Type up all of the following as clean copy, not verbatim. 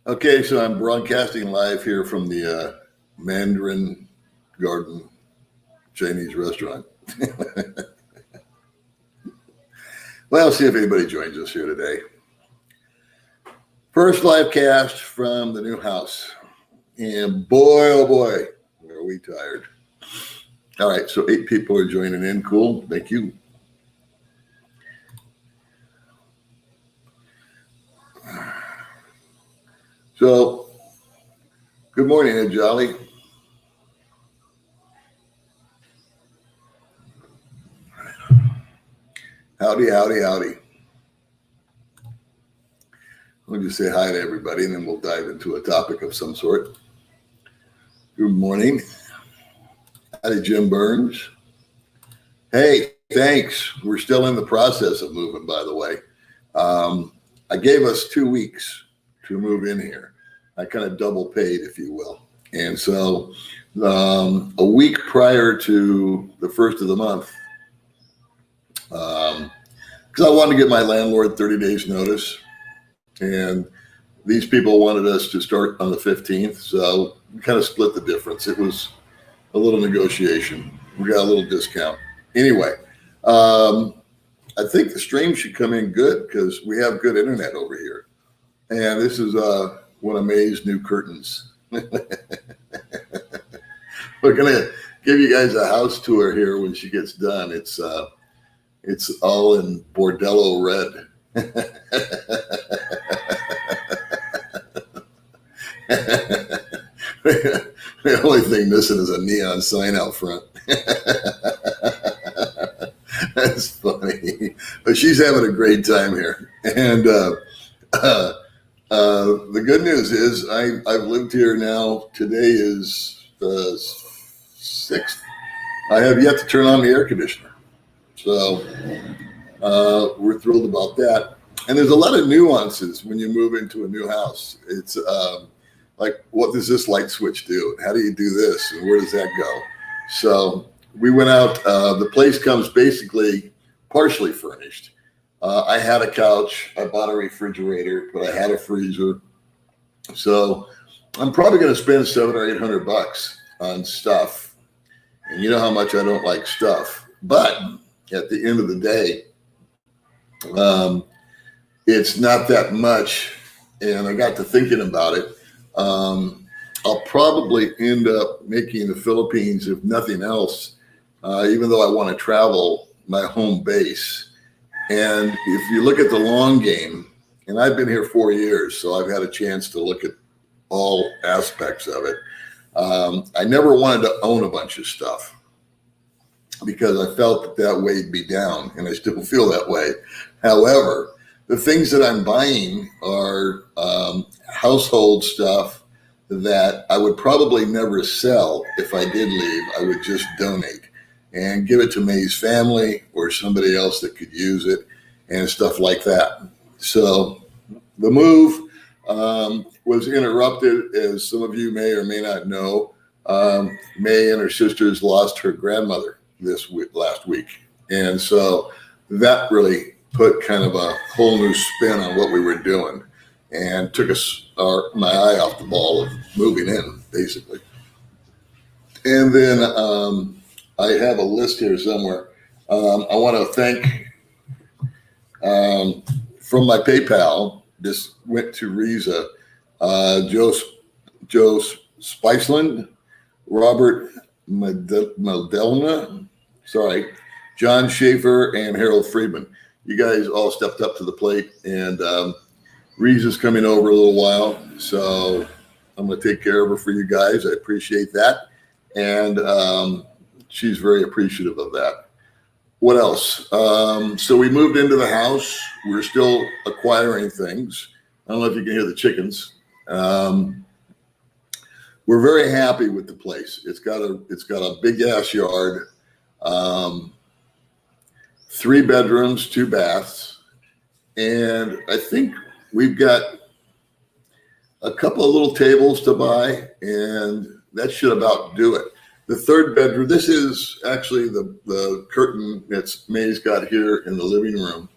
Okay, so I'm broadcasting live here from the Mandarin Garden Chinese restaurant. Well, see if anybody joins us here today. First live cast from the new house. And boy, oh boy, are we tired. All right, so 8 people are joining in. Cool, thank you. So, good morning, Ed Jolly. Howdy, howdy, howdy. We'll just say hi to everybody and then we'll dive into a topic of some sort. Good morning. Howdy, Jim Burns. Hey, thanks. We're still in the process of moving, by the way. I gave us 2 weeks to move in here. I kind of double paid, if you will. And so a week prior to the first of the month, because I wanted to get my landlord 30 days notice. And these people wanted us to start on the 15th. So we kind of split the difference. It was a little negotiation. We got a little discount. Anyway, I think the stream should come in good because we have good internet over here. And this is one of May's new curtains. We're going to give you guys a house tour here when she gets done. It's all in Bordello red. The only thing missing is a neon sign out front. That's funny. But she's having a great time here. And the good news is I've lived here now. Today is the 6th. I have yet to turn on the air conditioner. So we're thrilled about that. And there's a lot of nuances when you move into a new house. It's like, what does this light switch do? How do you do this? And where does that go? So we went out. The place comes basically partially furnished. I had a couch. I bought a refrigerator, but I had a freezer. So I'm probably going to spend $700 or $800 on stuff. And you know how much I don't like stuff. But at the end of the day, it's not that much. And I got to thinking about it. I'll probably end up making the Philippines, if nothing else, even though I want to travel, my home base. And if you look at the long game, and I've been here 4 years, so I've had a chance to look at all aspects of it. I never wanted to own a bunch of stuff because I felt that weighed me down, and I still feel that way. However, the things that I'm buying are household stuff that I would probably never sell. If I did leave, I would just donate and give it to May's family or somebody else that could use it and stuff like that. So the move was interrupted, as some of you may or may not know. May and her sisters lost her grandmother last week. And so that really put kind of a whole new spin on what we were doing and took my eye off the ball of moving in, basically. And then I have a list here somewhere. I want to thank, from my PayPal, this went to Riza, Joe Spiceland, Robert Meldelna, John Schaefer, and Harold Friedman. You guys all stepped up to the plate, and Riza's coming over a little while, so I'm going to take care of her for you guys. I appreciate that, and she's very appreciative of that. What else? So we moved into the house. We're still acquiring things. I don't know if you can hear the chickens. We're very happy with the place. It's got a big ass yard. 3 bedrooms, 2 baths, and I think we've got a couple of little tables to buy, and that should about do it. The 3rd bedroom, this is actually the curtain that's May's got here in the living room,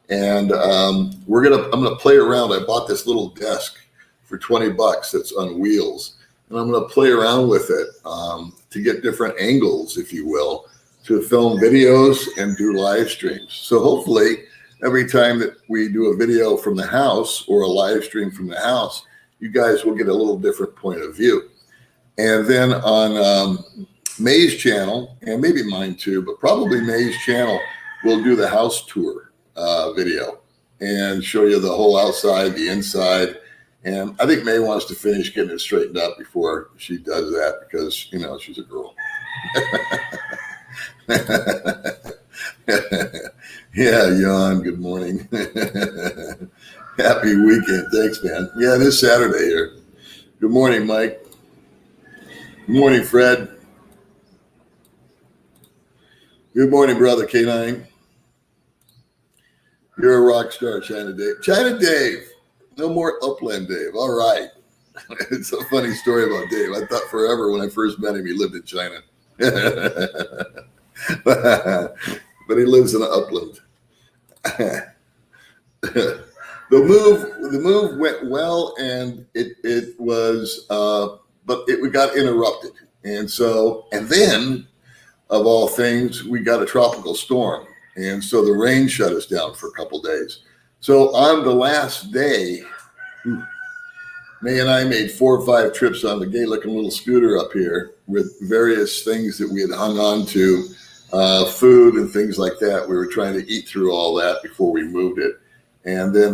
and I'm gonna play around. I bought this little desk for 20 bucks that's on wheels. And I'm going to play around with it to get different angles, if you will, to film videos and do live streams. So hopefully every time that we do a video from the house or a live stream from the house, you guys will get a little different point of view. And then on May's channel, and maybe mine too, but probably May's channel, we'll do the house tour video and show you the whole outside, the inside. And I think May wants to finish getting it straightened up before she does that because, you know, she's a girl. Yeah, Jan, good morning. Happy weekend. Thanks, man. Yeah, it is Saturday here. Good morning, Mike. Good morning, Fred. Good morning, brother K9. You're a rock star, China Dave. China Dave. No more Upland Dave. All right. It's a funny story about Dave. I thought forever when I first met him, he lived in China. But he lives in Upland. The move went well, and it was, but it got interrupted. And then, of all things, we got a tropical storm. And so the rain shut us down for a couple days. So on the last day, May and I made 4 or 5 trips on the gay-looking little scooter up here with various things that we had hung on to, food and things like that. We were trying to eat through all that before we moved it. And then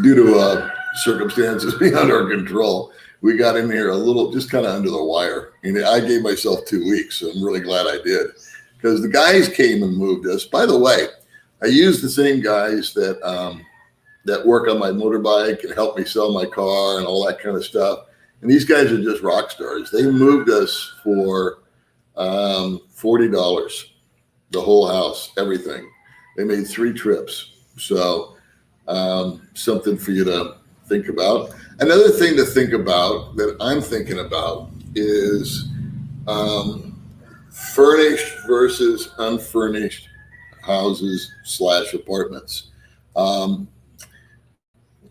due to circumstances beyond our control, we got in here a little, just kind of under the wire. And I gave myself 2 weeks, so I'm really glad I did. Because the guys came and moved us. By the way, I use the same guys that work on my motorbike and help me sell my car and all that kind of stuff. And these guys are just rock stars. They moved us for $40, the whole house, everything. They made 3 trips. So something for you to think about. Another thing to think about that I'm thinking about is furnished versus unfurnished houses / apartments.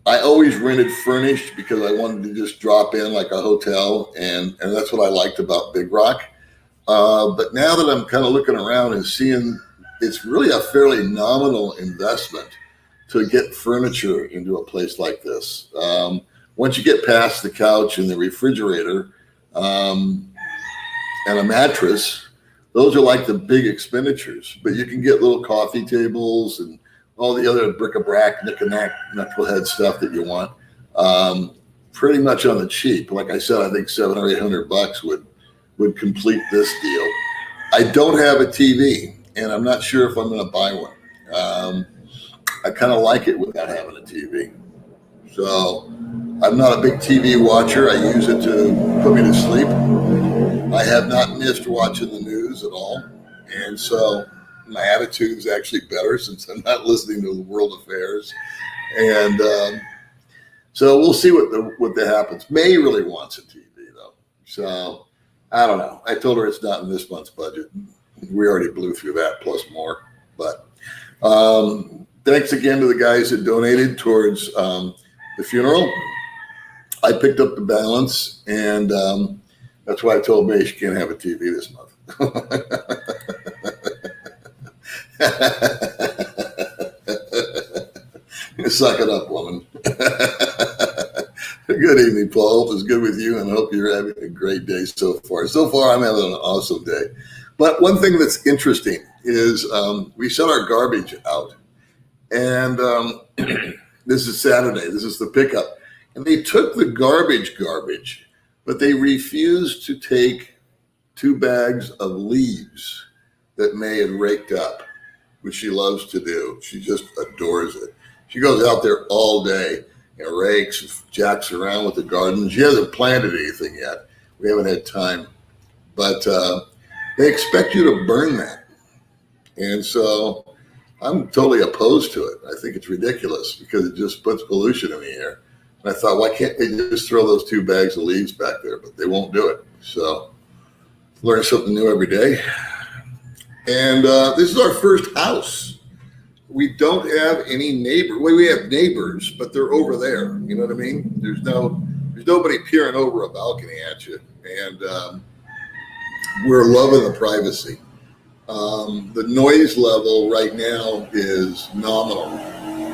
I always rented furnished because I wanted to just drop in like a hotel, and that's what I liked about Big Rock. But now that I'm kind of looking around and seeing, it's really a fairly nominal investment to get furniture into a place like this. Once you get past the couch and the refrigerator and a mattress, those are like the big expenditures. But you can get little coffee tables and all the other bric-a-brac, knick-a-knack, knucklehead stuff that you want, pretty much on the cheap. Like I said, I think $700 or $800 would complete this deal. I don't have a TV, and I'm not sure if I'm going to buy one. I kind of like it without having a TV. So I'm not a big TV watcher. I use it to put me to sleep. I have not missed watching the news at all. And so my attitude is actually better since I'm not listening to the world affairs. And so we'll see what happens. May really wants a TV, though. So I don't know. I told her it's not in this month's budget. We already blew through that plus more. But thanks again to the guys that donated towards the funeral. I picked up the balance, and that's why I told May she can't have a TV this month. Suck it up, woman. Good evening, Paul. It was good with you, and I hope you're having a great day so far. So far, I'm having an awesome day. But one thing that's interesting is we sent our garbage out, and this is Saturday. This is the pickup. And they took the garbage, but they refused to take 2 bags of leaves that May had raked up, which she loves to do. She just adores it. She goes out there all day and rakes and jacks around with the garden. She hasn't planted anything yet. We haven't had time. But they expect you to burn that. And so I'm totally opposed to it. I think it's ridiculous because it just puts pollution in the air. And I thought, why can't they just throw those 2 bags of leaves back there? But they won't do it. So learn something new every day. And this is our first house. we don't have any neighbor. Well, we have neighbors, but they're over there. You know what I mean? There's nobody peering over a balcony at you, and we're loving the privacy. The noise level right now is nominal.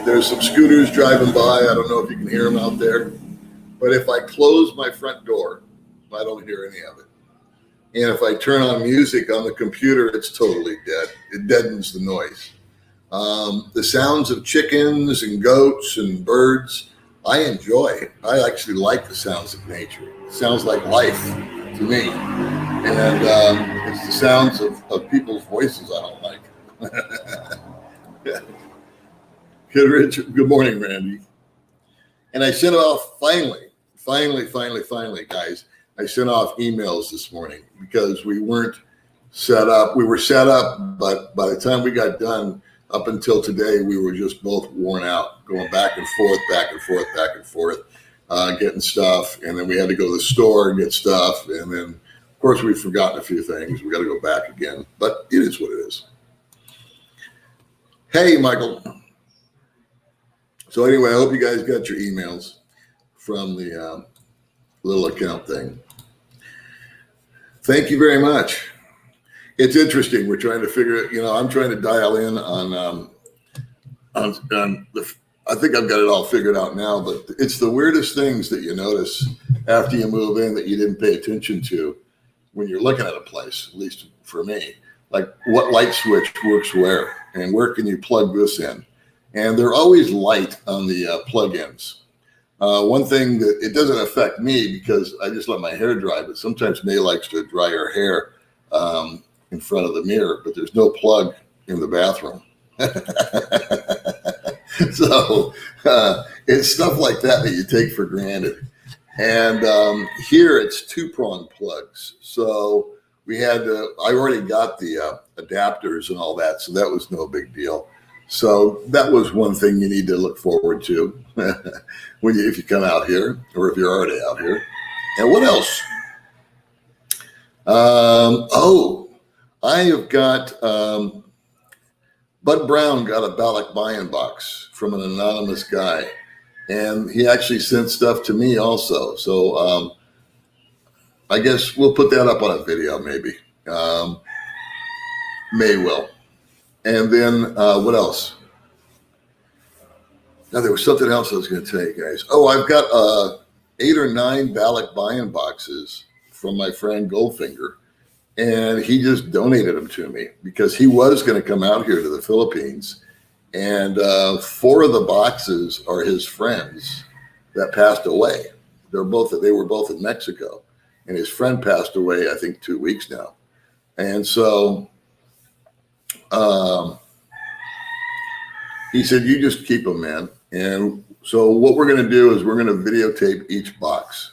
There's some scooters driving by. I don't know if you can hear them out there, but if I close my front door, I don't hear any of it. And if I turn on music on the computer, it's totally dead. It deadens the noise. The sounds of chickens and goats and birds, I enjoy. I actually like the sounds of nature. It sounds like life to me. And it's the sounds of people's voices I don't like. Good morning, Randy. And I sent off, finally, guys, I sent off emails this morning because we weren't set up. We were set up, but by the time we got done, up until today, we were just both worn out, going back and forth, getting stuff. And then we had to go to the store and get stuff. And then, of course, we've forgotten a few things. We got to go back again, but it is what it is. Hey, Michael. So anyway, I hope you guys got your emails from the little account thing. Thank you very much. It's interesting. We're trying to figure it. I'm trying to dial in on the. I think I've got it all figured out now, but it's the weirdest things that you notice after you move in that you didn't pay attention to when you're looking at a place. At least for me, like what light switch works where, and where can you plug this in? And they're always light on the plug-ins. One thing that it doesn't affect me because I just let my hair dry, but sometimes May likes to dry her hair in front of the mirror, but there's no plug in the bathroom. So it's stuff like that you take for granted. And here it's 2-prong plugs. So I already got the adapters and all that, so that was no big deal. So that was one thing you need to look forward to if you come out here or if you're already out here. And what else? I have got Bud Brown got a Balak buy-in box from an anonymous guy, and he actually sent stuff to me also. So I guess we'll put that up on a video maybe. May will. And then what else? Now, there was something else I was going to tell you guys. Oh, I've got 8 or 9 Balak buy-in boxes from my friend Goldfinger, and he just donated them to me because he was going to come out here to the Philippines, and 4 of the boxes are his friends that passed away. They were both in Mexico, and his friend passed away, I think, 2 weeks now. And so he said, you just keep them, man. And so what we're going to do is we're going to videotape each box.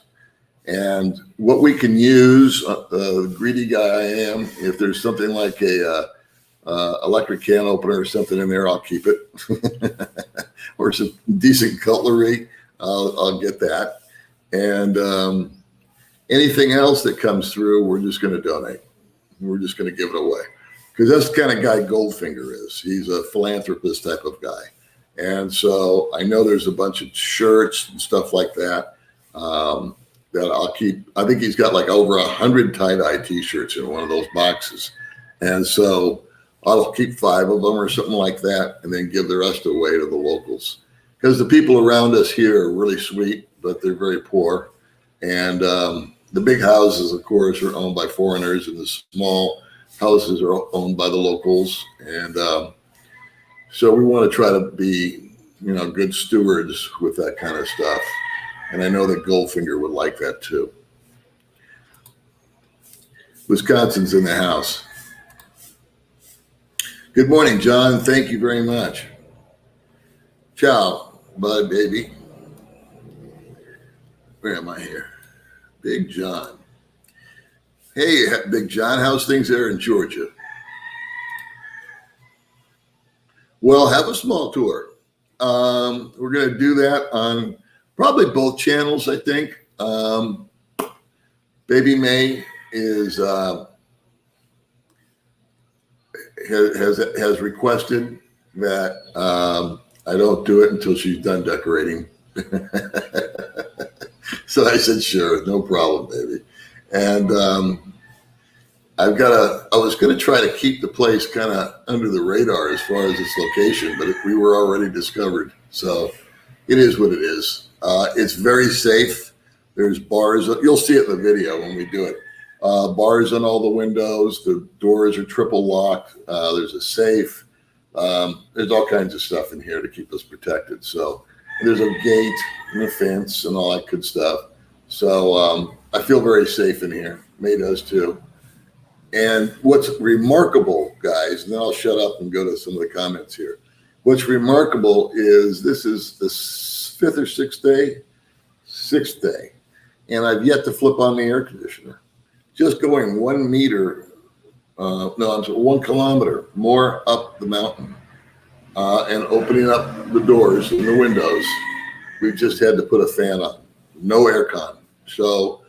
And what we can use, the greedy guy I am, if there's something like a electric can opener or something in there, I'll keep it. Or some decent cutlery, I'll get that. And anything else that comes through, we're just going to donate. We're just going to give it away. Because that's the kind of guy Goldfinger is. He's a philanthropist type of guy. And so I know there's a bunch of shirts and stuff like that that I'll keep. I think he's got like over 100 tie-dye T-shirts in one of those boxes. And so I'll keep 5 of them or something like that and then give the rest away to the locals. Because the people around us here are really sweet, but they're very poor. And the big houses, of course, are owned by foreigners, and the small houses are owned by the locals. And so we want to try to be, good stewards with that kind of stuff. And I know that Goldfinger would like that too. Wisconsin's in the house. Good morning, John. Thank you very much. Ciao, bud, baby. Where am I here? Big John. Hey, Big John, how's things there in Georgia? Well, have a small tour. We're going to do that on probably both channels, I think. Baby May is has requested that I don't do it until she's done decorating. So I said, sure, no problem, baby. And I was going to try to keep the place kind of under the radar as far as its location, but we were already discovered. So it is what it is. It's very safe. There's bars. You'll see it in the video when we do it. Bars on all the windows. The doors are triple locked. There's a safe. There's all kinds of stuff in here to keep us protected. So there's a gate and a fence and all that good stuff. So I feel very safe in here. May does too. And what's remarkable, guys, and then I'll shut up and go to some of the comments here. What's remarkable is this is the fifth or sixth day, and I've yet to flip on the air conditioner. Just going 1 meter, 1 kilometer more up the mountain and opening up the doors and the windows. We've just had to put a fan on, no air con. So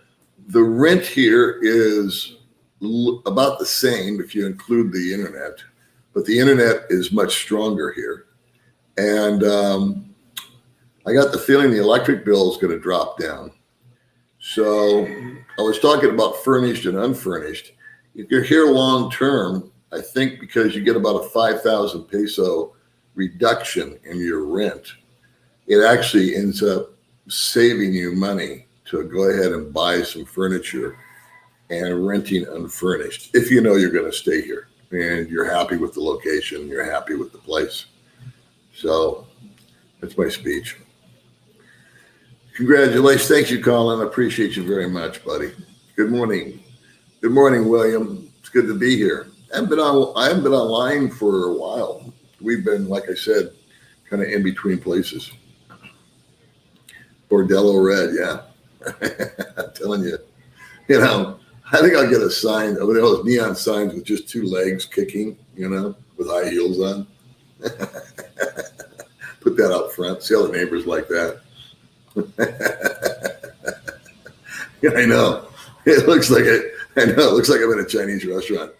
the rent here is about the same if you include the internet, but the internet is much stronger here. And I got the feeling the electric bill is going to drop down. So I was talking about furnished and unfurnished. If you're here long term, I think because you get about a 5,000 peso reduction in your rent, it actually ends up saving you money to go ahead and buy some furniture and renting unfurnished, if you know you're going to stay here and you're happy with the location, you're happy with the place. So that's my speech. Congratulations. Thank you, Colin. I appreciate you very much, buddy. Good morning. Good morning, William. It's good to be here. I haven't been online for a while. We've been, like I said, kind of in between places. Bordello Red, yeah. I'm telling you, I think I'll get a sign of those neon signs with just 2 legs kicking, with high heels on. Put that out front. See how the neighbors like that. Yeah, I know. It looks like it. I know. It looks like I'm in a Chinese restaurant.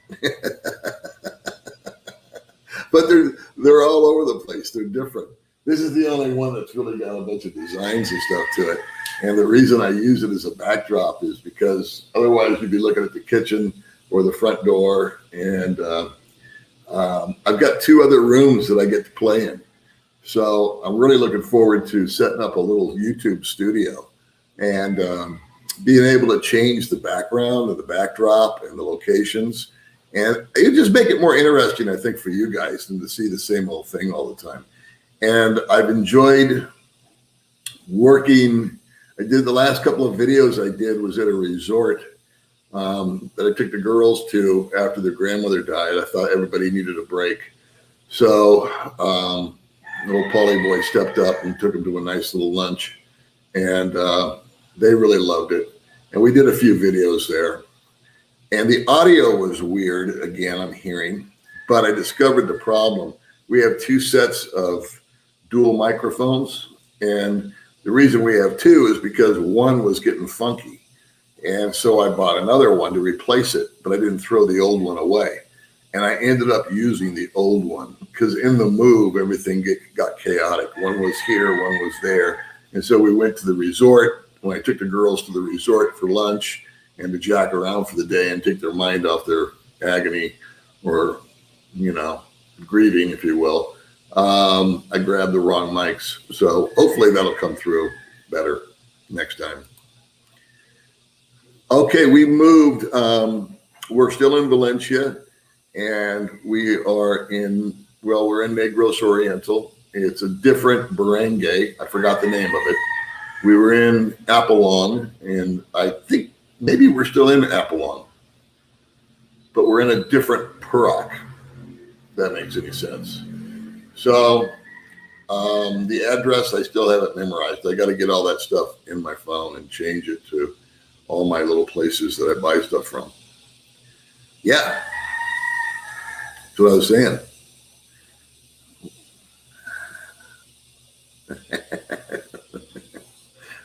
But they're all over the place. They're different. This is the only one that's really got a bunch of designs and stuff to it. And the reason I use it as a backdrop is because otherwise you'd be looking at the kitchen or the front door. And I've got 2 other rooms that I get to play in. So I'm really looking forward to setting up a little YouTube studio and being able to change the background and the backdrop and the locations. And it just make it more interesting, I think, for you guys than to see the same old thing all the time. And I've enjoyed working. I did the last couple of videos I did was at a resort that I took the girls to after their grandmother died. I thought everybody needed a break. So little Polly boy stepped up and took them to a nice little lunch. And they really loved it. And we did a few videos there. And the audio was weird, again, I'm hearing. But I discovered the problem. We have 2 sets of dual microphones. And the reason we have 2 is because one was getting funky. And so I bought another one to replace it, but I didn't throw the old one away. And I ended up using the old one because in the move, everything got chaotic. One was here, one was there. And so we went to the resort. When I took the girls to the resort for lunch and to jack around for the day and take their mind off their agony or, grieving, if you will, I grabbed the wrong mics. So hopefully that'll come through better next time. Okay, we moved. We're still in Valencia, and we're in Negros Oriental. It's a different barangay. I forgot the name of it. We were in Apalong, and I think maybe we're still in Apalong, but we're in a different Purak, if that makes any sense. So the address, I still haven't memorized. I got to get all that stuff in my phone and change it to all my little places that I buy stuff from. Yeah, that's what I was saying.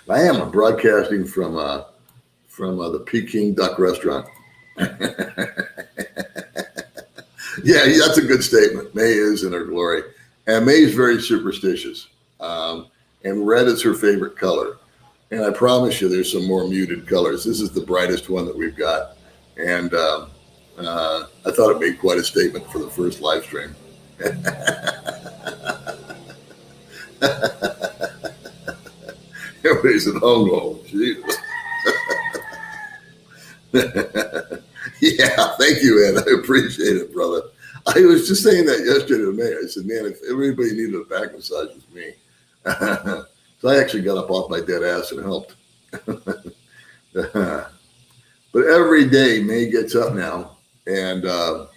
I am broadcasting from the Peking Duck Restaurant. Yeah, that's a good statement. May is in her glory. And May's very superstitious. And red is her favorite color. And I promise you, there's some more muted colors. This is the brightest one that we've got. And I thought it made quite a statement for the first live stream. Everybody's at home going, Jesus. Yeah, thank you, Ed. I appreciate it, brother. I was just saying that yesterday to May. I said, man, if everybody needed a back massage, it was me. So I actually got up off my dead ass and helped. But every day, May gets up now and, of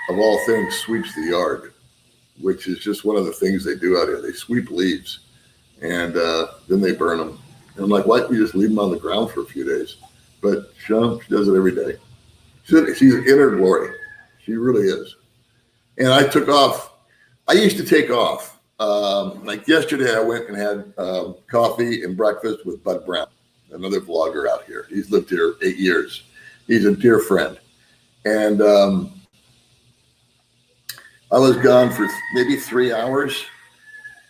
all things, sweeps the yard, which is just one of the things they do out here. They sweep leaves and then they burn them. And I'm like, why don't you just leave them on the ground for a few days? But she does it every day. She's an inner glory. She really is. And I took off. I used to take off. Like yesterday, I went and had coffee and breakfast with Bud Brown, another vlogger out here. He's lived here 8 years. He's a dear friend. And I was gone for maybe 3 hours.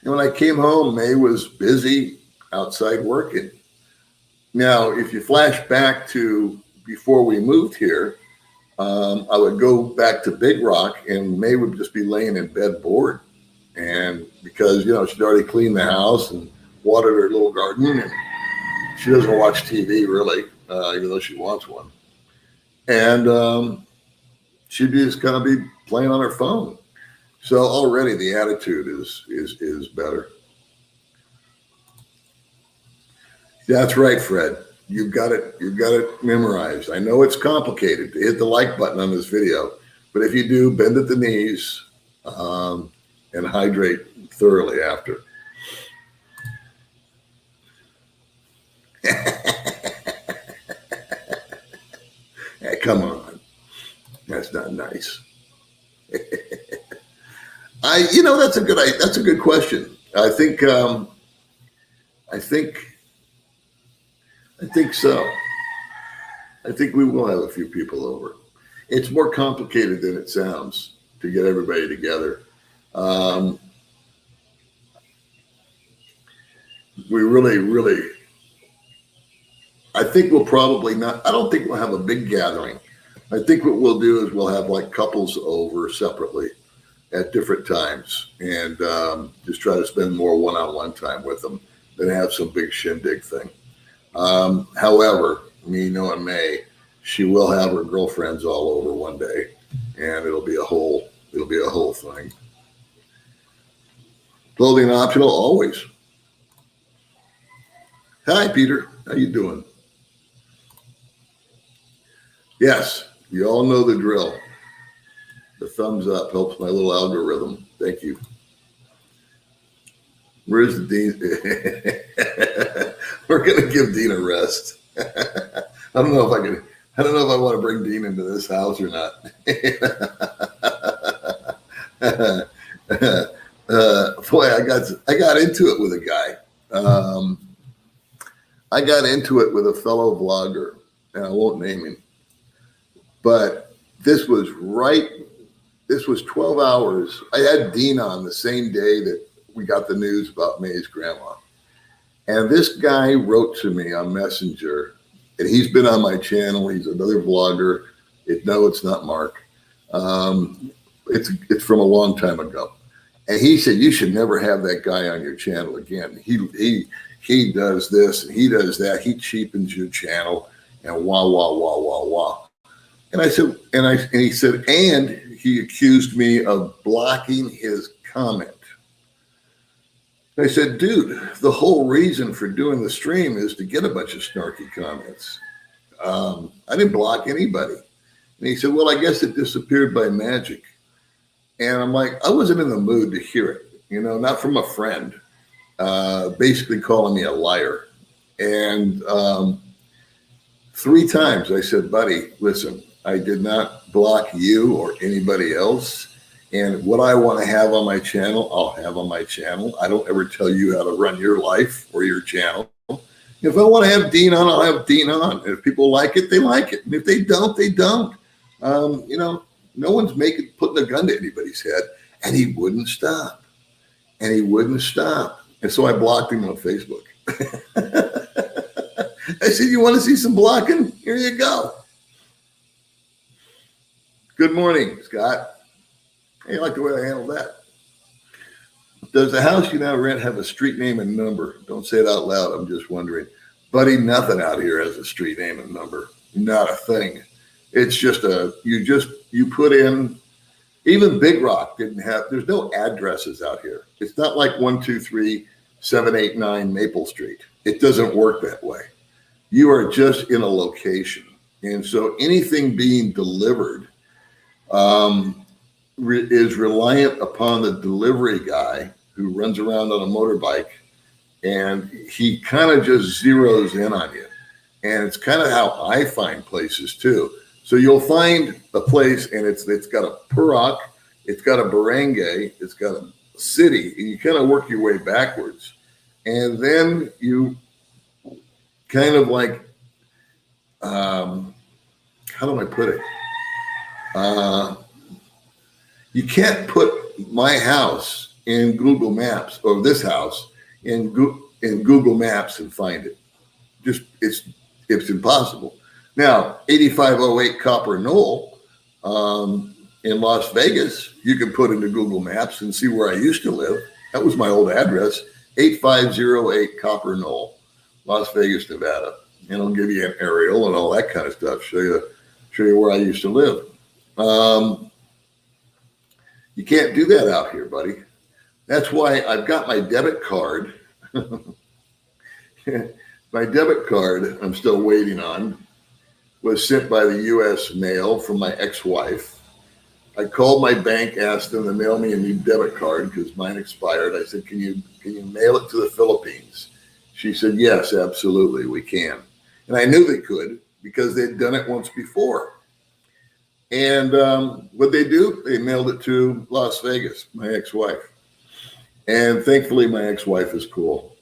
And when I came home, May was busy outside working. Now, if you flash back to before we moved here, I would go back to Big Rock and May would just be laying in bed bored. And because, she'd already cleaned the house and watered her little garden, and she doesn't watch TV really, even though she wants one. And she'd just kind of be playing on her phone. So already the attitude is better. That's right, Fred. You've got it memorized. I know it's complicated to hit the like button on this video, but if you do, bend at the knees and hydrate thoroughly after. Hey, come on. That's not nice. That's a good question. I think so. I think we will have a few people over. It's more complicated than it sounds to get everybody together. We really, I think we'll probably not, I don't think we'll have a big gathering. I think what we'll do is we'll have like couples over separately at different times and just try to spend more one-on-one time with them than have some big shindig thing. However, me knowing May, she will have her girlfriends all over one day, and it'll be a whole thing. Clothing optional, always. Hi, Peter. How you doing? Yes, you all know the drill. The thumbs up helps my little algorithm. Thank you. Where's the Dean? We're gonna give Dean a rest. I don't know if I want to bring Dean into this house or not. Boy, I got into it with a guy. I got into it with a fellow vlogger, and I won't name him. But this was 12 hours. I had Dean on the same day that we got the news about May's grandma. And this guy wrote to me on Messenger, and he's been on my channel. He's another vlogger. No, it's not Mark. It's from a long time ago. And he said, you should never have that guy on your channel again. He does this and he does that. He cheapens your channel and wah. And I said, and he said, and he accused me of blocking his comment. I said, dude, the whole reason for doing the stream is to get a bunch of snarky comments. I didn't block anybody. And he said, well, I guess it disappeared by magic. And I'm like, I wasn't in the mood to hear it, not from a friend, basically calling me a liar. And 3 times I said, buddy, listen, I did not block you or anybody else. And what I want to have on my channel, I'll have on my channel. I don't ever tell you how to run your life or your channel. If I want to have Dean on, I'll have Dean on. And if people like it, they like it. And if they don't, they don't. No one's putting a gun to anybody's head. And he wouldn't stop. and he wouldn't stop. And so I blocked him on Facebook. I said, you want to see some blocking? Here you go. Good morning, Scott. Hey, you like the way I handled that? Does the house you now rent have a street name and number? Don't say it out loud. I'm just wondering. Buddy, nothing out here has a street name and number. Not a thing. It's just you put in, even Big Rock didn't have, there's no addresses out here. It's not like 123 789 Maple Street. It doesn't work that way. You are just in a location. And so anything being delivered is reliant upon the delivery guy who runs around on a motorbike, and he kind of just zeroes in on you. And it's kind of how I find places too. So you'll find a place and it's got a Purok, it's got a barangay, it's got a city, and you kind of work your way backwards. And then you kind of like, how do I put it? You can't put my house in Google Maps or this house in Google Maps and find it. Just it's impossible. Now, 8508 Copper Knoll in Las Vegas, you can put into Google Maps and see where I used to live. That was my old address, 8508 Copper Knoll, Las Vegas, Nevada. And it'll give you an aerial and all that kind of stuff. Show you where I used to live. You can't do that out here, buddy. That's why I've got my debit card. My debit card, I'm still waiting on, was sent by the U.S. mail from my ex-wife. I called my bank, asked them to mail me a new debit card because mine expired. I said, can you mail it to the Philippines? She said, yes, absolutely, we can. And I knew they could because they'd done it once before. And what they do, they mailed it to Las Vegas, my ex-wife. And thankfully, my ex-wife is cool.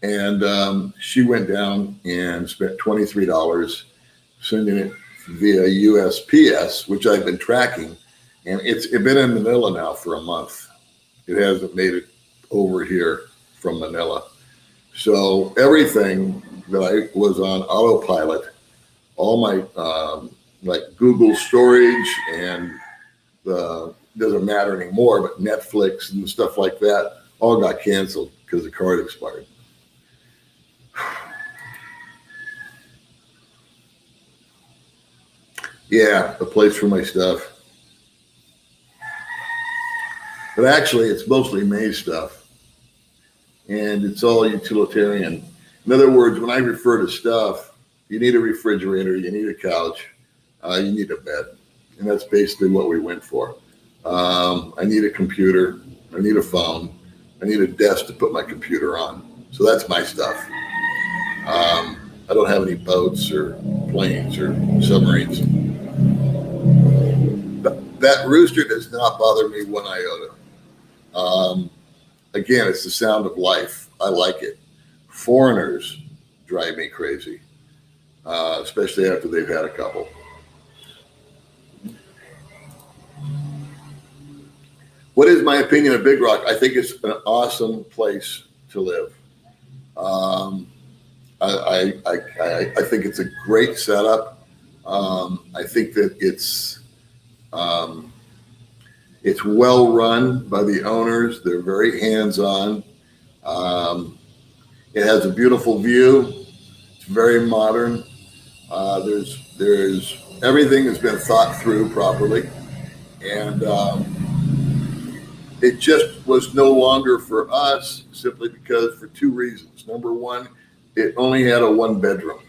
And she went down and spent $23 sending it via USPS, which I've been tracking. And it's been in Manila now for a month. It hasn't made it over here from Manila. So everything that I was on autopilot, all my like Google storage and doesn't matter anymore, but Netflix and stuff like that all got canceled because the card expired. Yeah, a place for my stuff. But actually, it's mostly May's stuff. And it's all utilitarian. In other words, when I refer to stuff, you need a refrigerator, you need a couch, you need a bed. And that's basically what we went for. I need a computer, I need a phone, I need a desk to put my computer on. So that's my stuff. I don't have any boats or planes or submarines. That rooster does not bother me one iota. Again, it's the sound of life. I like it. Foreigners drive me crazy, especially after they've had a couple. What is my opinion of Big Rock? I think it's an awesome place to live. I think it's a great setup. I think that it's well run by the owners. They're very hands-on. It has a beautiful view. It's very modern. There's everything has been thought through properly, and it just was no longer for us simply because for two reasons. Number one, it only had a one bedroom,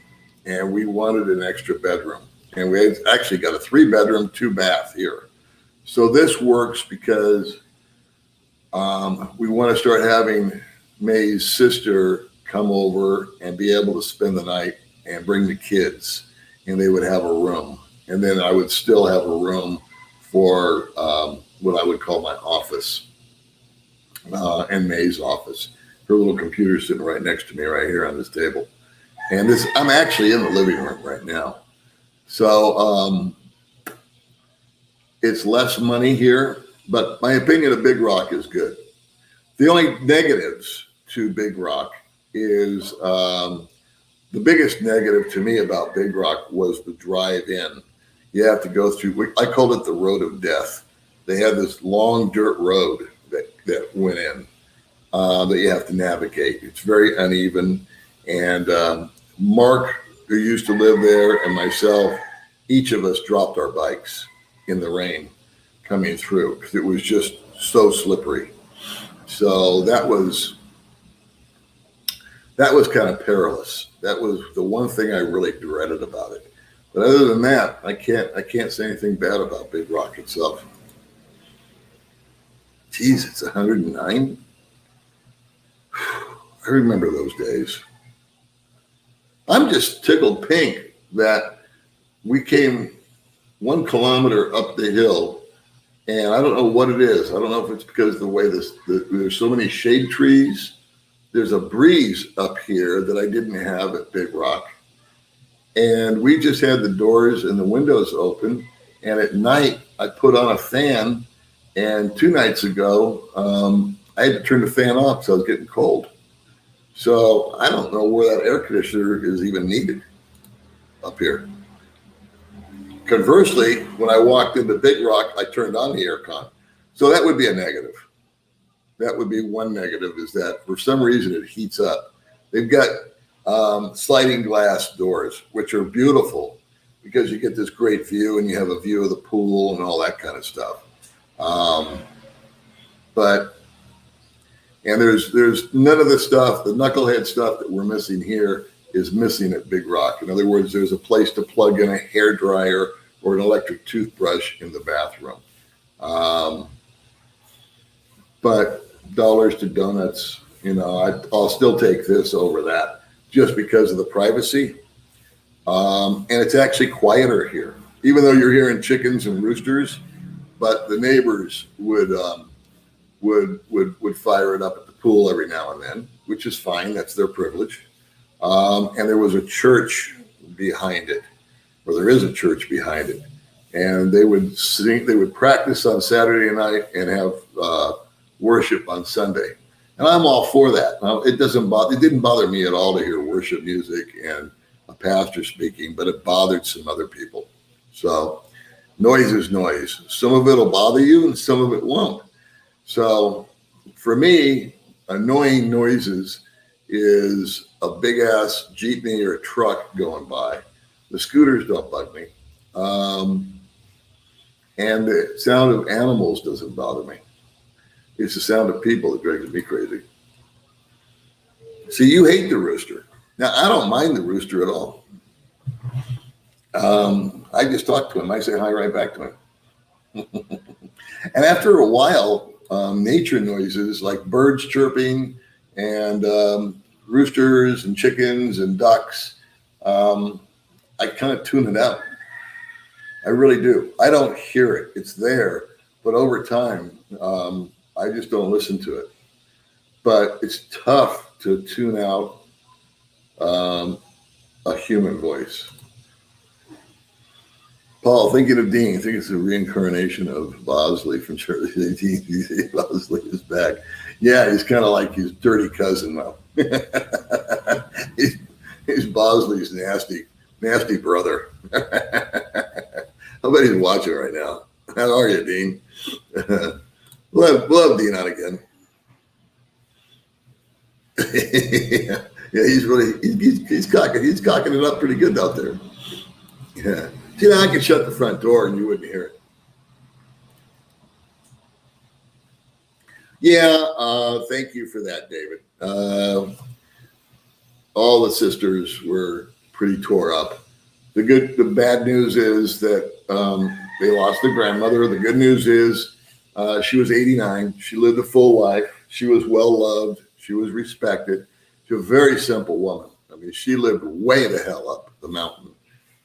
and we wanted an extra bedroom, and we actually got a 3-bedroom, 2-bath here. So this works because we want to start having May's sister come over and be able to spend the night and bring the kids, and they would have a room. And then I would still have a room for what I would call my office and May's office. Her little computer sitting right next to me right here on this table. And I'm actually in the living room right now. So it's less money here, but my opinion of Big Rock is good. The only negatives to Big Rock is the biggest negative to me about Big Rock was the drive-in. You have to go through, I called it the road of death. They had this long dirt road that went in that you have to navigate. It's very uneven. And Mark, who used to live there, and myself, each of us dropped our bikes in the rain coming through because it was just so slippery. So that was kind of perilous. That was the one thing I really dreaded about it. But other than that, I can't say anything bad about Big Rock itself. Geez, it's 109. I remember those days. I'm just tickled pink that we came 1 kilometer up the hill, and I don't know what it is. I don't know if it's because of the way there's so many shade trees. There's a breeze up here that I didn't have at Big Rock. And we just had the doors and the windows open. And at night, I put on a fan. And 2 nights ago, I had to turn the fan off because I was getting cold. So I don't know where that air conditioner is even needed up here. Conversely, when I walked into Big Rock, I turned on the aircon. So that would be a negative. That would be one negative, is that for some reason it heats up. They've got sliding glass doors, which are beautiful because you get this great view and you have a view of the pool and all that kind of stuff. And there's none of the stuff, the knucklehead stuff that we're missing here is missing at Big Rock. In other words, there's a place to plug in a hair dryer or an electric toothbrush in the bathroom. But dollars to donuts, I'll still take this over that just because of the privacy. And it's actually quieter here, even though you're hearing chickens and roosters, but the neighbors would fire it up at the pool every now and then, which is fine. That's their privilege. And there was a church behind it, or there is a church behind it. And they would practice on Saturday night and have worship on Sunday. And I'm all for that. Now, it didn't bother me at all to hear worship music and a pastor speaking, but it bothered some other people. So noise is noise. Some of it will bother you and some of it won't. So for me, annoying noises is a big ass jeepney or a truck going by. The scooters don't bug me. And the sound of animals doesn't bother me. It's the sound of people that drives me crazy. See, you hate the rooster. Now, I don't mind the rooster at all. I just talk to him. I say hi right back to him. And after a while, nature noises like birds chirping and roosters and chickens and ducks, I kind of tune it out. I really do. I don't hear it. It's there. But over time, I just don't listen to it. But it's tough to tune out a human voice. Paul, thinking of Dean, I think it's a reincarnation of Bosley from Charlie Dean. Bosley is back. Yeah, he's kind of like his dirty cousin now. he's Bosley's nasty brother. I bet he's watching right now. How are you, Dean? We'll have Dean on again. Yeah, he's cocking it up pretty good out there. Yeah. See, now I could shut the front door and you wouldn't hear it. Yeah, thank you for that, David. All the sisters were pretty tore up. The bad news is that they lost their grandmother. The good news is she was 89. She lived a full life. She was well loved. She was respected. She's a very simple woman. I mean, she lived way the hell up the mountain.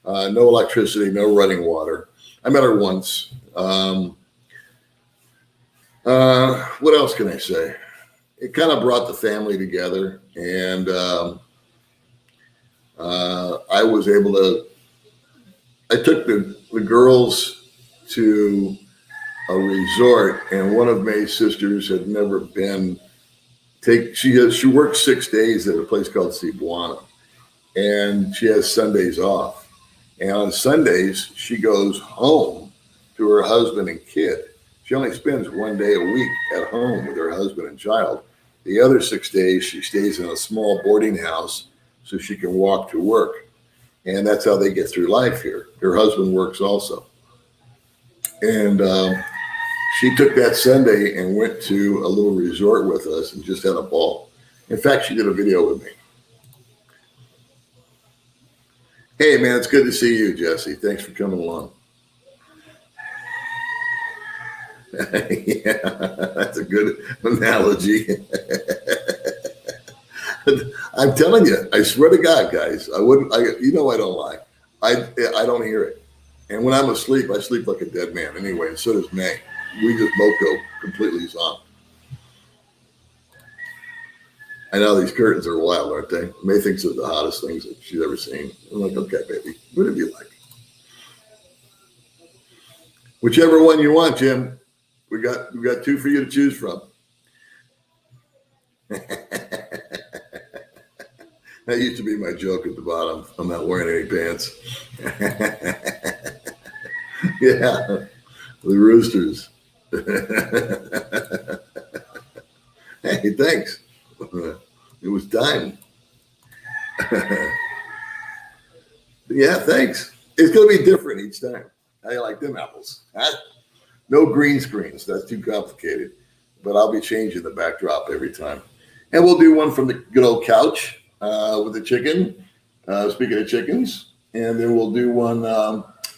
No electricity, no running water. I met her once. What else can I say? It kind of brought the family together, and I was able to. I took the girls to a resort, and one of May's sisters had never been she works 6 days at a place called Cebuana, and she has Sundays off. And on Sundays, she goes home to her husband and kid. She only spends 1 day a week at home with her husband and child. The other 6 days, she stays in a small boarding house so she can walk to work. And that's how they get through life here. Her husband works also. And she took that Sunday and went to a little resort with us and just had a ball. In fact, she did a video with me. Hey, man, it's good to see you, Jesse. Thanks for coming along. Yeah, that's a good analogy. I'm telling you, I swear to God, guys, I don't lie. I don't hear it. And when I'm asleep, I sleep like a dead man anyway, and so does May. We just both go completely zombie. I know these curtains are wild, aren't they? May thinks they're the hottest things that she's ever seen. I'm like, okay, baby, whatever you like. Whichever one you want, Jim. We got 2 for you to choose from. That used to be my joke at the bottom. I'm not wearing any pants. Yeah, the Roosters. Hey, thanks. It was time. Yeah, thanks. It's going to be different each time. I like them apples. No green screens. That's too complicated. But I'll be changing the backdrop every time. And we'll do one from the good old couch with the chicken. Speaking of chickens. And then we'll do one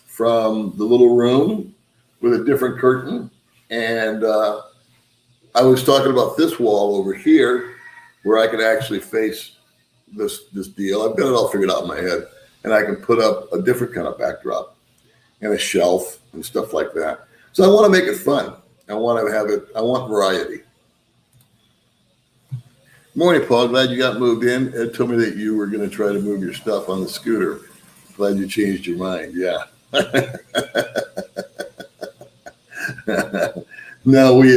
from the little room with a different curtain. And I was talking about this wall over here where I could actually face this deal. I've got it all figured out in my head. And I can put up a different kind of backdrop and a shelf and stuff like that. So I want to make it fun. I want variety. Morning, Paul. Glad you got moved in. Ed told me that you were going to try to move your stuff on the scooter. Glad you changed your mind. Yeah. No, we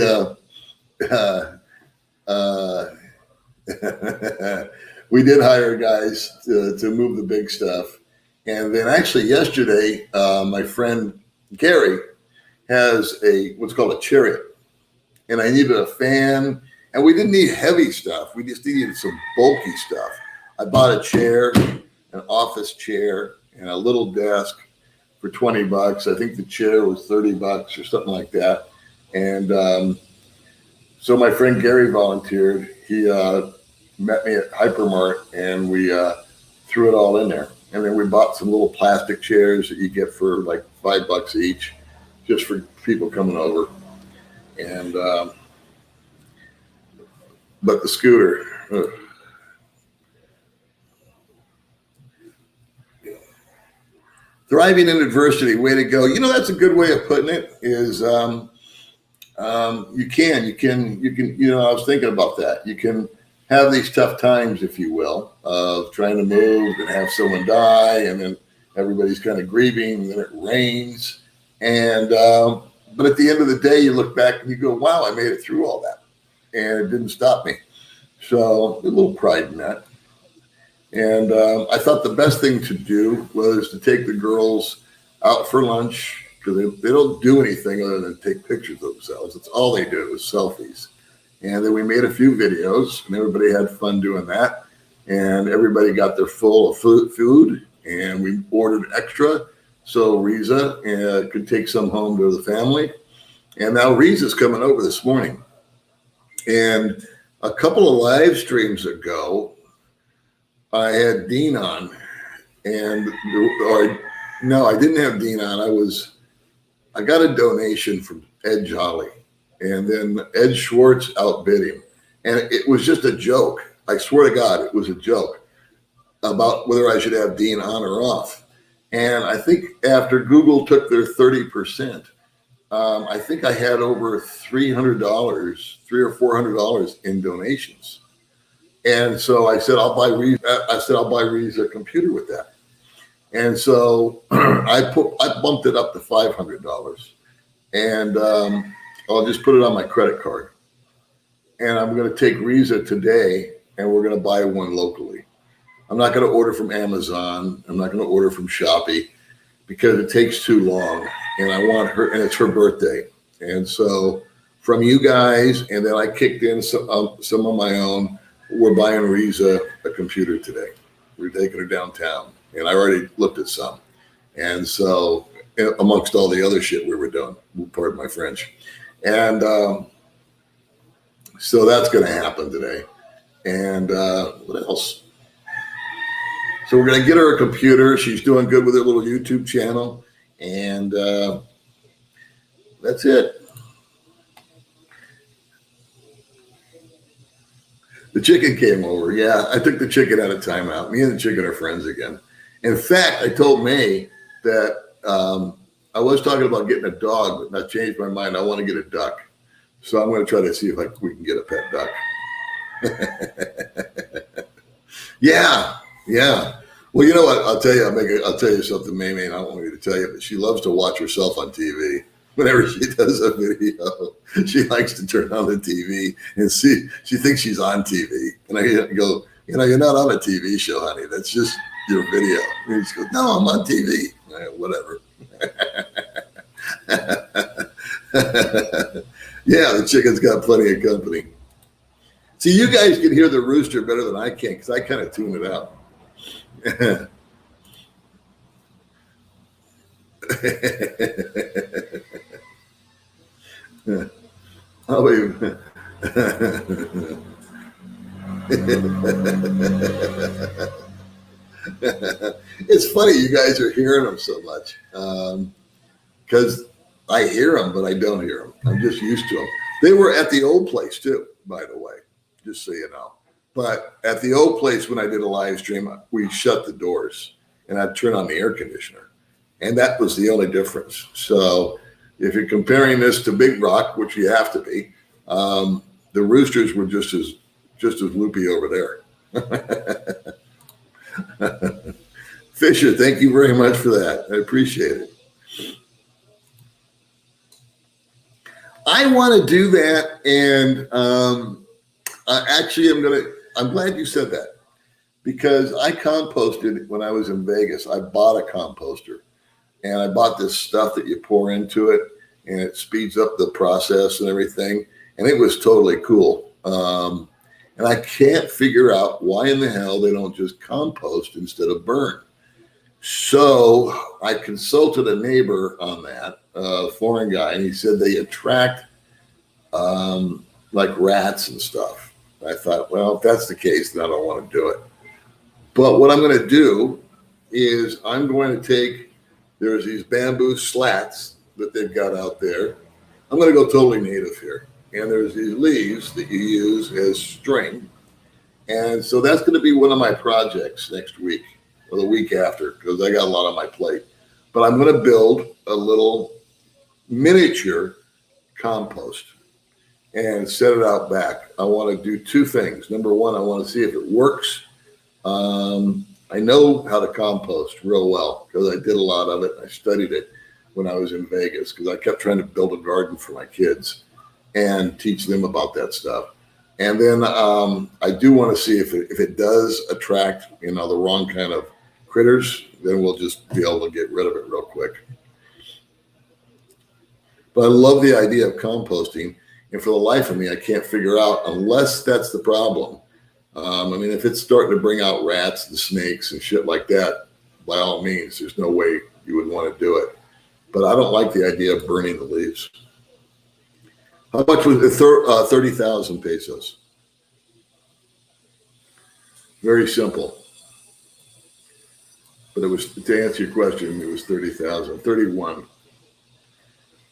we did hire guys to move the big stuff. And then actually yesterday, my friend Gary has what's called a chariot. And I needed a fan. And we didn't need heavy stuff. We just needed some bulky stuff. I bought a chair, an office chair, and a little desk for $20. I think the chair was $30 or something like that. And so my friend Gary volunteered. He met me at Hypermart, and we threw it all in there. And then we bought some little plastic chairs that you get for like $5 each, just for people coming over. And but the scooter, thriving in adversity, way to go. You know, that's a good way of putting it. Is you can. You know, I was thinking about that. You can have these tough times, if you will, of trying to move and have someone die, and then everybody's kind of grieving, and then it rains, and but at the end of the day, you look back and you go, "Wow, I made it through all that." And it didn't stop me. So a little pride in that. And I thought the best thing to do was to take the girls out for lunch, because they don't do anything other than take pictures of themselves. That's all they do is selfies. And then we made a few videos, and everybody had fun doing that. And everybody got their full of food, and we ordered extra so Riza could take some home to the family. And now Riza's coming over this morning. And a couple of live streams ago, I had Dean on, no, I didn't have Dean on. I got a donation from Ed Jolly, and then Ed Schwartz outbid him. And it was just a joke. I swear to God, it was a joke about whether I should have Dean on or off. And I think after Google took their 30%, I think I had over $300, $300 or $400 in donations. And so I said, I'll buy Riza a computer with that. And so I bumped it up to $500, and I'll just put it on my credit card. and I'm going to take Riza today, and we're going to buy one locally. I'm not going to order from Amazon. I'm not going to order from Shopee because it takes too long, and I want her, and it's her birthday. And so from you guys, and then I kicked in some of my own, we're buying Riza a computer today. We're taking her downtown, and I already looked at some. And so amongst all the other shit we were doing, pardon my French. And so that's going to happen today. And what else? So we're going to get her a computer. She's doing good with her little YouTube channel. And that's it. The chicken came over. Yeah, I took the chicken out of timeout. Me and the chicken are friends again. In fact, I told May that I was talking about getting a dog, but I changed my mind. I want to get a duck. So I'm going to try to see if we can get a pet duck. Yeah. Well, you know what? I'll tell you something, May, and I don't want me to tell you, but she loves to watch herself on TV. Whenever she does a video, she likes to turn on the TV and see. She thinks she's on TV, and I go, you're not on a TV show, honey. That's just your video. And she goes, no, I'm on TV. Whatever. Yeah, the chicken's got plenty of company. See, you guys can hear the rooster better than I can because I kind of tune it out. It's funny you guys are hearing them so much because I hear them, but I don't hear them. I'm just used to them. They were at the old place too, by the way, just so you know. But at the old place, when I did a live stream, we shut the doors and I'd turn on the air conditioner. And that was the only difference. So if you're comparing this to Big Rock, which you have to be, the Roosters were just as loopy over there. Fisher, thank you very much for that. I appreciate it. I want to do that, and actually, I'm glad you said that because I composted when I was in Vegas. I bought a composter, and I bought this stuff that you pour into it, and it speeds up the process and everything, and it was totally cool. And I can't figure out why in the hell they don't just compost instead of burn. So I consulted a neighbor on that, a foreign guy, and he said they attract like rats and stuff. I thought, well, if that's the case, then I don't want to do it. But what I'm going to do is I'm going to take, there's these bamboo slats that they've got out there. I'm going to go totally native here. And there's these leaves that you use as string. And so that's going to be one of my projects next week or the week after, because I got a lot on my plate. But I'm going to build a little miniature compost and set it out back. I want to do two things. Number one, I want to see if it works. I know how to compost real well because I did a lot of it. I studied it when I was in Vegas because I kept trying to build a garden for my kids and teach them about that stuff. And then I do want to see if it does attract, the wrong kind of critters, then we'll just be able to get rid of it real quick. But I love the idea of composting. And for the life of me, I can't figure out, unless that's the problem. If it's starting to bring out rats and snakes and shit like that, by all means, there's no way you would want to do it. But I don't like the idea of burning the leaves. How much was it? 30,000 pesos. Very simple. But it was, to answer your question, it was 30,000, 31.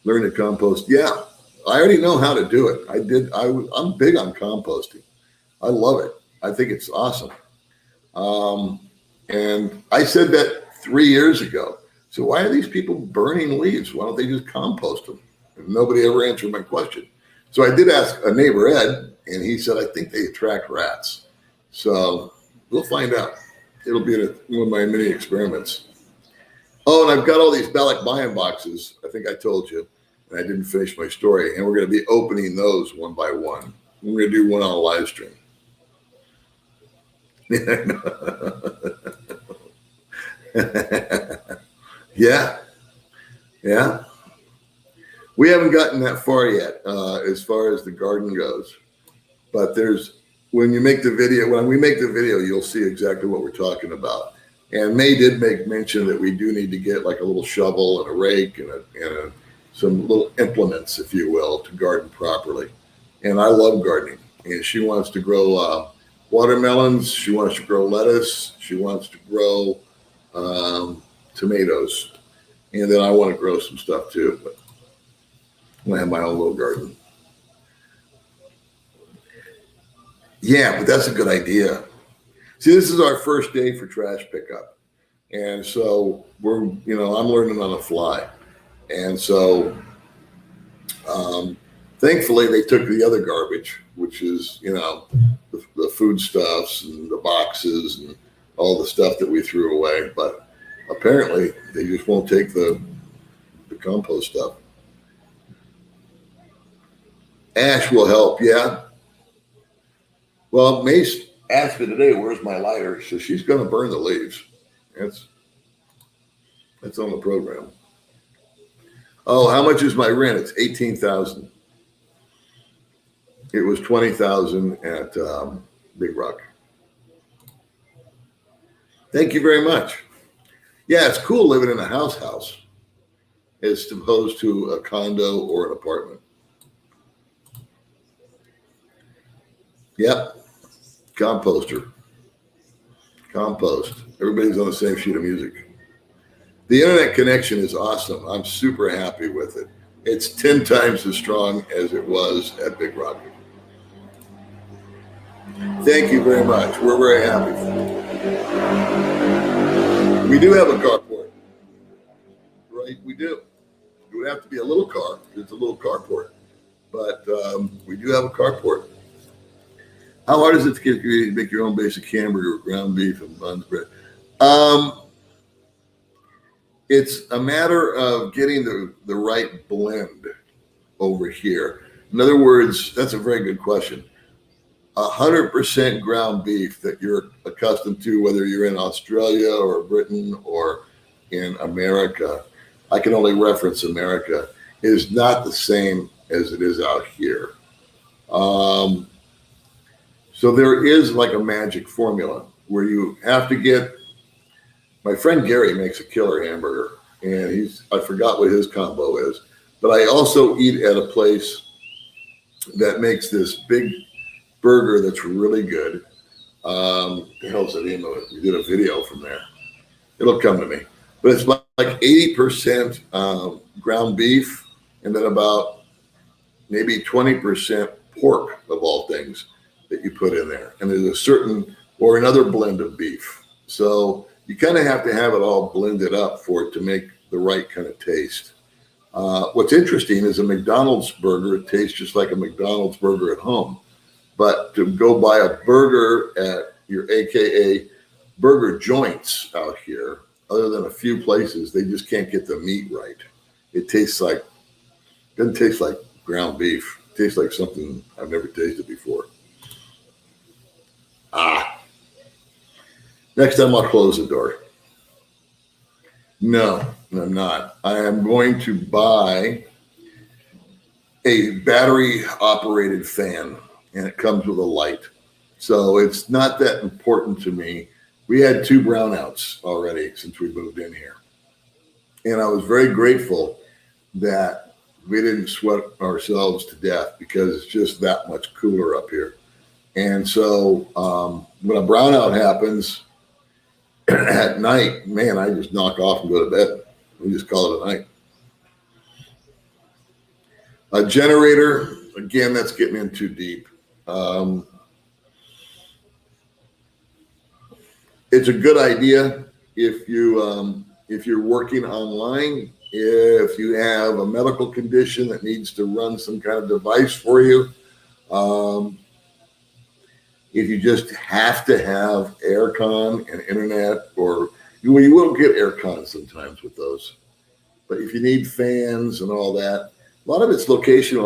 Learn to compost. Yeah, I already know how to do it. I'm big on composting. I love it. I think it's awesome. And I said that 3 years ago. So why are these people burning leaves? Why don't they just compost them? And nobody ever answered my question. So I did ask a neighbor, Ed, and he said, I think they attract rats. So we'll find out. It'll be one of my mini experiments. Oh, and I've got all these Balikbayan boxes. I think I told you, and I didn't finish my story. And we're going to be opening those one by one. I'm going to do one on a live stream. Yeah, yeah. We haven't gotten that far yet as far as the garden goes. But when we make the video, you'll see exactly what we're talking about. And May did make mention that we do need to get like a little shovel and a rake and some little implements, if you will, to garden properly. And I love gardening. And she wants to grow watermelons. She wants to grow lettuce. She wants to grow tomatoes. And then I want to grow some stuff too. But I'm going to have my own little garden. Yeah, but that's a good idea. See, this is our first day for trash pickup. And so I'm learning on the fly. And so thankfully they took the other garbage, which is, the foodstuffs and the boxes and all the stuff that we threw away. But apparently they just won't take the compost stuff. Ash will help, yeah. Well, Mace asked me today, where's my lighter? So she's going to burn the leaves. That's on the program. Oh, how much is my rent? It's $18,000. It was $20,000 at Big Rock. Thank you very much. Yeah, it's cool living in a house as opposed to a condo or an apartment. Yep. Composter. Compost. Everybody's on the same sheet of music. The internet connection is awesome. I'm super happy with it. It's 10 times as strong as it was at Big Rock. Thank you very much. We're very happy. We do have a carport. Right? We do. It would have to be a little car. It's a little carport. But we do have a carport. How hard is it to get you to make your own basic hamburger, ground beef, and buns bread? It's a matter of getting the right blend over here. In other words, that's a very good question. 100% ground beef that you're accustomed to, whether you're in Australia or Britain or in America, I can only reference America, is not the same as it is out here. So there is like a magic formula where you have to get, my friend Gary makes a killer hamburger and I forgot what his combo is, but I also eat at a place that makes this big burger that's really good. The hell's the name of it? We did a video from there. It'll come to me. But it's like 80% ground beef and then about maybe 20% pork of all things that you put in there. And there's a certain or another blend of beef. So you kind of have to have it all blended up for it to make the right kind of taste. What's interesting is a McDonald's burger, it tastes just like a McDonald's burger at home. But to go buy a burger at your AKA burger joints out here, other than a few places, they just can't get the meat right. It doesn't taste like ground beef. It tastes like something I've never tasted before. Next time I'll close the door. No, I'm not. I am going to buy a battery operated fan and it comes with a light. So it's not that important to me. We had 2 brownouts already since we moved in here. And I was very grateful that we didn't sweat ourselves to death because it's just that much cooler up here. And so when a brownout happens at night, man, I just knock off and go to bed. We just call it a night. A generator, again, that's getting in too deep. It's a good idea if you're working online, if you have a medical condition that needs to run some kind of device for you. If you just have to have aircon and internet, or you will get aircon sometimes with those. But if you need fans and all that, a lot of it's location.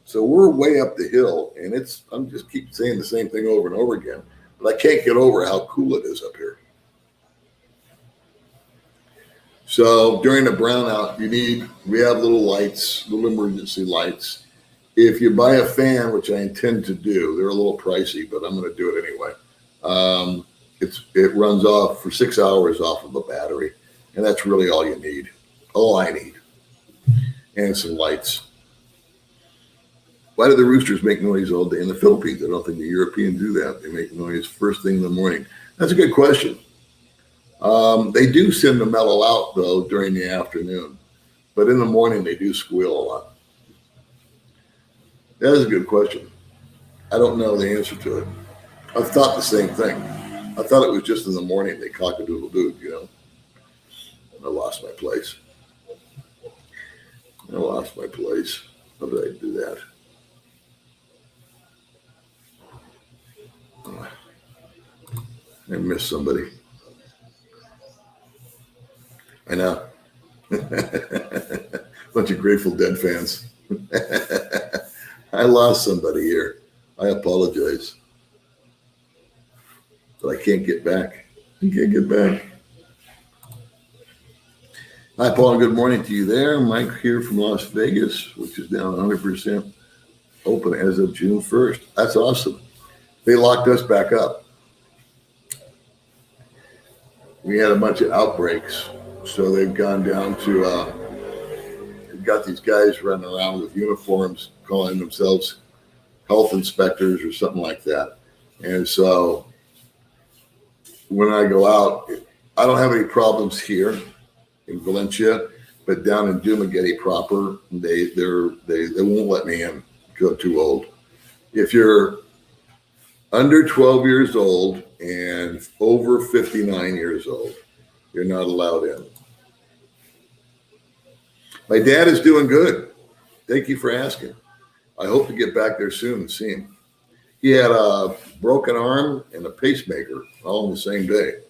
So we're way up the hill, and I'm just keep saying the same thing over and over again, but I can't get over how cool it is up here. So during the brownout, we have little lights, little emergency lights. If you buy a fan, which I intend to do, they're a little pricey, but I'm going to do it anyway. It runs off for 6 hours off of a battery, and that's really all you need. All I need. And some lights. Why do the roosters make noise all day in the Philippines? I don't think the Europeans do that. They make noise first thing in the morning. That's a good question. They do send to mellow out, though, during the afternoon. But in the morning, they do squeal a lot. That is a good question. I don't know the answer to it. I've thought the same thing. I thought it was just in the morning they cock-a-doodle-doo, you know. I lost my place. How did I do that? I missed somebody. I know. Bunch of Grateful Dead fans. I lost somebody here. I apologize. But I can't get back. Hi, Paul, and good morning to you there. Mike here from Las Vegas, which is down 100% open as of June 1st. That's awesome. They locked us back up. We had a bunch of outbreaks, so they've gone down to, they've got these guys running around with uniforms calling themselves health inspectors or something like that. And so when I go out, I don't have any problems here in Valencia, but down in Dumaguete proper, they won't let me in because I'm too old. If you're under 12 years old and over 59 years old, you're not allowed in. My dad is doing good. Thank you for asking. I hope to get back there soon and see him. He had a broken arm and a pacemaker all in the same day.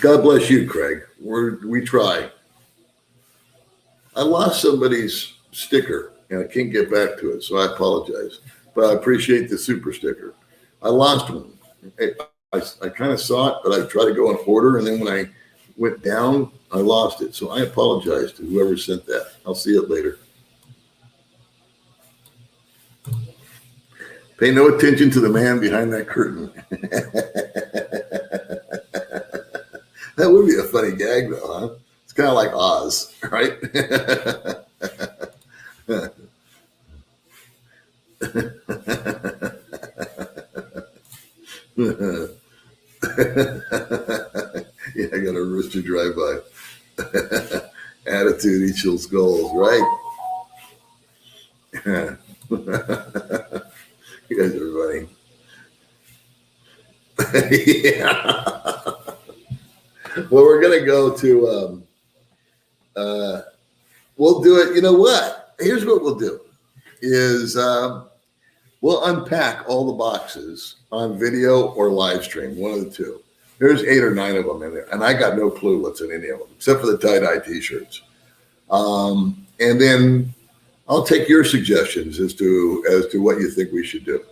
God bless you, Craig. We try. I lost somebody's sticker and I can't get back to it, so I apologize. But I appreciate the super sticker. I lost one. I kind of saw it, but I tried to go in order, and then when I went down, I lost it. So I apologize to whoever sent that. I'll see it later. Pay no attention to the man behind that curtain. That would be a funny gag, though, huh? It's kind of like Oz, right? Yeah, I got a rooster drive-by. Attitude equals goals, right? You guys are funny. Yeah. Well, we're going to go to, we'll do it. You know what? Here's what we'll do is we'll unpack all the boxes on video or live stream, one of the two. There's 8 or 9 of them in there, and I got no clue what's in any of them, except for the tie-dye T-shirts. And then I'll take your suggestions as to what you think we should do.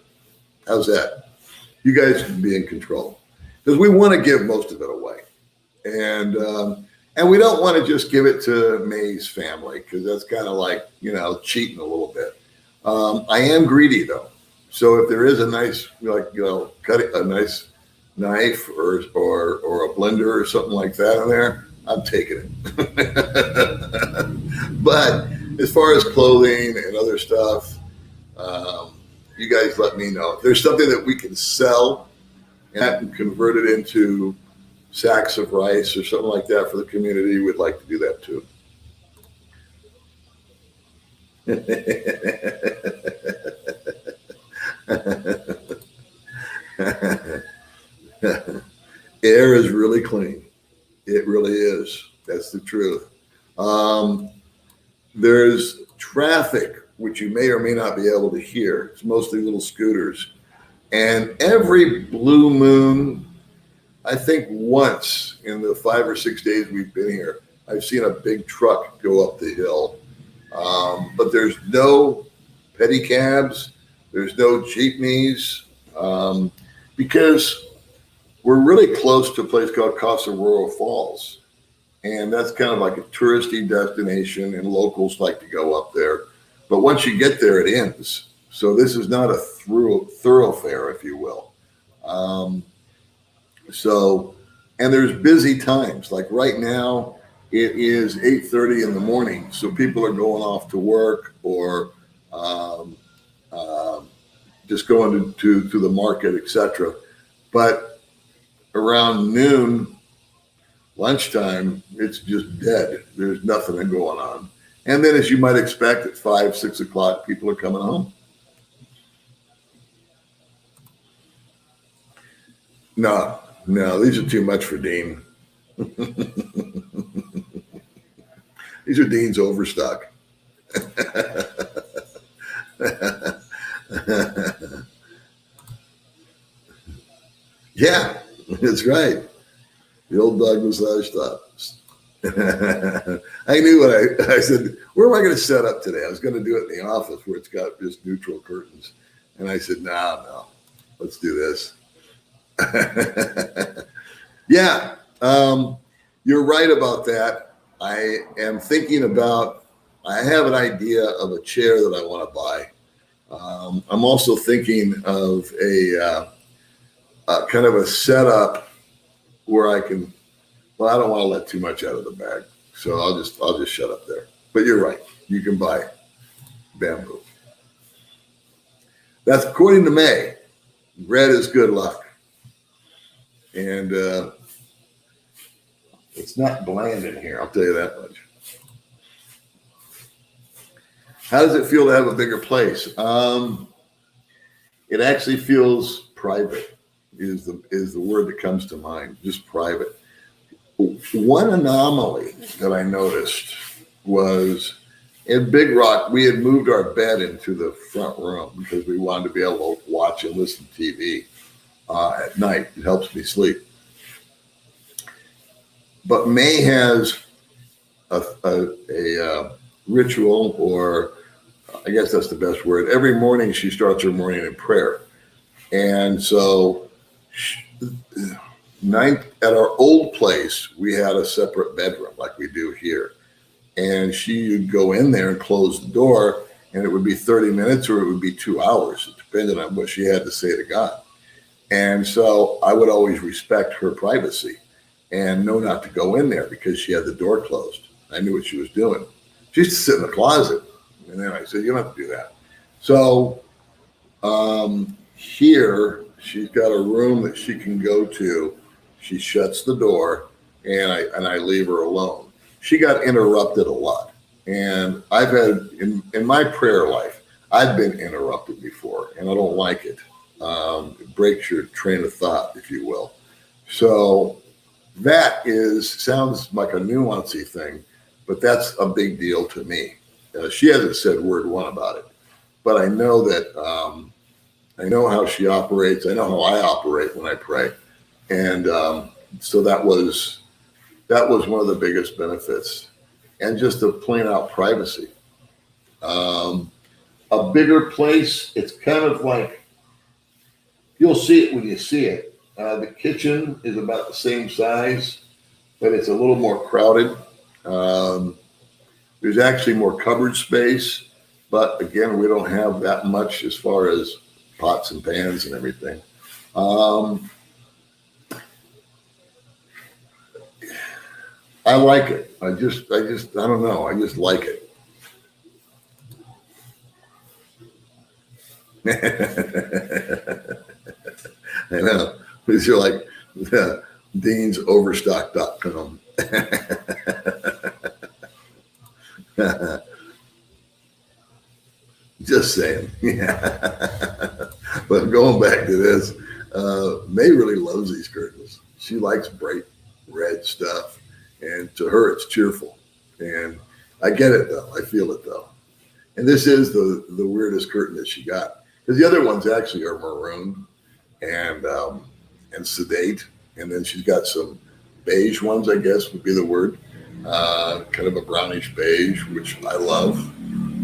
How's that? You guys can be in control because we want to give most of it away. And we don't want to just give it to May's family because that's kind of like, cheating a little bit. I am greedy though. So if there is a nice, cut a nice knife or a blender or something like that in there, I'm taking it. But as far as clothing and other stuff, you guys let me know. If there's something that we can sell and convert it into sacks of rice or something like that for the community, we'd like to do that too. Air is really clean. It really is. That's the truth. There's traffic, which you may or may not be able to hear. It's mostly little scooters. And every blue moon, I think once in the 5 or 6 days we've been here, I've seen a big truck go up the hill. But there's no pedicabs, there's no jeepneys, because we're really close to a place called Casa Rural Falls. And that's kind of like a touristy destination, and locals like to go up there. But once you get there, it ends. So this is not a thoroughfare, if you will. Um, so, and there's busy times. Like right now, it is 8:30 in the morning, so people are going off to work or um, um, just going to the market, etc. But around noon, lunchtime, it's just dead. There's nothing going on. And then, as you might expect, at 5, 6 o'clock, people are coming home. No, no, these are too much for Dean. These are Dean's overstock. Yeah, that's right. The old dog massage stops. I knew what I said. Where am I going to set up today? I was going to do it in the office where it's got just neutral curtains. And I said, no, let's do this. Yeah, you're right about that. I am thinking about, I have an idea of a chair that I want to buy. I'm also thinking of a kind of a setup where I can, well, I don't want to let too much out of the bag. So I'll just shut up there. But you're right. You can buy bamboo. That's according to May. Red is good luck. And it's not bland in here, I'll tell you that much. How does it feel to have a bigger place? It actually feels private is the word that comes to mind, just private. One anomaly that I noticed was in Big Rock, we had moved our bed into the front room because we wanted to be able to watch and listen to TV at night. It helps me sleep. But May has a ritual, or I guess that's the best word. Every morning she starts her morning in prayer. And so at our old place, we had a separate bedroom like we do here. And she would go in there and close the door, and it would be 30 minutes or it would be 2 hours. It depended on what she had to say to God. And so I would always respect her privacy and know not to go in there because she had the door closed. I knew what she was doing. She used to sit in the closet. And then I said, you don't have to do that. So here, she's got a room that she can go to. She shuts the door, and I leave her alone. She got interrupted a lot. And I've had, in my prayer life, I've been interrupted before, and I don't like it. It breaks your train of thought, if you will. So that sounds like a nuancy thing, but that's a big deal to me. She hasn't said word one about it, but I know that I know how she operates. I know how I operate when I pray, and so that was one of the biggest benefits, and just the plain out privacy. A bigger place, it's kind of like you'll see it when you see it. The kitchen is about the same size, but it's a little more crowded. There's actually more cupboard space, but again, we don't have that much as far as pots and pans and everything. I like it. I don't know. I just like it. I know. Because you're like DeansOverstock.com. Just saying. Yeah. But going back to this, May really loves these curtains. She likes bright red stuff, and to her it's cheerful. And I get it though. I feel it though. And this is the weirdest curtain that she got, because the other ones actually are maroon and sedate, and then she's got some beige ones, I guess would be the word, kind of a brownish beige, which I love.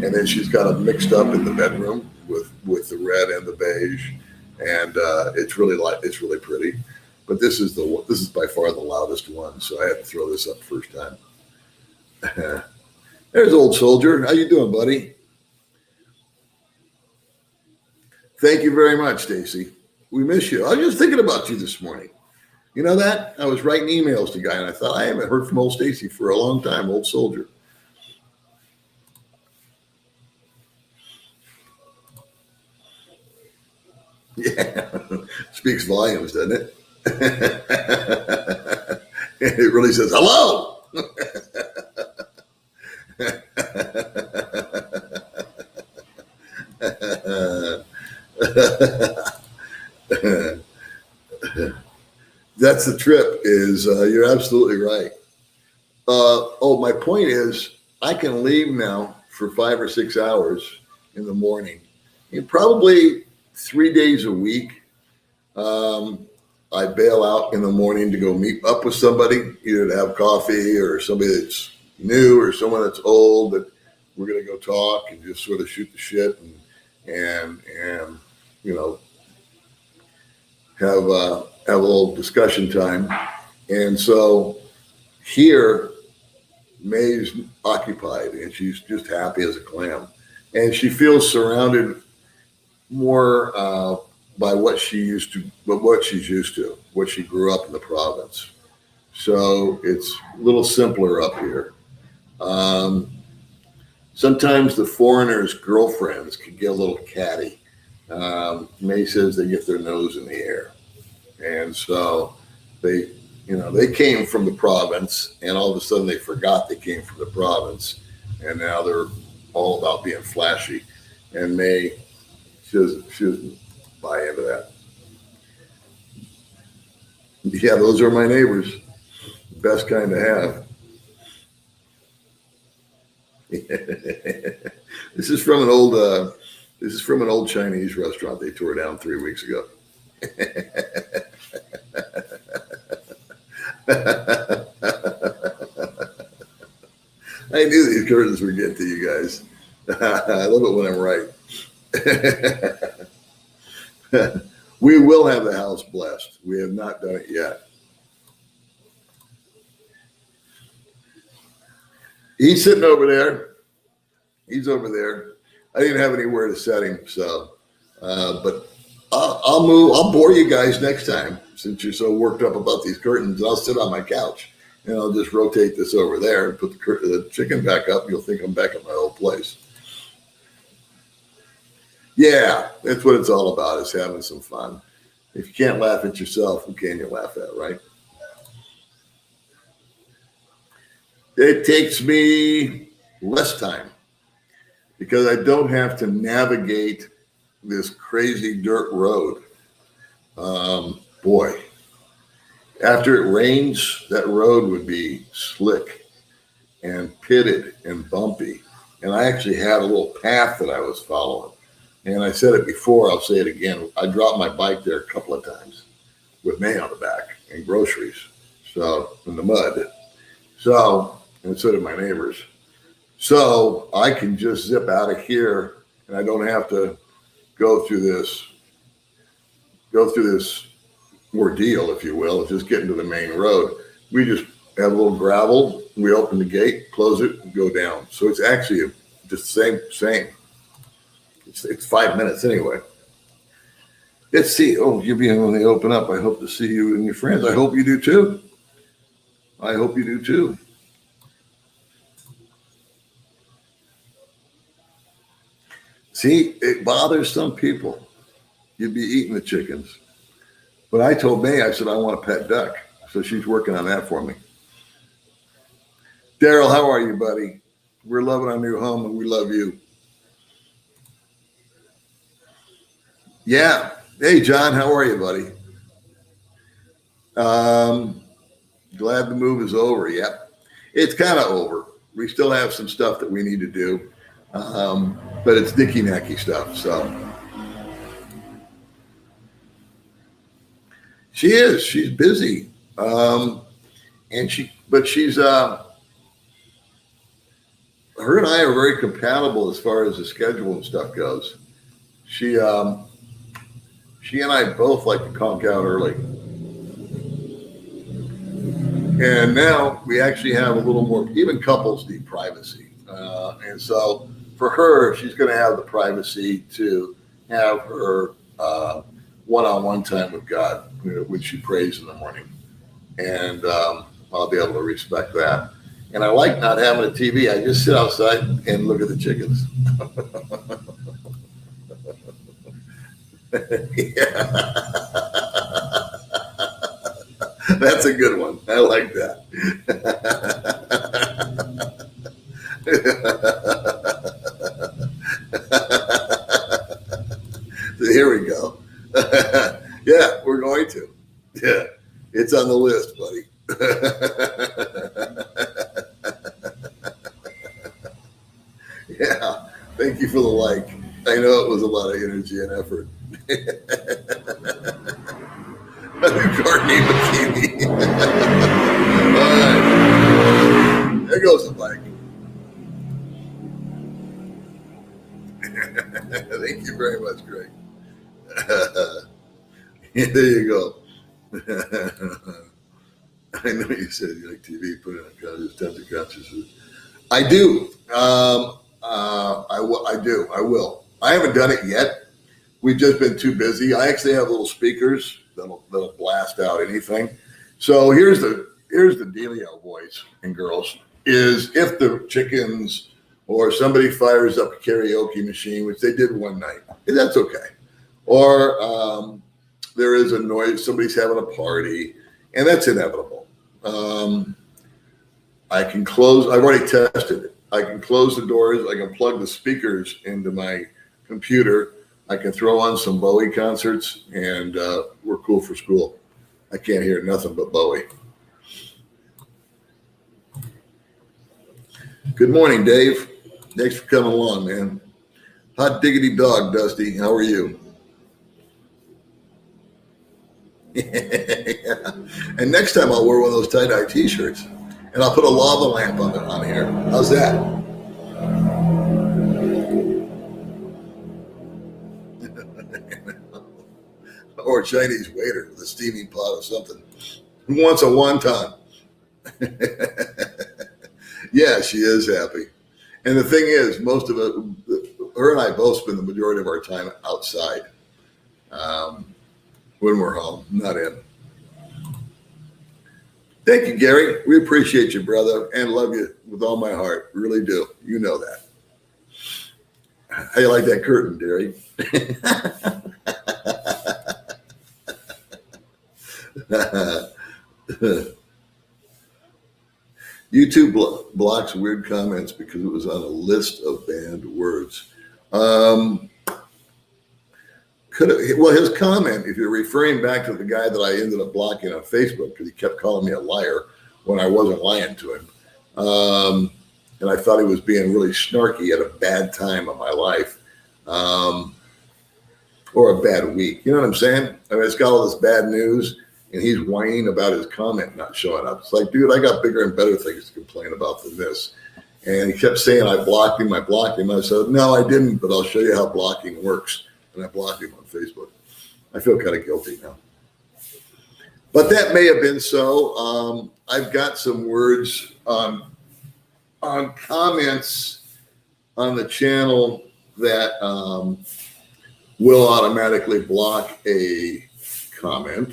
and then she's got them mixed up in the bedroom with the red and the beige, and it's really pretty. But this is by far the loudest one, so I had to throw this up first time. There's Old Soldier. How you doing, buddy? Thank you very much, Stacy. We miss you. I was just thinking about you this morning. You know that? I was writing emails to a guy, and I thought, I haven't heard from old Stacy for a long time, Old Soldier. Yeah, speaks volumes, doesn't it? It really says, hello. That's the trip. You're absolutely right. My point is, I can leave now for 5 or 6 hours in the morning, and probably 3 days a week. I bail out in the morning to go meet up with somebody, either to have coffee or somebody that's new or someone that's old, that we're going to go talk and just sort of shoot the shit and have a little discussion time. And so here, May's occupied, and she's just happy as a clam, and she feels surrounded more by what she's used to, what she grew up in the province. So it's a little simpler up here. Sometimes the foreigners' girlfriends can get a little catty. May says they get their nose in the air, and so they came from the province, and all of a sudden they forgot they came from the province, and now they're all about being flashy. And May, she doesn't buy into that. Yeah, those are my neighbors. Best kind to have. This is from an old Chinese restaurant they tore down 3 weeks ago. I knew these curtains would get to you guys. I love it when I'm right. We will have the house blessed. We have not done it yet. He's sitting over there. He's over there. I didn't have anywhere to set him, so but I'll move. I'll bore you guys next time, since you're so worked up about these curtains. I'll sit on my couch and I'll just rotate this over there and put the chicken back up. You'll think I'm back at my old place. Yeah, that's what it's all about, is having some fun. If you can't laugh at yourself, who can you laugh at, right? It takes me less time because I don't have to navigate this crazy dirt road. Boy, after it rains, that road would be slick and pitted and bumpy. And I actually had a little path that I was following. And I said it before, I'll say it again. I dropped my bike there a couple of times with May on the back and groceries. So, in the mud. So, and so did my neighbors. So I can just zip out of here, and I don't have to go through this ordeal, if you will, of just getting to the main road. We just have a little gravel. We open the gate, close it, and go down. So it's actually just the same. It's 5 minutes anyway. Let's see. Oh, you'll be when they open up. I hope to see you and your friends. I hope you do too. I hope you do too. See, it bothers some people. You'd be eating the chickens. But I told May, I said, I want a pet duck. So she's working on that for me. Daryl, how are you, buddy? We're loving our new home, and we love you. Yeah. Hey, John, how are you, buddy? Glad the move is over. Yep. It's kind of over. We still have some stuff that we need to do. But it's nicky-nacky stuff, so. She's busy. She's her and I are very compatible as far as the schedule and stuff goes. She and I both like to conk out early. And now we actually have a little more, even couples need privacy. And so for her, she's going to have the privacy to have her one-on-one time with God, when she prays in the morning. And I'll be able to respect that. And I like not having a TV. I just sit outside and look at the chickens. Yeah. That's a good one. I like that. So here we go. Yeah, we're going to. Yeah, it's on the list, buddy. Yeah, thank you for the like. I know it was a lot of energy and effort. Gardening bikini. All right, there goes the bike. Thank you very much, Greg. There you go. I know you said you like TV, put it on conscious, tons of consciousness. I do. I do. I will. I haven't done it yet. We've just been too busy. I actually have little speakers that'll blast out anything. So here's the dealio, boys and girls, is if the chickens or somebody fires up a karaoke machine, which they did one night, that's okay. Or there is a noise, somebody's having a party, and that's inevitable. I can close, I've already tested it. I can close the doors, I can plug the speakers into my computer, I can throw on some Bowie concerts, and we're cool for school. I can't hear nothing but Bowie. Good morning, Dave. Thanks for coming along, man. Hot diggity dog, Dusty. How are you? Yeah. And next time I'll wear one of those tie-dye t-shirts, and I'll put a lava lamp on here. How's that? Or a Chinese waiter with a steaming pot of something. Who wants a wonton? Yeah, she is happy. And the thing is, most of it, her and I both spend the majority of our time outside when we're home, not in. Thank you, Gary. We appreciate you, brother, and love you with all my heart. Really do. You know that. How you like that curtain, Gary? YouTube blocks weird comments because it was on a list of banned words. His comment, if you're referring back to the guy that I ended up blocking on Facebook because he kept calling me a liar when I wasn't lying to him, and I thought he was being really snarky at a bad time of my life, or a bad week. You know what I'm saying? I mean, it's got all this bad news, and he's whining about his comment not showing up. It's like, dude, I got bigger and better things to complain about than this. And he kept saying, I blocked him. I said, no, I didn't, but I'll show you how blocking works. And I blocked him on Facebook. I feel kind of guilty now. But that may have been so. I've got some words on comments on the channel that will automatically block a comment.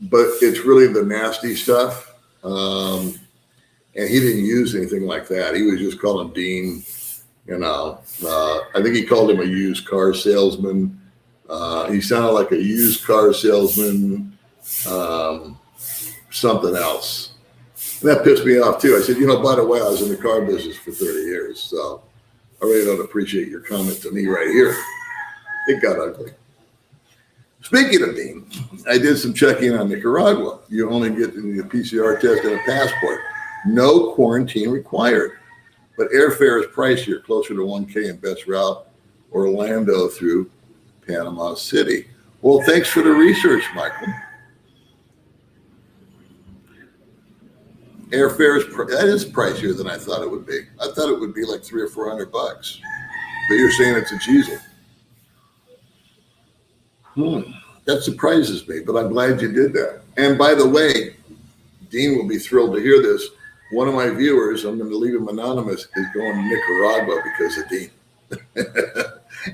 But it's really the nasty stuff. And he didn't use anything like that. He was just calling Dean, I think he called him a used car salesman. He sounded like a used car salesman, something else. And that pissed me off too. I said, by the way, I was in the car business for 30 years. So I really don't appreciate your comment to me right here. It got ugly. Speaking of Dean, I did some checking on Nicaragua. You only get the PCR test and a passport. No quarantine required. But airfare is pricier, closer to $1,000 in best route, Orlando through Panama City. Well, thanks for the research, Michael. Airfare that is pricier than I thought it would be. I thought it would be like $300 or $400, but you're saying it's a diesel. That surprises me, but I'm glad you did that. And by the way, Dean will be thrilled to hear this. One of my viewers, I'm going to leave him anonymous, is going to Nicaragua because of Dean.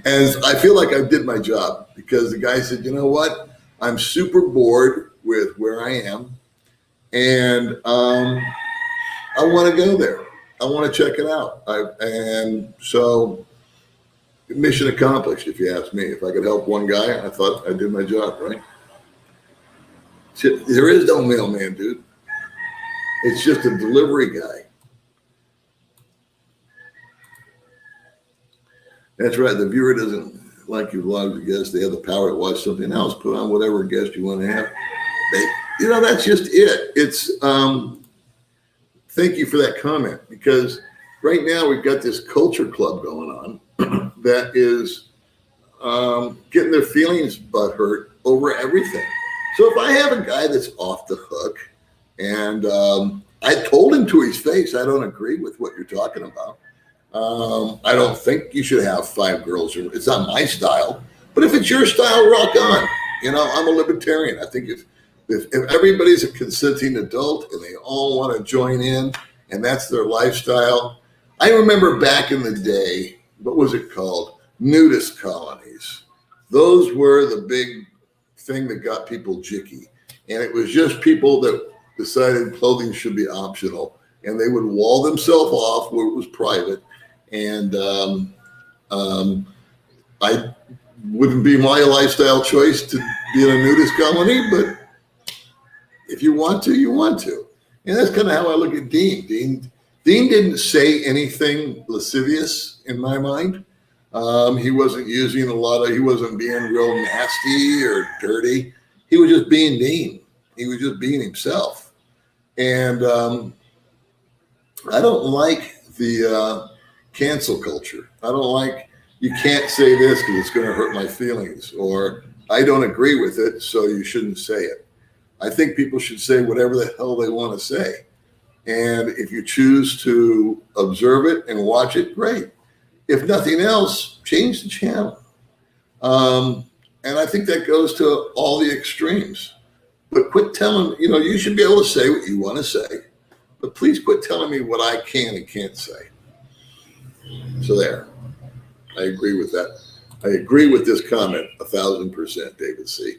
And I feel like I did my job because the guy said, you know what? I'm super bored with where I am. And I want to go there. I want to check it out. And so mission accomplished, if you ask me. If I could help one guy, I thought I did my job, right? There is no mailman, dude. It's just a delivery guy. That's right. The viewer doesn't like you log the guest. They have the power to watch something else. Put on whatever guest you want to have. That's just it. It's thank you for that comment, because right now we've got this culture club going on that is getting their feelings butthurt over everything. So if I have a guy that's off the hook, and I told him to his face, I don't agree with what you're talking about. I don't think you should have 5 girls. It's not my style. But if it's your style, rock on. I'm a libertarian. I think if everybody's a consenting adult and they all want to join in and that's their lifestyle. I remember back in the day, what was it called? Nudist colonies. Those were the big thing that got people jicky. And it was just people that decided clothing should be optional. And they would wall themselves off where it was private. And I wouldn't be my lifestyle choice to be in a nudist colony, but if you want to, you want to. And that's kind of how I look at Dean. Dean didn't say anything lascivious in my mind. He wasn't using he wasn't being real nasty or dirty. He was just being Dean. He was just being himself. And I don't like the cancel culture. I don't like, you can't say this because it's going to hurt my feelings, or I don't agree with it, so you shouldn't say it. I think people should say whatever the hell they want to say. And if you choose to observe it and watch it, great. If nothing else, change the channel. And I think that goes to all the extremes. But quit telling, you should be able to say what you want to say, but please quit telling me what I can and can't say. So there, I agree with that. I agree with this comment 1,000%, David C.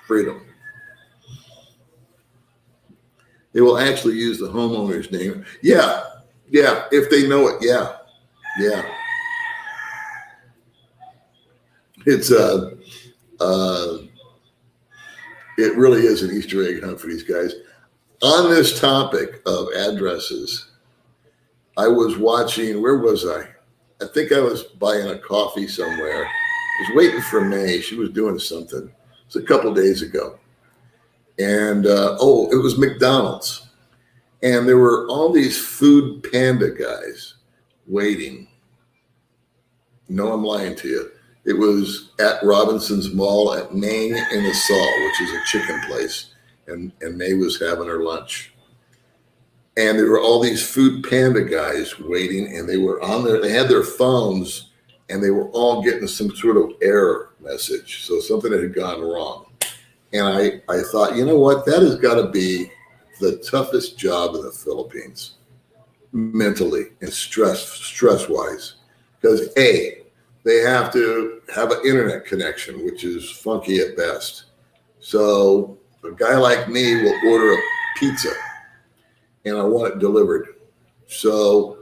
Freedom. They will actually use the homeowner's name. Yeah, if they know it, yeah. It's it really is an Easter egg hunt for these guys. On this topic of addresses, I was watching, where was I? I think I was buying a coffee somewhere. I was waiting for May. She was doing something. It was a couple days ago. And, it was McDonald's. And there were all these Food Panda guys waiting. No, I'm lying to you. It was at Robinson's Mall at Main and the Saul, which is a chicken place. And May was having her lunch. And there were all these Food Panda guys waiting, and they had their phones, and they were all getting some sort of error message. So something had gone wrong. And I thought, you know what? That has got to be the toughest job in the Philippines, mentally and stress-wise. Because they have to have an internet connection, which is funky at best. So a guy like me will order a pizza, and I want it delivered. So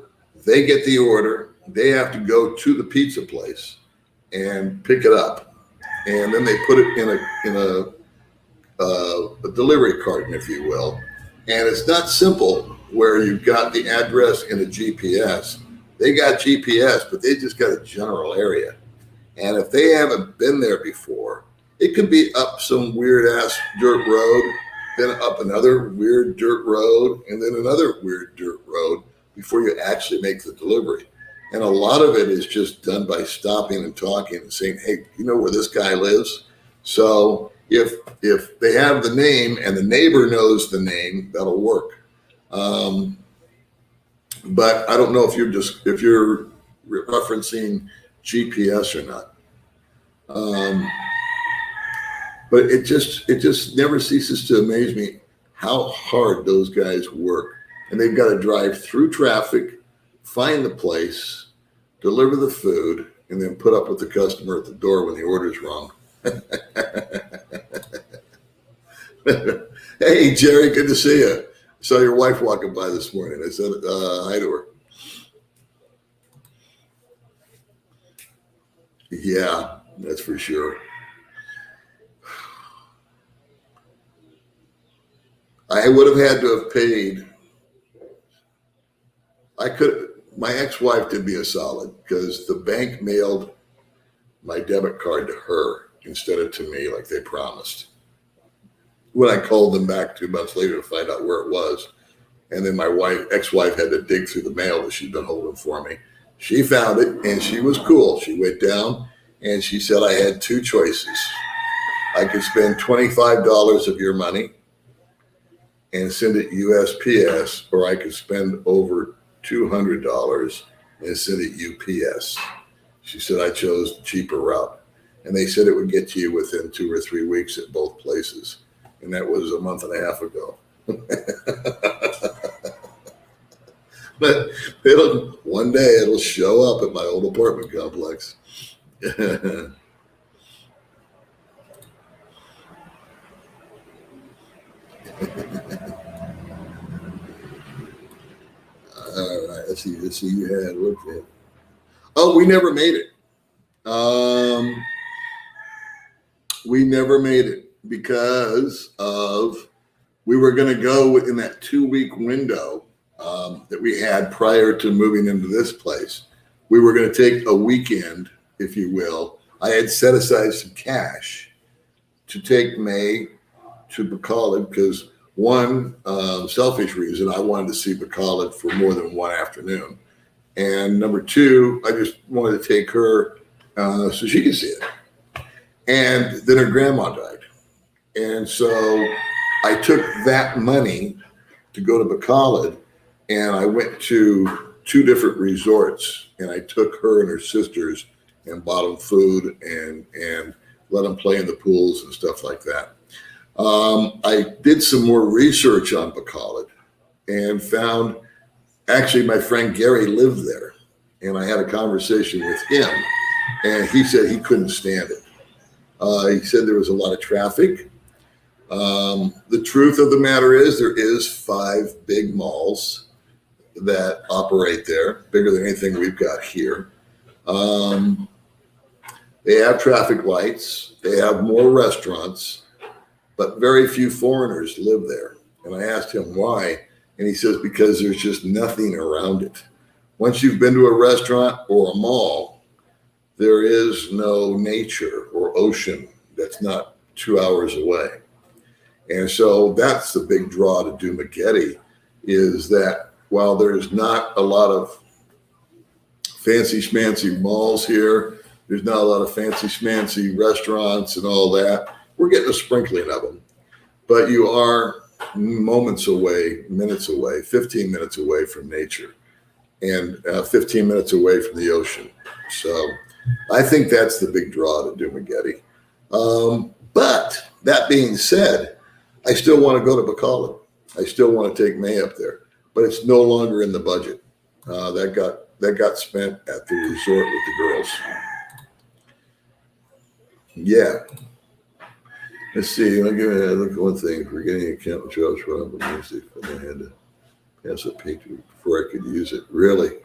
they get the order. They have to go to the pizza place and pick it up. And then they put it in a delivery carton, if you will. And it's not simple where you've got the address and a GPS. They got GPS, but they just got a general area. And if they haven't been there before, it could be up some weird ass dirt road, then up another weird dirt road, and then another weird dirt road before you actually make the delivery. And a lot of it is just done by stopping and talking and saying, hey, you know where this guy lives? So If they have the name and the neighbor knows the name, that'll work. But I don't know if you're referencing GPS or not. But it just never ceases to amaze me how hard those guys work. And they've got to drive through traffic, find the place, deliver the food, and then put up with the customer at the door when the order's wrong. Hey, Jerry, good to see you. I saw your wife walking by this morning. I said hi to her. Yeah, that's for sure. I would have had to have paid. My ex-wife did me a solid because the bank mailed my debit card to her instead of to me like they promised. When I called them back 2 months later to find out where it was, and then my ex-wife had to dig through the mail that she'd been holding for me. She found it and she was cool. She went down and she said I had two choices. I could spend $25 of your money and send it USPS, or I could spend over $200 and send it UPS. She said I chose the cheaper route. And they said it would get to you within 2 or 3 weeks at both places. And that was a month and a half ago. But one day it'll show up at my old apartment complex. All right, let's see. You had looked at. Oh, we never made it. We never made it because of we were going to go within that 2-week window that we had prior to moving into this place. We were going to take a weekend, if you will. I had set aside some cash to take May to Bacolod because one selfish reason, I wanted to see Bacolod for more than one afternoon. And number two, I just wanted to take her so she could see it. And then her grandma died. And so I took that money to go to Bacolod, and I went to 2 different resorts, and I took her and her sisters and bought them food and let them play in the pools and stuff like that. I did some more research on Bacolod and found actually my friend Gary lived there, and I had a conversation with him, and he said he couldn't stand it. He said there was a lot of traffic. The truth of the matter is there is 5 big malls that operate there, bigger than anything we've got here. They have traffic lights. They have more restaurants, but very few foreigners live there. And I asked him why, and he says because there's just nothing around it. Once you've been to a restaurant or a mall, there is no nature or ocean that's not 2 hours away. And so that's the big draw to Dumaguete, is that while there's not a lot of fancy schmancy malls here, there's not a lot of fancy schmancy restaurants and all that. We're getting a sprinkling of them, but you are moments away, minutes away, 15 minutes away from nature and 15 minutes away from the ocean. So I think that's the big draw to Dumaguete. But that being said, I still want to go to Bacolod. I still want to take May up there, but it's no longer in the budget. That got spent at the resort with the girls. Yeah. Let's see. I'll give you a look at one thing. Forgetting account with Charles Schwab on Wednesday, but I had to pass a Patriot before I could use it. Really?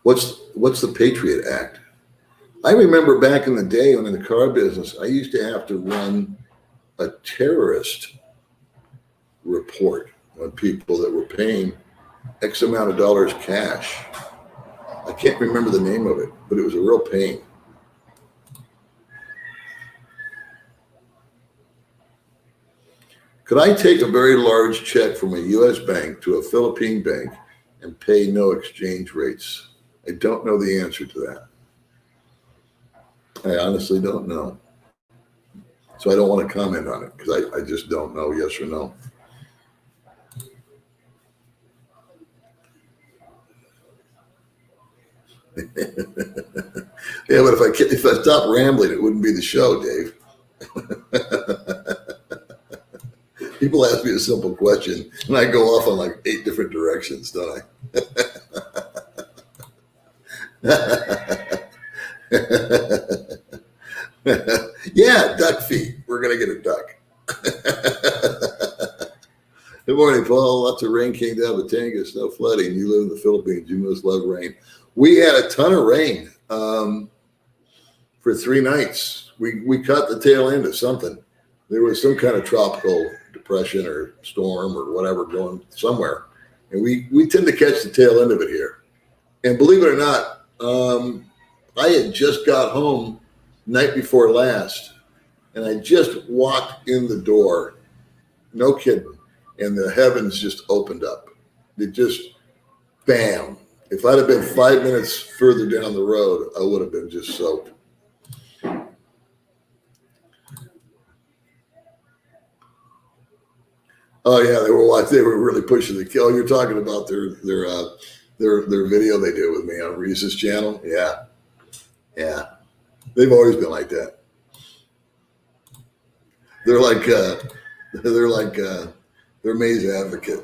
What's the Patriot Act? I remember back in the day when in the car business, I used to have to run a terrorist report on people that were paying X amount of dollars cash. I can't remember the name of it, but it was a real pain. Could I take a very large check from a U.S. bank to a Philippine bank and pay no exchange rates I don't know the answer to that. I honestly don't know. So I don't want to comment on it because I just don't know, yes or no. Yeah, but if I stop rambling, it wouldn't be the show, Dave. People ask me a simple question, and I go off on like 8 different directions, don't I? Yeah, duck feet. We're gonna get a duck. Good morning, Paul. Lots of rain came down Batangas, no flooding. You live in the Philippines. You must love rain. We had a ton of rain for 3 nights. We caught the tail end of something. There was some kind of tropical depression or storm or whatever going somewhere. And we tend to catch the tail end of it here. And believe it or not, I had just got home night before last, and I just walked in the door, no kidding, and the heavens just opened up. It just, bam. If I'd have been 5 minutes further down the road, I would have been just soaked. Oh yeah, they were watching. They were really pushing the kill. You're talking about their video they did with me on Reese's channel. Yeah. They've always been like that. They're May's advocate.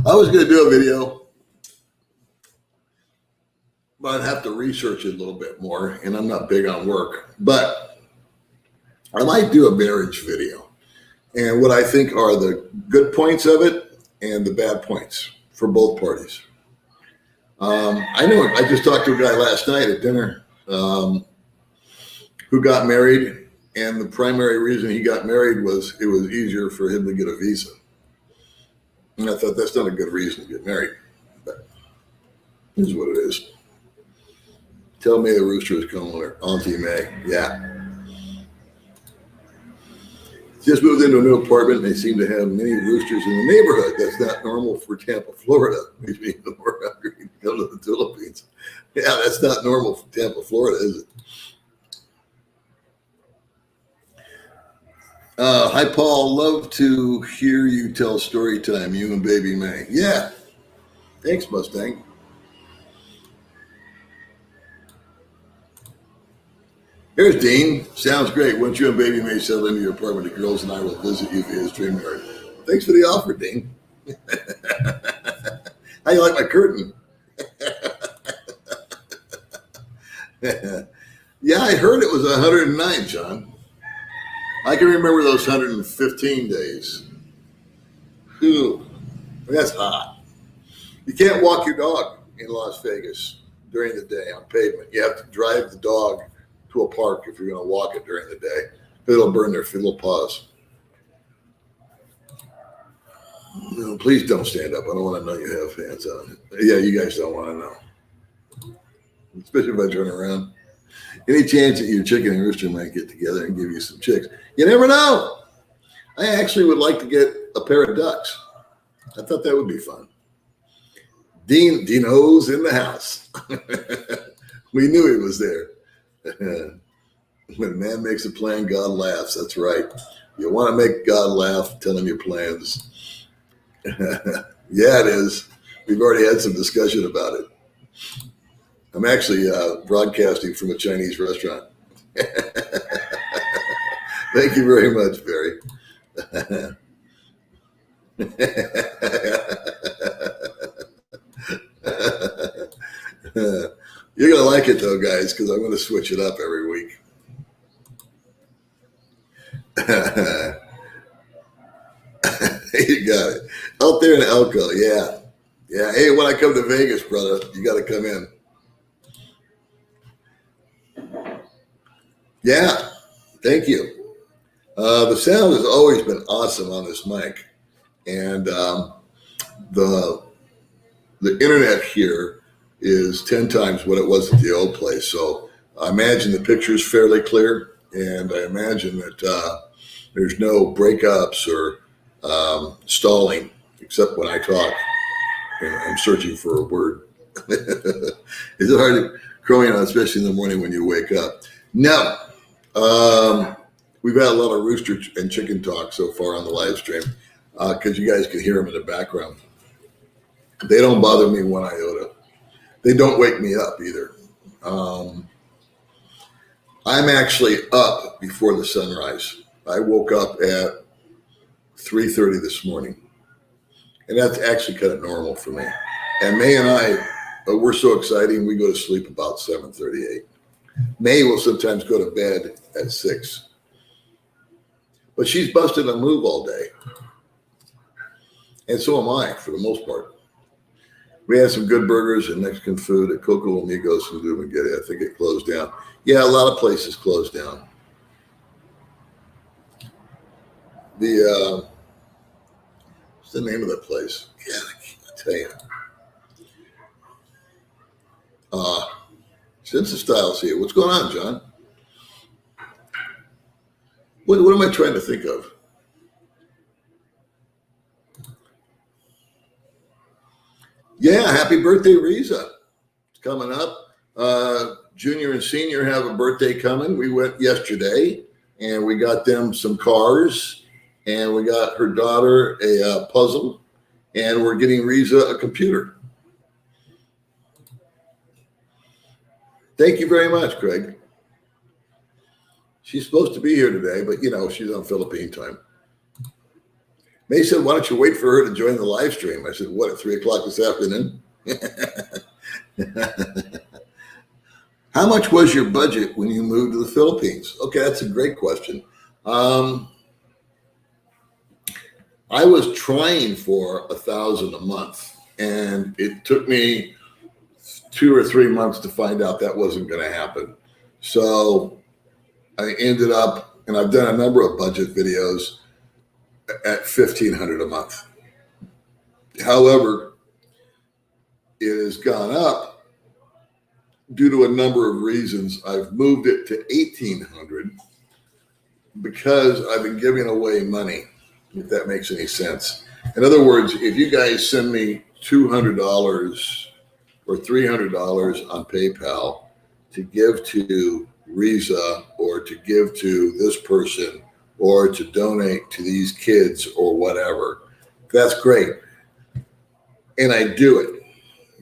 I was going to do a video, but I'd have to research it a little bit more, and I'm not big on work. But I might do a marriage video, and what I think are the good points of it and the bad points for both parties. I know I just talked to a guy last night at dinner who got married, and the primary reason he got married was it was easier for him to get a visa. And I thought that's not a good reason to get married, but it is what it is. Tell me the Roosters coming or Auntie May. Yeah. Just moved into a new apartment. They seem to have many roosters in the neighborhood. That's not normal for Tampa, Florida. Makes me even more hungry to go to the Philippines. Yeah, that's not normal for Tampa, Florida, is it? Hi, Paul. Love to hear you tell story time, you and baby May. Yeah. Thanks, Mustang. Here's Dean. Sounds great. Once you and baby May settle into your apartment, the girls and I will visit you via StreamYard. Thanks for the offer, Dean. How you like my curtain? Yeah, I heard it was 109, John. I can remember those 115 days. Whew, that's hot. You can't walk your dog in Las Vegas during the day on pavement. You have to drive the dog to a park if you're going to walk it during the day. It'll burn their little paws. No, please don't stand up. I don't want to know you have pants on. Yeah, you guys don't want to know. Especially if I turn around. Any chance that your chicken and rooster might get together and give you some chicks? You never know. I actually would like to get a pair of ducks. I thought that would be fun. Dino's in the house. We knew he was there. When a man makes a plan, God laughs. That's right. You want to make God laugh, tell him your plans. Yeah, it is. We've already had some discussion about it. I'm actually broadcasting from a Chinese restaurant. Thank you very much, Barry. You're going to like it, though, guys, because I'm going to switch it up every week. You got it. Out there in Elko, yeah. Yeah, hey, when I come to Vegas, brother, you got to come in. Yeah, thank you. The sound has always been awesome on this mic. And the internet here is 10 times what it was at the old place. So I imagine the picture is fairly clear. And I imagine that There's no breakups or stalling, except when I talk. And I'm searching for a word. Is it hard growing on, especially in the morning when you wake up? No. We've had a lot of rooster and chicken talk so far on the live stream because you guys can hear them in the background. They don't bother me one iota. They don't wake me up either. I'm actually up before the sunrise. I woke up at 3:30 this morning. And that's actually kind of normal for me. And May and I, we're so exciting, we go to sleep about 7:38. May will sometimes go to bed at 6. But she's busted a move all day. And so am I, for the most part. We had some good burgers and Mexican food at Coco Amigos in Dumaguete. I think it closed down. Yeah, a lot of places closed down. What's the name of that place? Yeah, I can't tell you. Sense of Style's here. What's going on, John? What am I trying to think of? Yeah, happy birthday, Riza. It's coming up. Junior and Senior have a birthday coming. We went yesterday, and we got them some cars, and we got her daughter a puzzle, and we're getting Riza a computer. Thank you very much, Craig. She's supposed to be here today, but, she's on Philippine time. May said, why don't you wait for her to join the live stream? I said, what, at 3 o'clock this afternoon? How much was your budget when you moved to the Philippines? Okay, that's a great question. I was trying for $1,000 a month, and it took me 2 or 3 months to find out that wasn't going to happen. So I ended up, and I've done a number of budget videos, at $1,500 a month. However, it has gone up due to a number of reasons. I've moved it to $1,800 because I've been giving away money, if that makes any sense. In other words, if you guys send me $200 or $300 on PayPal to give to Riza or to give to this person or to donate to these kids or whatever, that's great. And I do it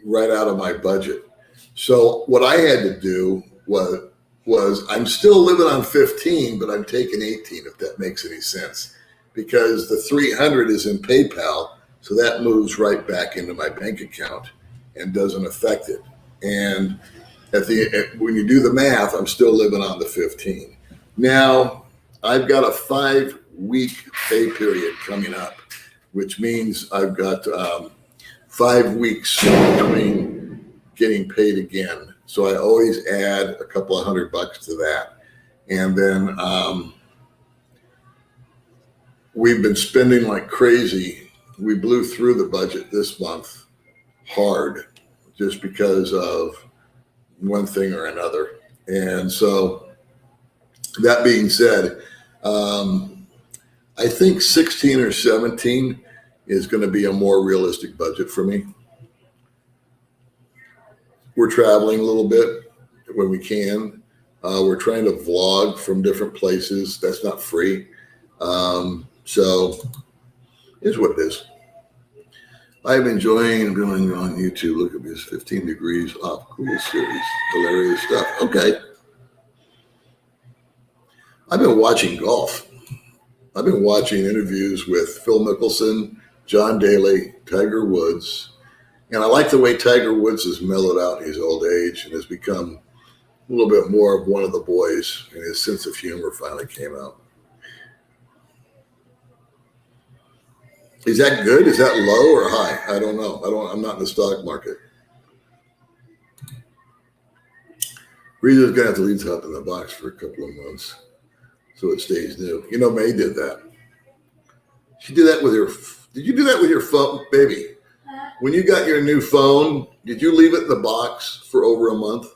right out of my budget. So what I had to do was I'm still living on 15, but I'm taking 18, if that makes any sense, because the 300 is in PayPal. So that moves right back into my bank account and doesn't affect it. And when you do the math, I'm still living on the 15. Now, I've got a 5-week pay period coming up, which means I've got 5 weeks between getting paid again. So I always add a couple of $100 to that. And then we've been spending like crazy. We blew through the budget this month hard just because of one thing or another. And so that being said, I think 16 or 17 is going to be a more realistic budget for me. We're traveling a little bit when we can. We're trying to vlog from different places. That's not free. So here's what it is. I'm enjoying going on YouTube. Look at this, 15 degrees off. Cool series, hilarious stuff. Okay. I've been watching golf. I've been watching interviews with Phil Mickelson, John Daly, Tiger Woods. And I like the way Tiger Woods has mellowed out in his old age and has become a little bit more of one of the boys, and his sense of humor finally came out. Is that good? Is that low or high? I don't know. I'm not in the stock market. Riza's going to have to leave top in the box for a couple of months so it stays new. May did that. She did that with her. Did you do that with your phone, baby? When you got your new phone, did you leave it in the box for over a month?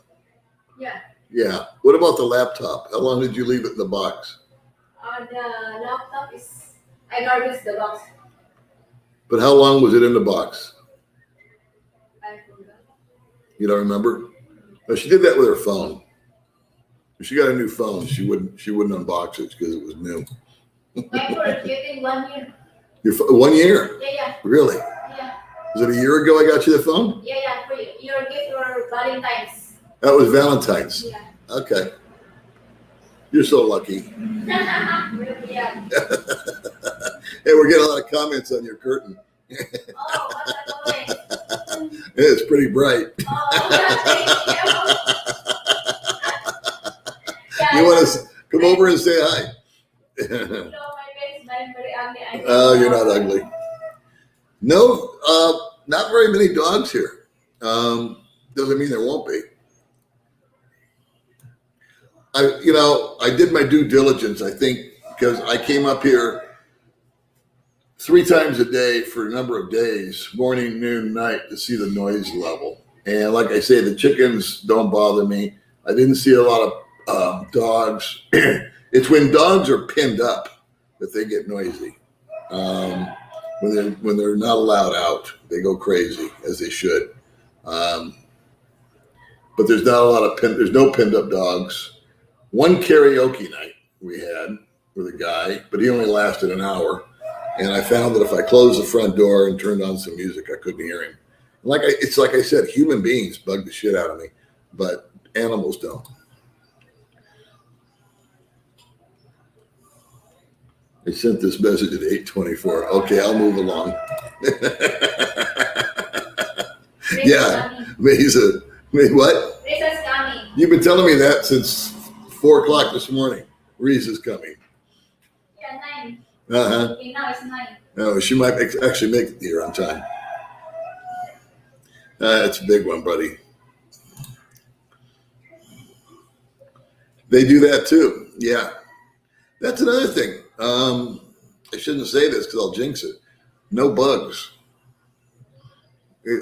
Yeah. Yeah. What about the laptop? How long did you leave it in the box? The laptop is I garbage the box. But how long was it in the box? I forgot. You don't remember? No, she did that with her phone. If she got a new phone, she wouldn't unbox it because it was new. My first getting 1 year. 1 year? Yeah. Really? Yeah. Was it a year ago I got you the phone? Yeah. For your gift or Valentine's. That was Valentine's. Yeah. Okay. You're so lucky. Yeah. Hey, we're getting a lot of comments on your curtain. Oh, what's that noise? It's pretty bright. Oh, thank you. You want to come over and say hi? No, my face is very ugly. Oh, you're not ugly. No, not very many dogs here. Doesn't mean there won't be. I did my due diligence, I think, because I came up here 3 times a day for a number of days, morning, noon, night, to see the noise level. And like I say, the chickens don't bother me. I didn't see a lot of dogs. It's when dogs are pinned up that they get noisy. When they're not allowed out, they go crazy, as they should. But there's not a lot of there's no pinned up dogs. One karaoke night we had with a guy, but he only lasted an hour. And I found that if I closed the front door and turned on some music, I couldn't hear him. It's like I said, human beings bug the shit out of me, but animals don't. I sent this message at 8:24. Okay, I'll move along. Yeah, Mesa. What? Reese's coming. You've been telling me that since 4 o'clock this morning. Reese is coming. Yeah, 9. Uh-huh. Okay, now it's 9. No, she might actually make it here on time. It's a big one, buddy. They do that too. Yeah. That's another thing. I shouldn't say this because I'll jinx it. No bugs.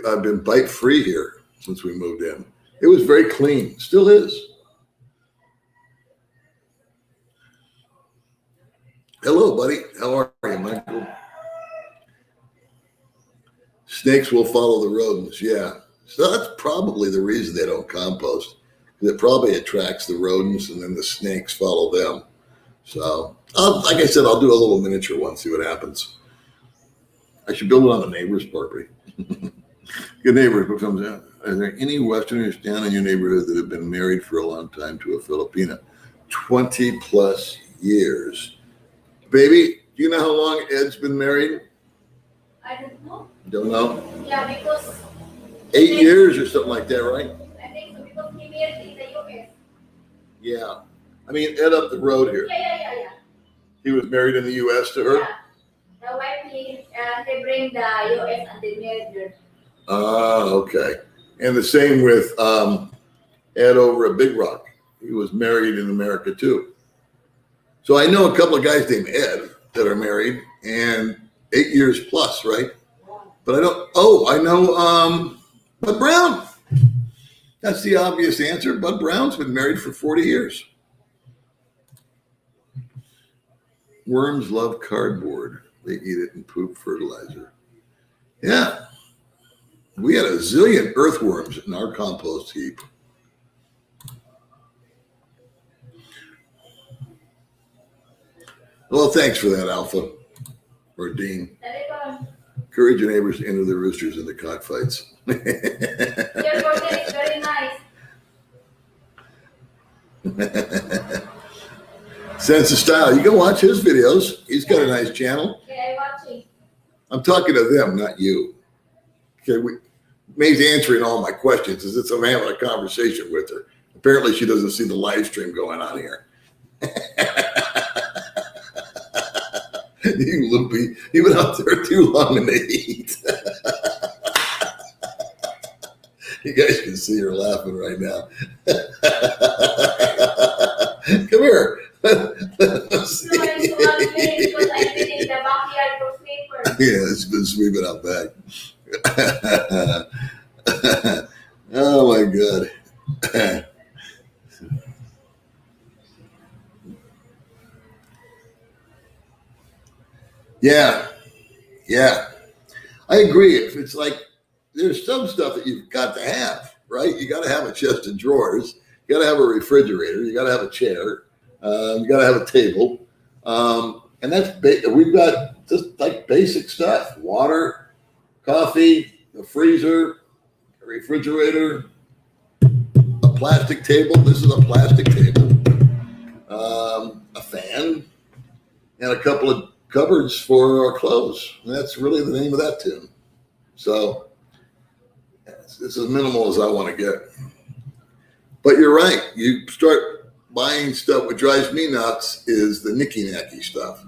I've been bite free here since we moved in. It was very clean. Still is. Hello, buddy. How are you, Michael? Snakes will follow the rodents. Yeah. So that's probably the reason they don't compost. It probably attracts the rodents and then the snakes follow them. So, like I said, I'll do a little miniature one, see what happens. I should build it on a neighbor's property. Good neighbor who comes in. Are there any Westerners down in your neighborhood that have been married for a long time to a Filipina? 20 plus years. Baby, do you know how long Ed's been married? I don't know. Don't know? Yeah, because 8 years or something like that, right? I think so because he married in the US. Yeah. I mean, Ed up the road here. Yeah. He was married in the U.S. to her? Yeah. The wife, they bring the US and they married her. Ah, okay. And the same with Ed over at Big Rock. He was married in America too. So I know a couple of guys named Ed that are married and 8 years plus, right? But I know Bud Brown. That's the obvious answer. Bud Brown's been married for 40 years. Worms love cardboard. They eat it and poop fertilizer. Yeah. We had a zillion earthworms in our compost heap. Well, thanks for that, Alpha or Dean. Encourage your neighbors to enter the roosters in the cockfights. Your birthday is very nice. Sense of style. You can watch his videos. He's got a nice channel. Yeah, I'm watching. I'm talking to them, not you. Okay, May's answering all my questions as if I'm having a conversation with her. Apparently, she doesn't see the live stream going on here. You loopy. You've been out there too long in the heat. You guys can see her laughing right now. Come here. Let's see. Yeah, it's been sweeping out back. Oh my God. Yeah, yeah. I agree. If it's like there's some stuff that you've got to have, right? You got to have a chest of drawers. You got to have a refrigerator. You got to have a chair. You got to have a table. And we've got just like basic stuff: water, coffee, a freezer, a refrigerator, a plastic table. This is a plastic table. A fan, and a couple of cupboards for our clothes. And that's really the name of that tune. So it's as minimal as I want to get. But you're right. You start buying stuff. What drives me nuts is the nicky-nacky stuff,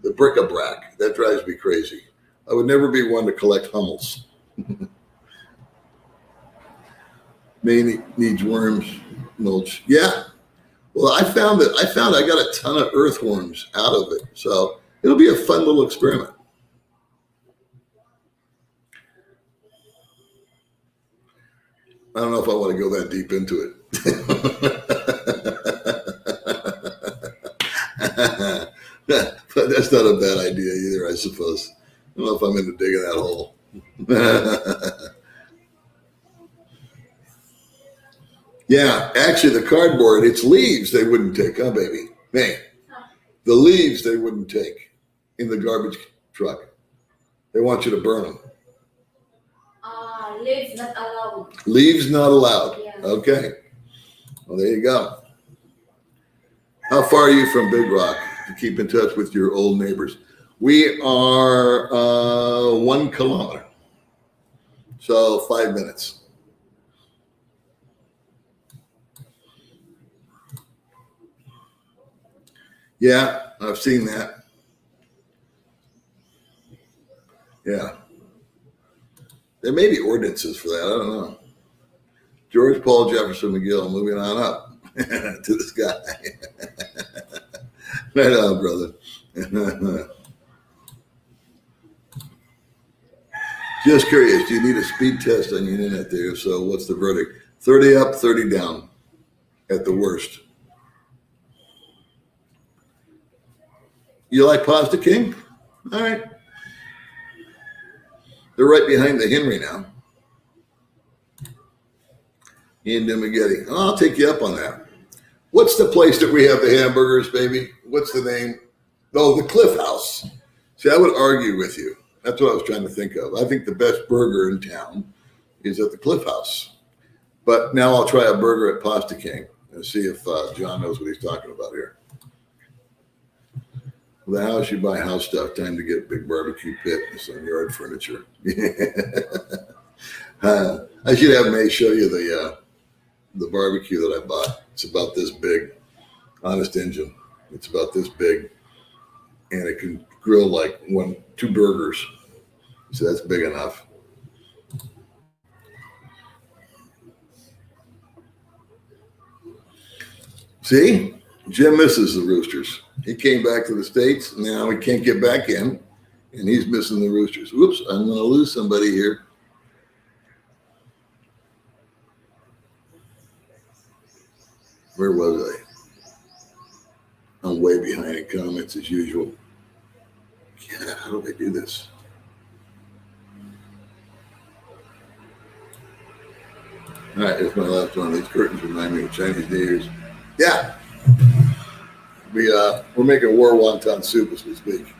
the bric-a-brac. That drives me crazy. I would never be one to collect Hummels. May needs worms, mulch. Yeah. Well, I found I got a ton of earthworms out of it. So it'll be a fun little experiment. I don't know if I want to go that deep into it. But that's not a bad idea either, I suppose. I don't know if I'm into digging that hole. Yeah, actually, the cardboard, it's leaves they wouldn't take, huh, baby? Hey, the leaves they wouldn't take in the garbage truck. They want you to burn them. Leaves not allowed. Leaves not allowed. Yeah. Okay. Well, there you go. How far are you from Big Rock to keep in touch with your old neighbors? We are 1 kilometer. So 5 minutes. Yeah, I've seen that. Yeah. There may be ordinances for that. I don't know. George Paul Jefferson McGill, moving on up to the sky. Right on, brother. Just curious, do you need a speed test on your internet there? So what's the verdict? 30 up, 30 down at the worst. You like Pasta King? All right. They're right behind the Henry now. Ian Dumagetti. Oh, I'll take you up on that. What's the place that we have the hamburgers, baby? What's the name? Oh, the Cliff House. See, I would argue with you. That's what I was trying to think of. I think the best burger in town is at the Cliff House. But now I'll try a burger at Pasta King and see if John knows what he's talking about here. The house, you buy house stuff. Time to get a big barbecue pit and some yard furniture. I should have May show you the barbecue that I bought. It's about this big. Honest engine. It's about this big, and it can grill like 2 burgers. So that's big enough. See, Jim misses the Roosters. He came back to the States. Now he can't get back in, and he's missing the Roosters. Whoops, I'm going to lose somebody here. Where was I? I'm way behind in comments as usual. Yeah, how do I do this? All right, here's my last one. These curtains remind me of Chinese New Year's. Yeah. We're making war wonton soup as we speak.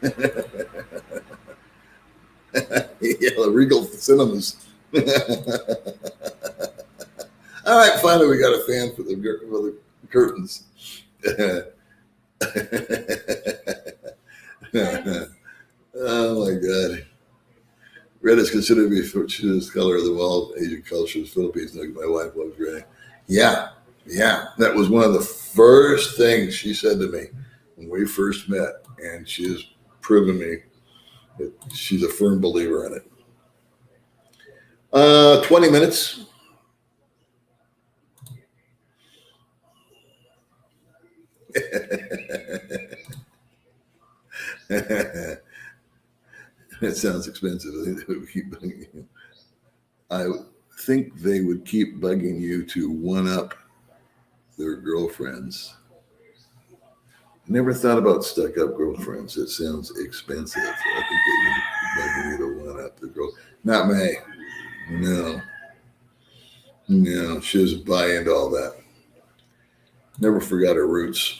Yeah, the Regal Cinemas. All right, finally we got a fan for the curtains. Oh my God. Red is considered to be the choosest color of the wall. Asian cultures, Philippines, like my wife loves red. Yeah. That was one of the first things she said to me when we first met, and she has proven me that she's a firm believer in it. 20 minutes. It sounds expensive. I think they would keep bugging you to one up their girlfriends. Never thought about stuck-up girlfriends. It sounds expensive. I think they need a one-up the girl. Not May. No. No, she doesn't buy into all that. Never forgot her roots.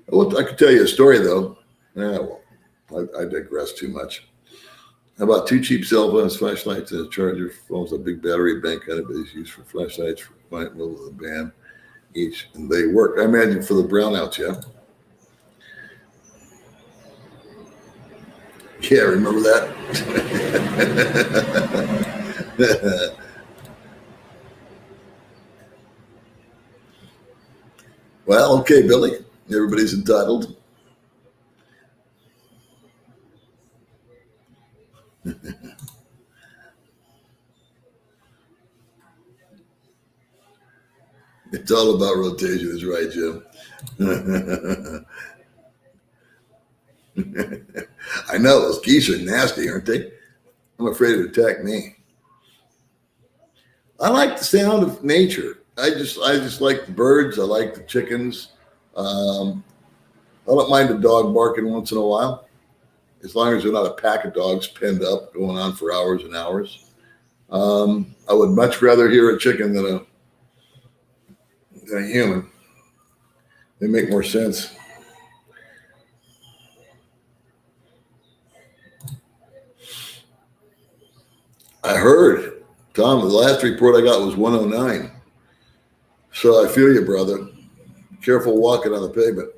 Well, I could tell you a story, though. Yeah, well, I digress too much. How about 2 cheap cell phones, flashlights, and a charger? Phones, a big battery bank on it, but it's used for flashlights for client mode with a band each, and they work. I imagine for the brownouts, yeah. Yeah, remember that? Well, okay, Billy. Everybody's entitled. It's all about rotation, is right, Jim. I know those geese are nasty, aren't they? I'm afraid to attack me. I like the sound of nature. I just like the birds. I like the chickens. I don't mind a dog barking once in a while, as long as they're not a pack of dogs penned up going on for hours and hours. I would much rather hear a chicken than a human. They make more sense. I heard, Tom, the last report I got was 109. So I feel you, brother. Careful walking on the pavement.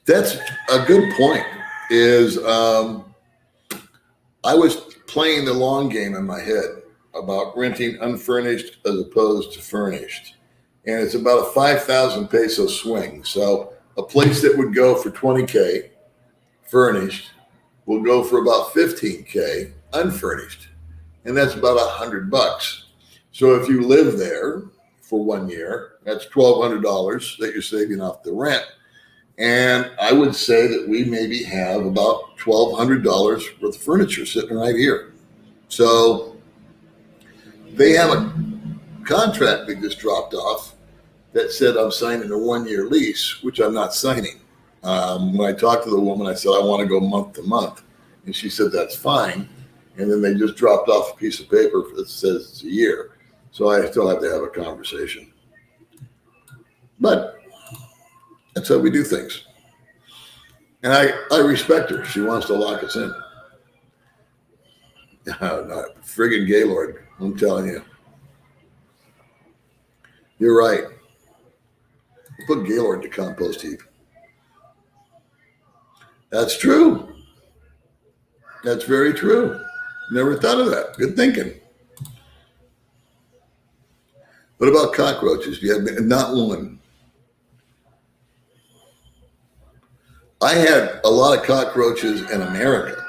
That's a good point. I was playing the long game in my head about renting unfurnished as opposed to furnished. And it's about a 5,000 peso swing. So a place that would go for 20K furnished will go for about 15K unfurnished. And that's about $100. So if you live there for 1 year, that's $1,200 that you're saving off the rent. And I would say that we maybe have about $1,200 worth of furniture sitting right here. So they have a contract they just dropped off that said I'm signing a 1-year lease, which I'm not signing. When I talked to the woman, I said, I want to go month to month. And she said, that's fine. And then they just dropped off a piece of paper that says it's a year. So I still have to have a conversation. But that's how we do things. And I respect her. She wants to lock us in. No, friggin' Gaylord, I'm telling you. You're right. Put Gaylord in the compost heap. That's true. That's very true. Never thought of that. Good thinking. What about cockroaches? Do you have not one? I had a lot of cockroaches in America,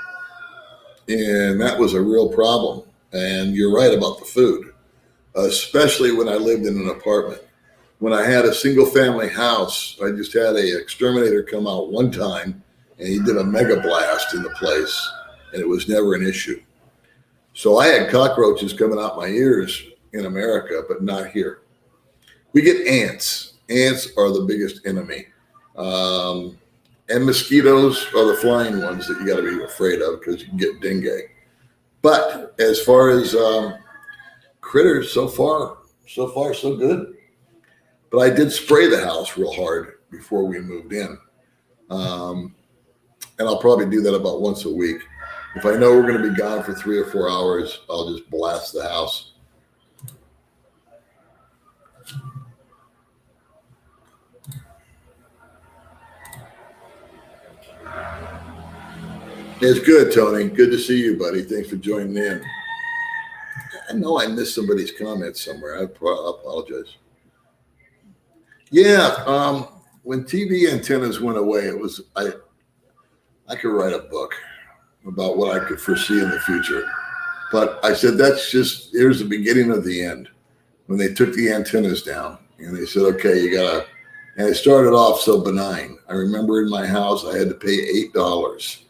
and that was a real problem. And you're right about the food, especially when I lived in an apartment. When I had a single family house, I just had a exterminator come out one time, and he did a mega blast in the place, and it was never an issue. So I had cockroaches coming out my ears in America, but not here. We get ants. Ants are the biggest enemy. And mosquitoes are the flying ones that you got to be afraid of because you can get dengue. But as far as critters, so far, so good. But I did spray the house real hard before we moved in. And I'll probably do that about once a week. If I know we're going to be gone for 3 or 4 hours, I'll just blast the house. It's good, Tony. Good to see you, buddy. Thanks for joining in. I know I missed somebody's comment somewhere. I apologize. Yeah, when TV antennas went away, it was I could write a book about what I could foresee in the future. But I said, here's the beginning of the end. When they took the antennas down and they said, okay, and it started off so benign. I remember in my house, I had to pay $8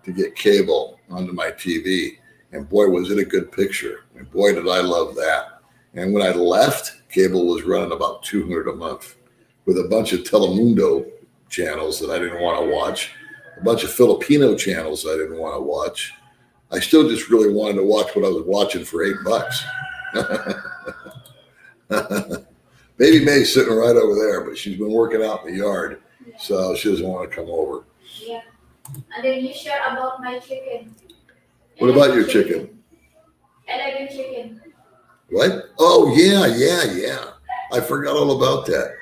to get cable onto my TV. And boy, was it a good picture. And boy, did I love that. And when I left cable was running about $200 a month with a bunch of Telemundo channels that I didn't want to watch, a bunch of Filipino channels I didn't want to watch. I still just really wanted to watch what I was watching for $8. Baby May's sitting right over there, but she's been working out in the yard, so she doesn't want to come over. Yeah. And then you share about my chicken. What about your chicken? 11 chicken. What? Oh, yeah. I forgot all about that.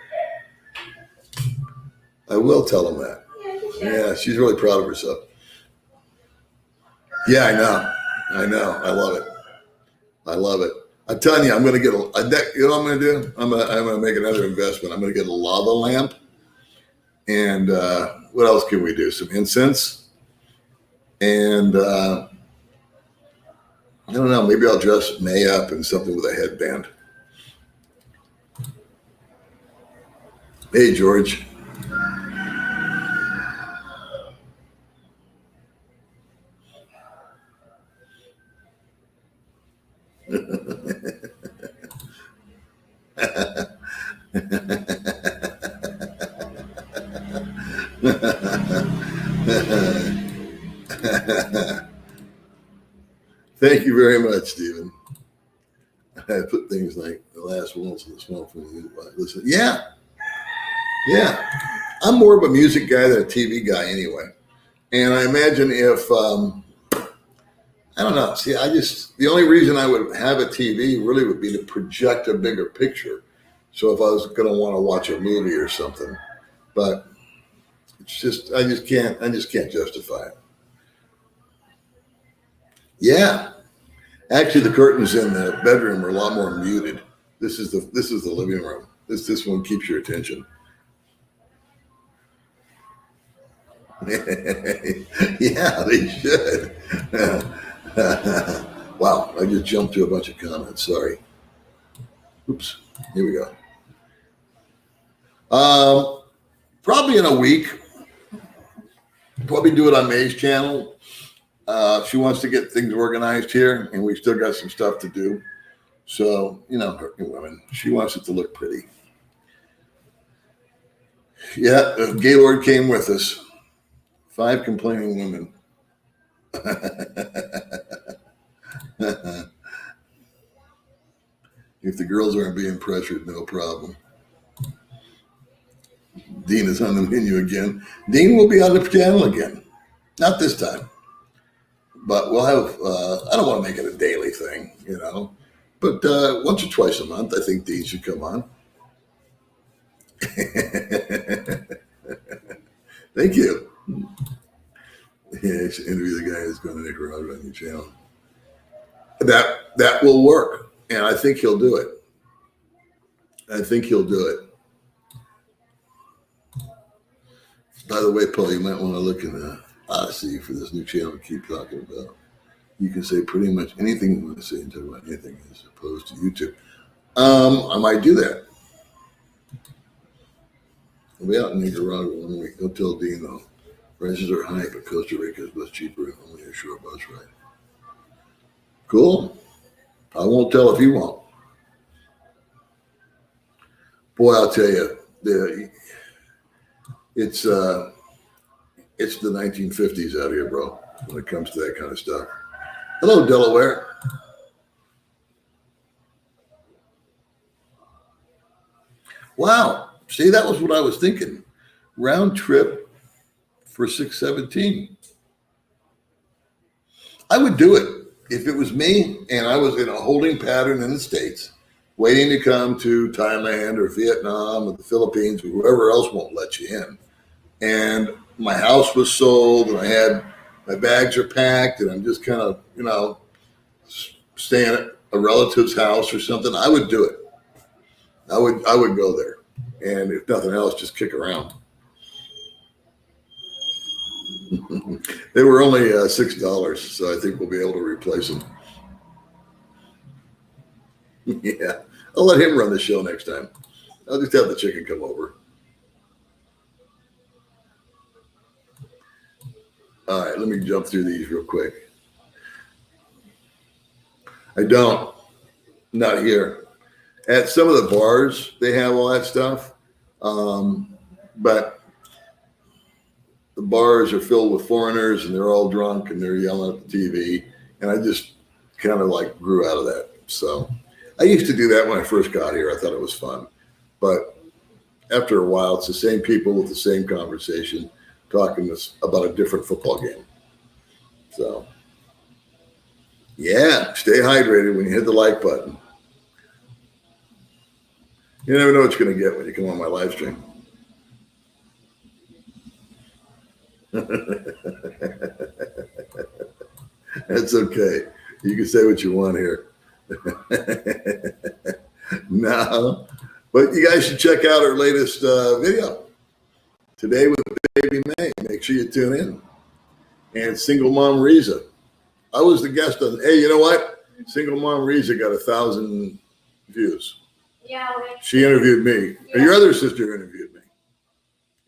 I will tell him that. Yeah, she's really proud of herself. Yeah, I know. I love it. I'm telling you, I'm going to get you know what I'm going to do? I'm going to make another investment. I'm going to get a lava lamp. And what else can we do? Some incense. And I don't know, maybe I'll dress May up in something with a headband. Hey, George. Thank you very much, Stephen. I put things like the last waltz in the small from you. Listen, yeah. I'm more of a music guy than a TV guy anyway. And I imagine if, I don't know. See, the only reason I would have a TV really would be to project a bigger picture. So if I was going to want to watch a movie or something, but it's just, I just can't justify it. Yeah. Actually, the curtains in the bedroom are a lot more muted. This is the living room. This one keeps your attention. Yeah, they should. Wow, I just jumped to a bunch of comments. Sorry. Oops. Here we go. Probably in a week. Probably do it on May's channel. She wants to get things organized here, and we still got some stuff to do. So, women, she wants it to look pretty. Yeah, Gaylord came with us. 5 complaining women. If the girls aren't being pressured, no problem. Dean is on the menu again. Dean will be on the channel again. Not this time. But we'll have, I don't want to make it a daily thing, But once or twice a month, I think Dean should come on. Thank you. Yeah, you should interview the guy who's going to Nicaragua on your channel. That will work, and I think he'll do it. By the way, Paul, you might want to look in the Odyssey for this new channel to keep talking about. You can say pretty much anything you want to say and talk about anything as opposed to YouTube. I might do that. I'll be out in Nicaragua 1 week. Don't tell Dean though. Prices are high, but Costa Rica is much cheaper and only a short bus ride. Cool. I won't tell if you won't. Boy, I'll tell you, it's the 1950s out here, bro, when it comes to that kind of stuff. Hello, Delaware. Wow. See, that was what I was thinking. Round trip for 617. I would do it if it was me and I was in a holding pattern in the States, waiting to come to Thailand or Vietnam or the Philippines or whoever else won't let you in. And my house was sold and my bags are packed and I'm just kind of, staying at a relative's house or something. I would do it. I would go there. And if nothing else, just kick around. They were only $6, so I think we'll be able to replace them. Yeah, I'll let him run the show next time. I'll just have the chicken come over. All right, let me jump through these real quick. I don't. Not here. At some of the bars, they have all that stuff, but the bars are filled with foreigners and they're all drunk and they're yelling at the TV. And I just kind of like grew out of that. So I used to do that when I first got here. I thought it was fun. But after a while, it's the same people with the same conversation talking about a different football game. So, yeah, stay hydrated when you hit the like button. You never know what you're going to get when you come on my live stream. That's okay. You can say what you want here. No, but you guys should check out our latest video today with Baby May. Make sure you tune in. And Single Mom Riza. I was the guest on. Hey, you know what? Single Mom Riza got 1,000 views. Yeah. She interviewed me. Yeah. Your other sister interviewed me.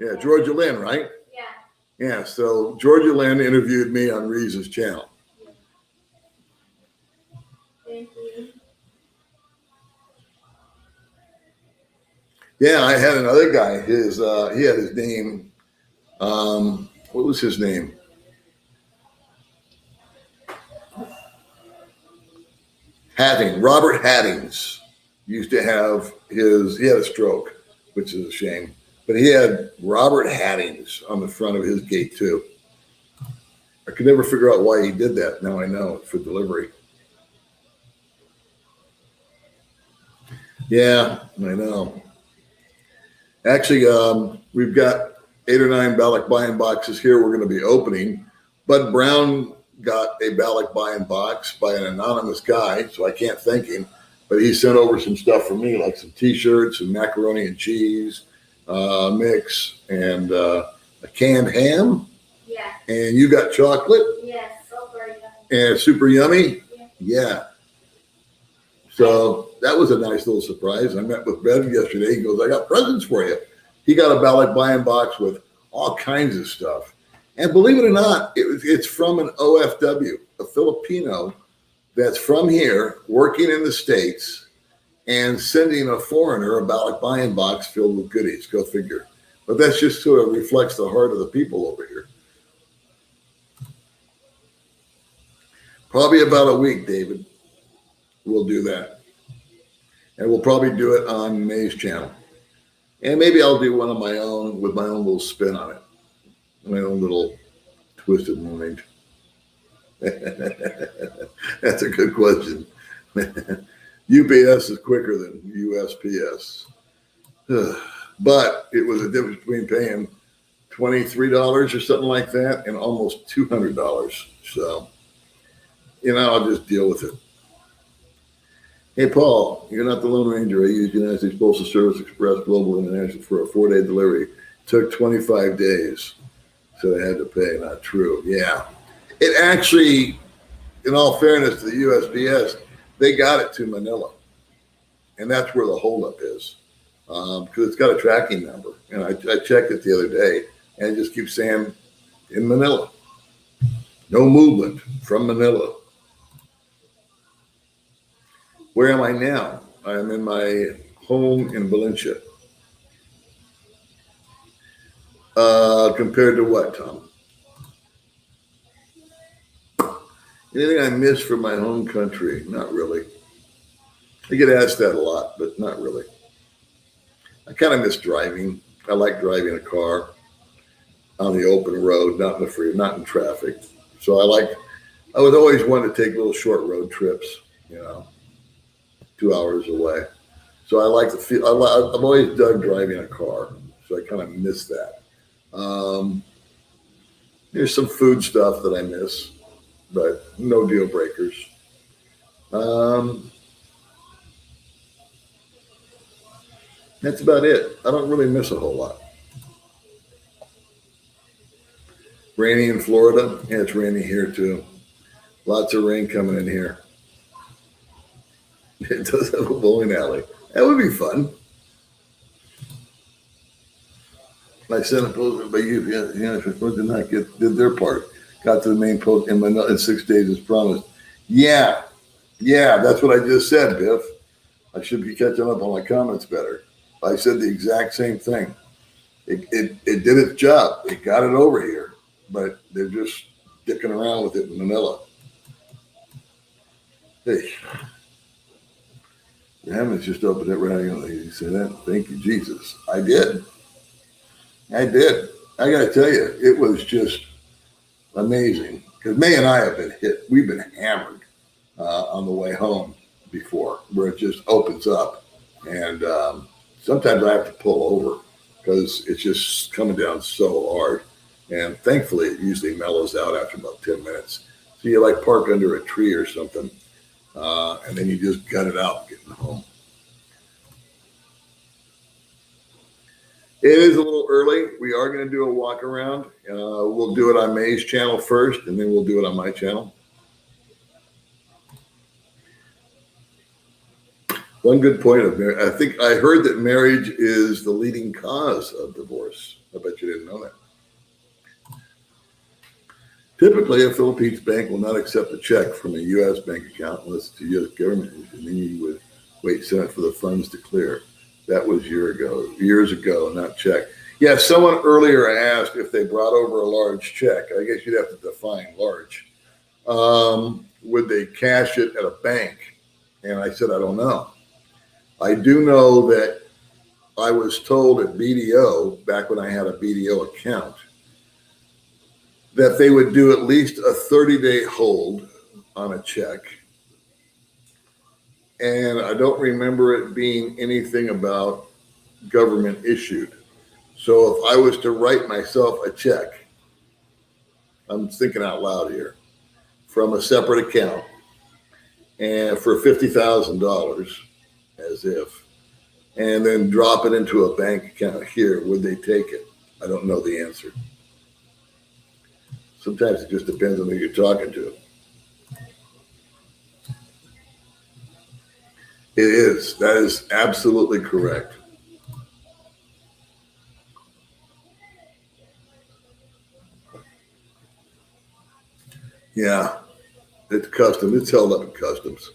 Yeah, Georgia Lynn, right? Yeah. Yeah, so Georgia Lynn interviewed me on Riza's channel. Thank you. Yeah, I had another guy. He had his name. What was his name? Robert Haddings used to have he had a stroke, which is a shame, but he had Robert Haddings on the front of his gate too. I could never figure out why he did that. Now I know, for delivery. Yeah, I know. Actually, we've got 8 or 9 Balak buy-in boxes here we're going to be opening. Bud Brown got a Balak buy-in box by an anonymous guy, so I can't thank him, but he sent over some stuff for me, like some T-shirts and macaroni and cheese mix and a canned ham. Yeah. And you got chocolate. Yes, super yummy. And super yummy. Yeah. So that was a nice little surprise. I met with Ben yesterday. He goes, I got presents for you. He got a Balak buy-in box with all kinds of stuff. And believe it or not, it's from an OFW, a Filipino that's from here, working in the States, and sending a foreigner a Balak buy-in box filled with goodies. Go figure. But that just sort of reflects the heart of the people over here. Probably about a week, David. We'll do that. And we'll probably do it on May's channel. And maybe I'll do one of my own with my own little spin on it. My own little twisted mind. That's a good question. UPS is quicker than USPS. But it was a difference between paying $23 or something like that and almost $200. So, I'll just deal with it. Hey, Paul, you're not the Lone Ranger. I used United States Postal Service Express Global International for a 4-day delivery. It took 25 days, so I had to pay. Not true. Yeah. It actually, in all fairness to the USPS, they got it to Manila. And that's where the holdup is, because it's got a tracking number. And I checked it the other day, and it just keeps saying in Manila. No movement from Manila. Where am I now? I'm in my home in Valencia. Compared to what, Tom? Anything I miss from my home country? Not really. I get asked that a lot, but not really. I kind of miss driving. I like driving a car on the open road, not in traffic. So I would always want to take little short road trips, 2 hours away. So I like the feel. I've always dug driving a car, so I kind of miss that. There's some food stuff that I miss, but no deal breakers. That's about it. I don't really miss a whole lot. Rainy in Florida. Yeah, it's rainy here too. Lots of rain coming in here. It does have a bowling alley. That would be fun. I sent a post by you. Yeah, supposed to not did their part. Got to the main post in 6 days as promised. Yeah, that's what I just said, Biff. I should be catching up on my comments better. I said the exact same thing. It did its job. It got it over here, but they're just dicking around with it in Manila. Hey, the heavens just opened it right. You say that? Thank you, Jesus. I did. I got to tell you, it was just amazing because May and I have been hit. We've been hammered on the way home before, where it just opens up, and sometimes I have to pull over because it's just coming down so hard. And thankfully, it usually mellows out after about 10 minutes. So you like park under a tree or something, and then you just gut it out getting home. It is a little early. We are going to do a walk around. We'll do it on May's channel first, and then we'll do it on my channel. One good point of marriage. I think I heard that marriage is the leading cause of divorce. I bet you didn't know that. Typically, a Philippines bank will not accept a check from a U.S. bank account unless it's a U.S. government, and then you would wait Senate for the funds to clear. That was years ago, not check. Yeah, someone earlier asked if they brought over a large check. I guess you'd have to define large. Would they cash it at a bank? And I said, I don't know. I do know that I was told at BDO, back when I had a BDO account, that they would do at least a 30-day hold on a check. And I don't remember it being anything about government issued. So if I was to write myself a check, I'm thinking out loud here, from a separate account and for $50,000 as if, and then drop it into a bank account here, would they take it? I don't know the answer. Sometimes it just depends on who you're talking to. It is. That is absolutely correct. Yeah, it's custom. It's held up in customs.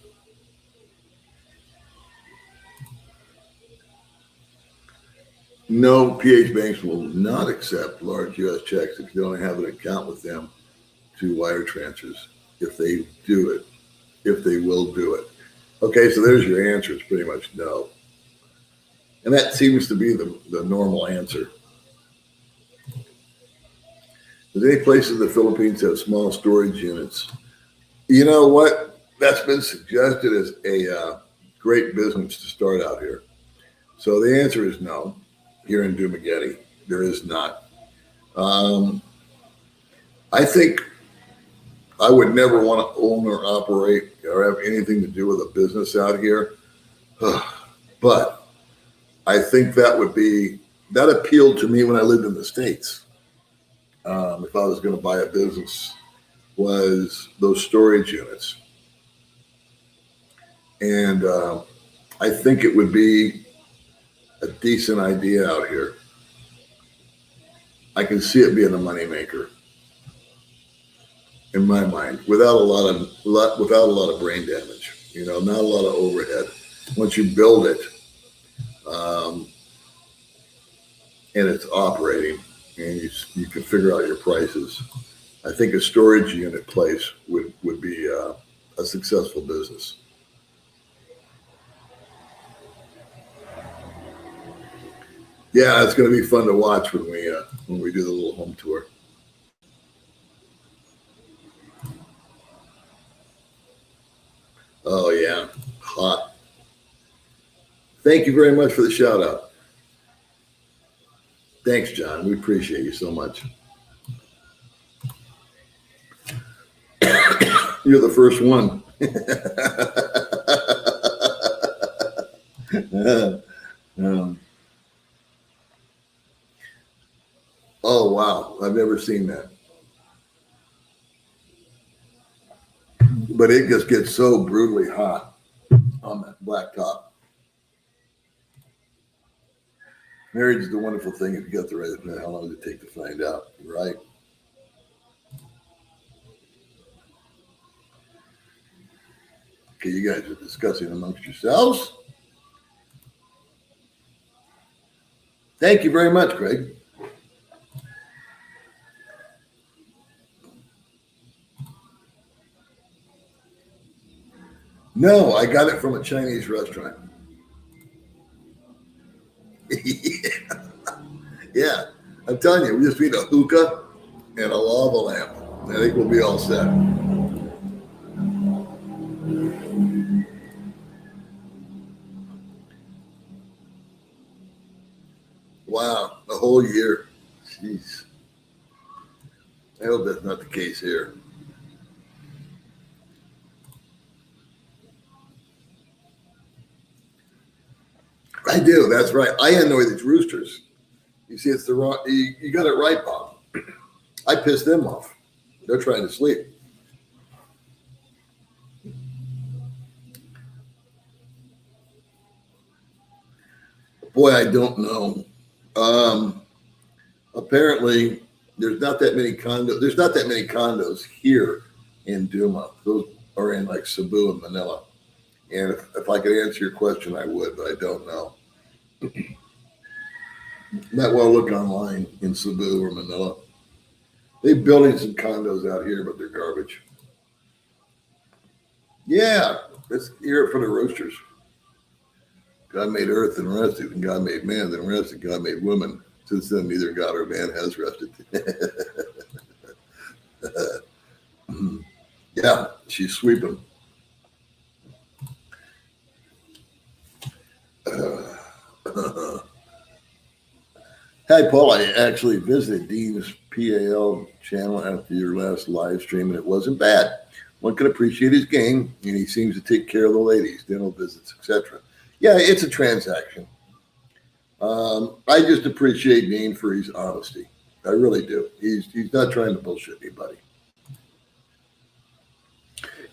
No, PH banks will not accept large U.S. checks if you don't have an account with them to wire transfers. If they do it, if they will do it. Okay, so there's your answer. It's pretty much no. And that seems to be the normal answer. Does any place in the Philippines have small storage units? You know what? That's been suggested as a great business to start out here. So the answer is no. Here in Dumaguete, there is not. I think I would never want to own or operate or have anything to do with a business out here. But I think that appealed to me when I lived in the States. If I was going to buy a business, was those storage units. And I think it would be a decent idea out here. I can see it being a moneymaker in my mind, without a lot of brain damage. Not a lot of overhead. Once you build it, and it's operating, and you can figure out your prices, I think a storage unit place would be a successful business. Yeah, it's going to be fun to watch when we do the little home tour. Oh yeah, hot. Thank you very much for the shout out. Thanks, John. We appreciate you so much. You're the first one. Oh wow, I've never seen that. But it just gets so brutally hot on that black top. Marriage is a wonderful thing if you got the right. How long does it take to find out, right? Okay, you guys are discussing amongst yourselves. Thank you very much, Greg. No, I got it from a Chinese restaurant. Yeah, I'm telling you, we just need a hookah and a lava lamp. I think we'll be all set. Wow, a whole year. Jeez. I hope that's not the case here. I do. That's right. I annoy these roosters. You see, it's the wrong. You got it right, Bob. I pissed them off. They're trying to sleep. Boy, I don't know. Apparently, there's not that many condos. There's not that many condos here in Duma. Those are in like Cebu and Manila. And if I could answer your question, I would, but I don't know. Might want to look online in Cebu or Manila. They're building some condos out here, but they're garbage. Yeah, let's hear it from the roosters. God made earth and rested, and God made man, then rested. God made woman. Since then, neither God or man has rested. Yeah, she's sweeping. Hi, Paul. I actually visited Dean's PAL channel after your last live stream, and it wasn't bad. One can appreciate his game, and he seems to take care of the ladies, dental visits, etc. Yeah, it's a transaction. I just appreciate Dean for his honesty. I really do. He's not trying to bullshit anybody.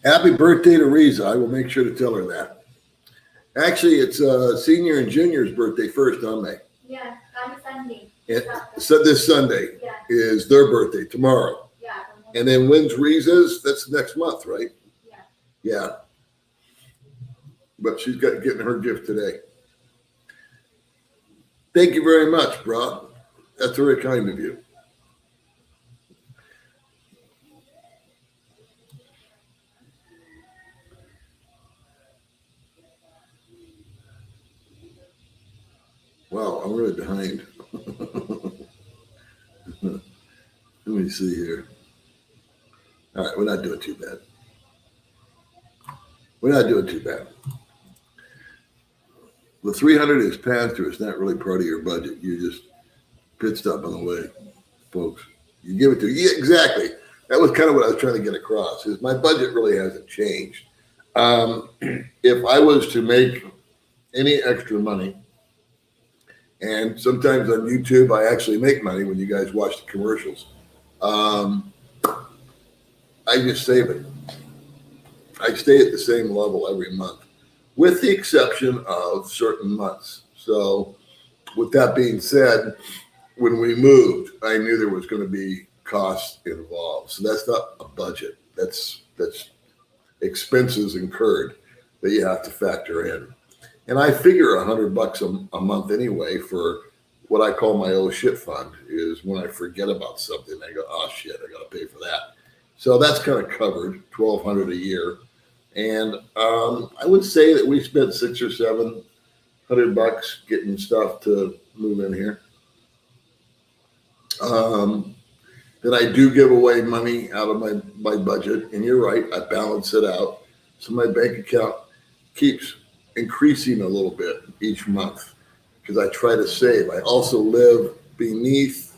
Happy birthday to Riza. I will make sure to tell her that. Actually, it's senior and junior's birthday first, aren't they? Yeah, coming Sunday. So this Sunday is their birthday, tomorrow. Yeah. And then when's Riza's? That's next month, right? Yeah. Yeah. But she's getting her gift today. Thank you very much, bro. That's very kind of you. Wow, I'm really behind. Let me see here. All right, we're not doing too bad. We're not doing too bad. The 300 is passed through. It's not really part of your budget. You just pit stop on the way, folks. You give it to you. Yeah, exactly. That was kind of what I was trying to get across. Is my budget really hasn't changed. If I was to make any extra money, and sometimes on YouTube I actually make money when you guys watch the commercials, I just save it. I stay at the same level every month, with the exception of certain months. So, with that being said, when we moved, I knew there was going to be costs involved. So that's not a budget. That's expenses incurred that you have to factor in. And I figure $100 a month anyway for what I call my oh shit fund. Is when I forget about something, I go, oh shit, I got to pay for that. So that's kind of covered, $1,200 a year. And I would say that we spent $600 or $700 getting stuff to move in here. That I do give away money out of my budget, and you're right, I balance it out. So my bank account keeps increasing a little bit each month because I try to save. I also live beneath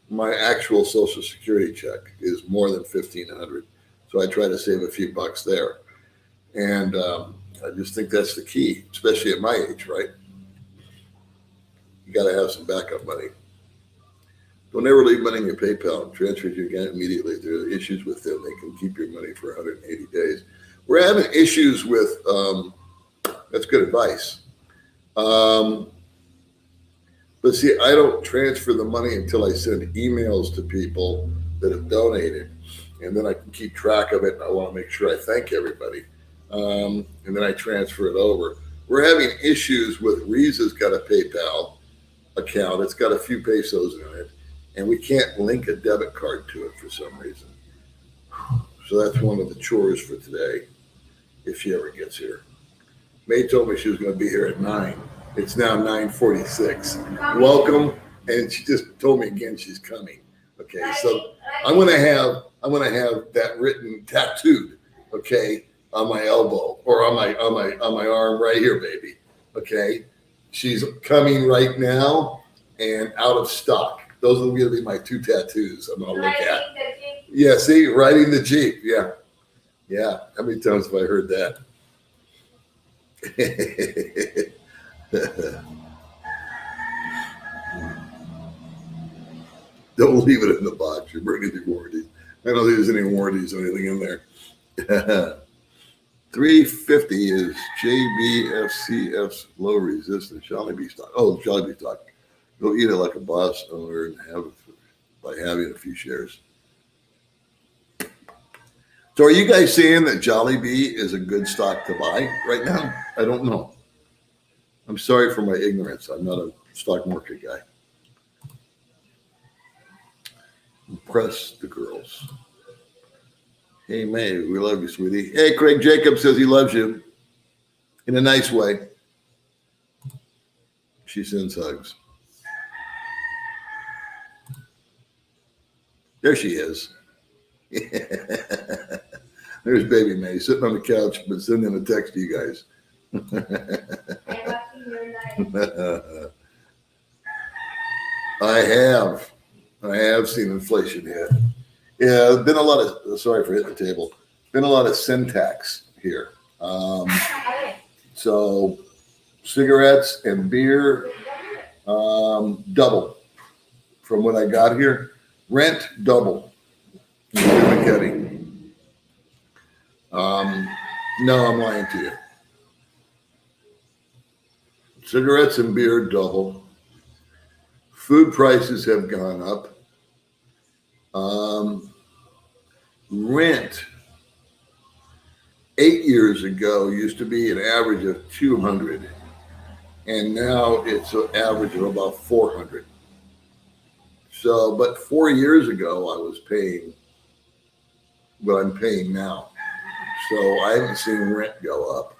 my actual Social Security check is more than $1,500. So I try to save a few bucks there. And I just think that's the key, especially at my age, right? You got to have some backup money. Don't ever leave money in your PayPal. Transfer it to your account immediately. If there are issues with them, they can keep your money for 180 days. We're having issues with, that's good advice. But see, I don't transfer the money until I send emails to people that have donated. And then I can keep track of it. And I want to make sure I thank everybody. And then I transfer it over. We're having issues with Riza's got a PayPal. account. It's got a few pesos in it, and we can't link a debit card to it for some reason. So that's one of the chores for today, if she ever gets here. May told me she was going to be here at 9. It's now 9:46. Welcome, and she just told me again she's coming. Okay, so I'm gonna have that written tattooed, okay, on my elbow or on my arm right here, baby. Okay, she's coming right now and out of stock. Those are going to be my 2 tattoos I'm gonna look at. Yeah, see, riding the Jeep. Yeah. How many times have I heard that? Don't leave it in the box. You're bringing the warranties. I don't think there's any warranties or anything in there. 350 is JBFCF's low resistance Jollibee stock. Oh, Jollibee stock. Go eat it like a boss owner and have it by having a few shares. So are you guys saying that Jollibee is a good stock to buy right now? I don't know. I'm sorry for my ignorance. I'm not a stock market guy. Impress the girls. Hey, May, we love you, sweetie. Hey, Craig Jacob says he loves you in a nice way. She sends hugs. There she is. There's baby May sitting on the couch, but sending a text to you guys. I have seen inflation hit. Yeah, been a lot of, sorry for hitting the table, been a lot of syntax here. So cigarettes and beer, double from what I got here. Rent, double. No, I'm lying to you. Cigarettes and beer, double. Food prices have gone up. Rent 8 years ago used to be an average of $200, and now it's an average of about $400. So, but 4 years ago, I was paying what I'm paying now. So I haven't seen rent go up.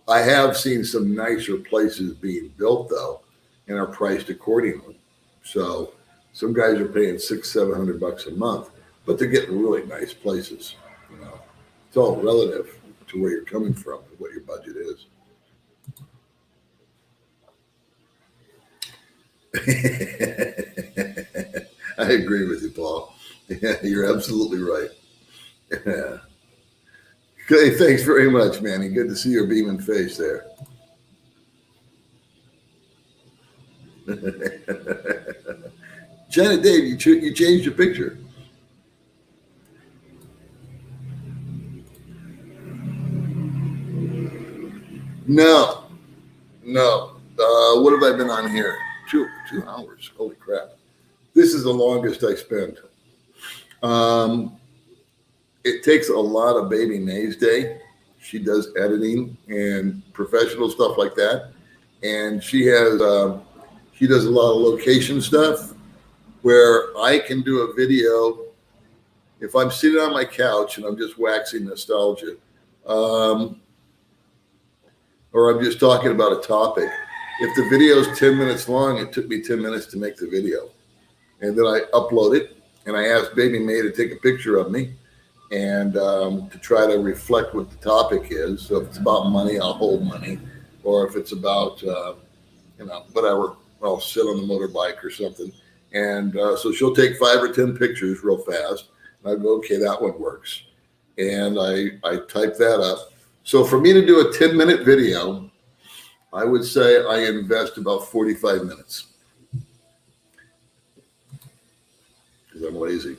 I have seen some nicer places being built though, and are priced accordingly. So some guys are paying $600-700 a month, but they're getting really nice places. You know, it's all relative to where you're coming from and what your budget is. I agree with you, Paul. Yeah, you're absolutely right. Yeah. Okay, thanks very much, Manny. Good to see your beaming face there. Janet, Dave, you changed your picture. No. What have I been on here? 2 hours. Holy crap. This is the longest I spent. It takes a lot of Baby May's day. She does editing and professional stuff like that. And she does a lot of location stuff where I can do a video. If I'm sitting on my couch and I'm just waxing nostalgia, or I'm just talking about a topic, if the video is 10 minutes long, it took me 10 minutes to make the video. And then I upload it and I ask Baby May to take a picture of me and to try to reflect what the topic is. So if it's about money, I'll hold money. Or if it's about, whatever, I'll sit on the motorbike or something. And so she'll take 5 or 10 pictures real fast. And I go, okay, that one works. And I type that up. So for me to do a 10-minute video, I would say I invest about 45 minutes. Because I'm lazy.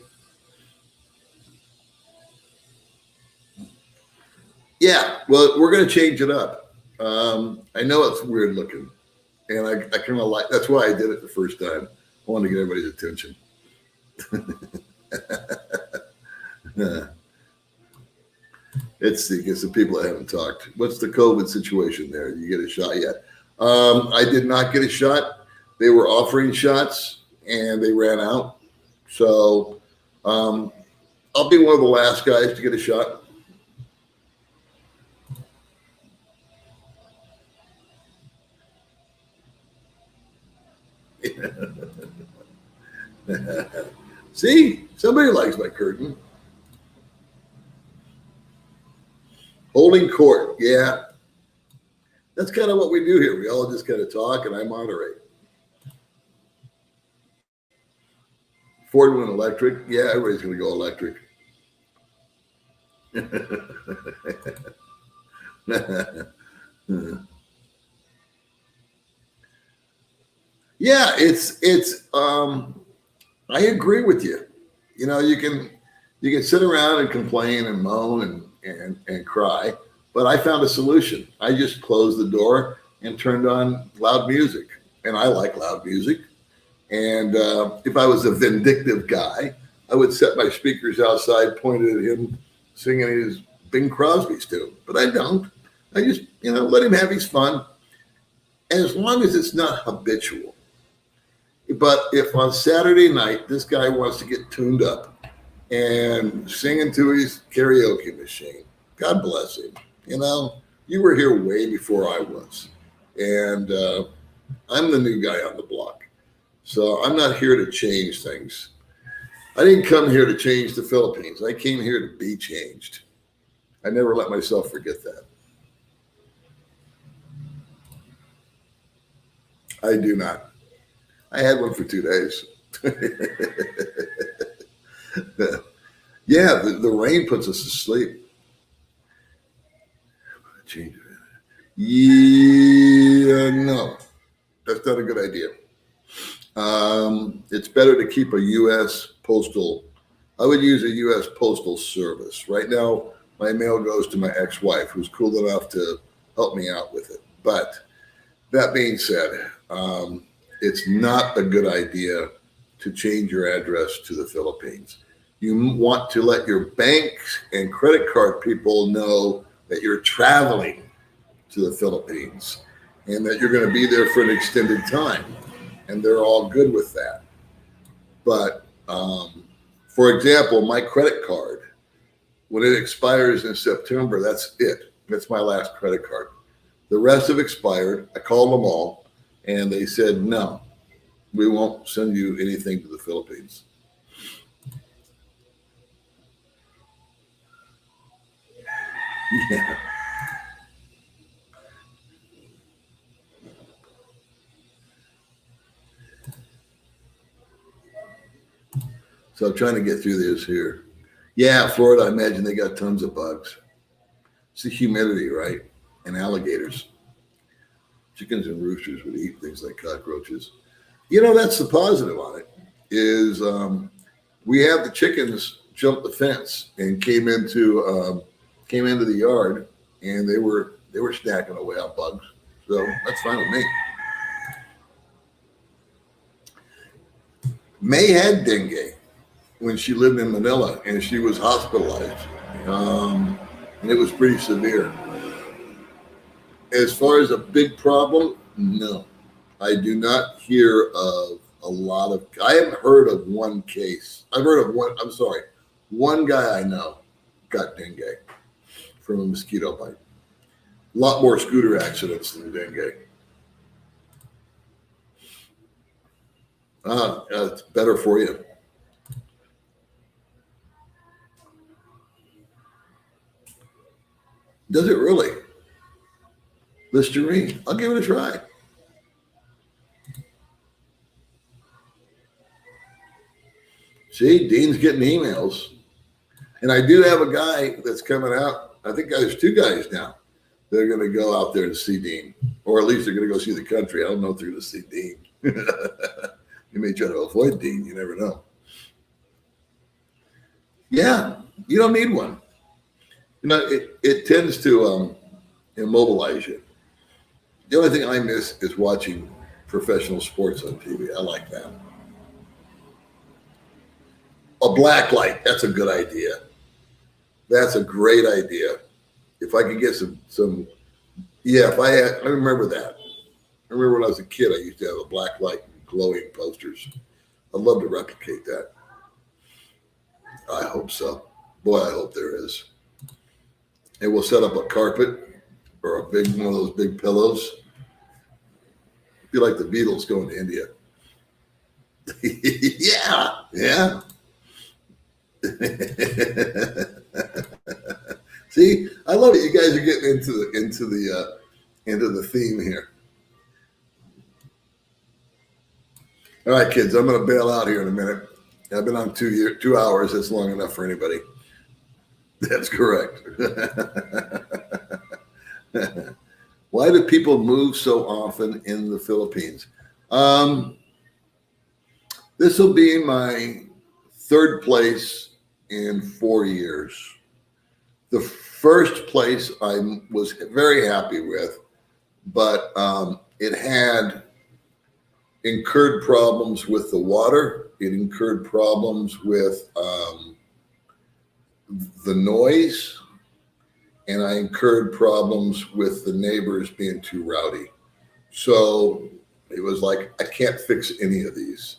Yeah, well, we're going to change it up. I know it's weird looking, and I kind of like, that's why I did it the first time. I wanted to get everybody's attention. It's the people that haven't talked. What's the COVID situation there? Did you get a shot yet? I did not get a shot. they were offering shots and they ran out. So I'll be one of the last guys to get a shot. See, somebody likes my curtain. Holding court, yeah. That's kind of what we do here. We all just kind of talk and I moderate. Ford went electric. Yeah, everybody's going to go electric. Yeah, it's I agree with you. You know, you can sit around and complain and moan and cry, but I found a solution. I just closed the door and turned on loud music, and I like loud music. And if I was a vindictive guy, I would set my speakers outside, pointed at him, singing his Bing Crosby's tune. But I don't. I just, let him have his fun, as long as it's not habitual. But if on Saturday night this guy wants to get tuned up and sing into his karaoke machine, God bless him. You were here way before I was, and I'm the new guy on the block. So I'm not here to change things. I didn't come here to change the Philippines. I came here to be changed. I never let myself forget that. I do not. I had one for 2 days. Yeah, the rain puts us to sleep. Change it. Yeah, no, that's not a good idea. It's better to keep a U.S. postal. I would use a U.S. postal service. Right now, my mail goes to my ex-wife, who's cool enough to help me out with it. But that being said, it's not a good idea to change your address to the Philippines. You want to let your banks and credit card people know that you're traveling to the Philippines and that you're going to be there for an extended time. And they're all good with that. But for example, my credit card, when it expires in September, that's it. That's my last credit card. The rest have expired. I called them all, and they said, no, we won't send you anything to the Philippines. Yeah. So I'm trying to get through this here. Yeah, Florida, I imagine they got tons of bugs. It's the humidity, right? And alligators. Chickens and roosters would eat things like cockroaches. That's the positive on it, is we have the chickens jump the fence and came into the yard, and they were snacking away on bugs. So that's fine with me. May had dengue when she lived in Manila, and she was hospitalized, and it was pretty severe. As far as a big problem, no. I do not hear of a lot of, I haven't heard of one case. I've heard of one guy I know got dengue from a mosquito bite. A lot more scooter accidents than dengue. It's better for you. Does it really? Listerine. I'll give it a try. See, Dean's getting emails. And I do have a guy that's coming out. I think there's 2 guys now. They're going to go out there to see Dean. Or at least they're going to go see the country. I don't know if they're going to see Dean. You may try to avoid Dean. You never know. Yeah, you don't need one. It tends to immobilize you. The only thing I miss is watching professional sports on TV. I like that. A black light. That's a good idea. That's a great idea. If I could get some, I remember that. I remember when I was a kid, I used to have a black light and glowing posters. I'd love to replicate that. I hope so. Boy, I hope there is. And we'll set up a carpet or a big one of those big pillows. Be like the Beatles going to India. yeah. See, I love it. You guys are getting into the theme here. All right, kids, I'm going to bail out here in a minute. I've been on 2 hours. That's long enough for anybody. That's correct. Why do people move so often in the Philippines? This will be my third place in 4 years. The first place I was very happy with, but it had incurred problems with the water. It incurred problems with the noise, and I incurred problems with the neighbors being too rowdy. So it was like, I can't fix any of these.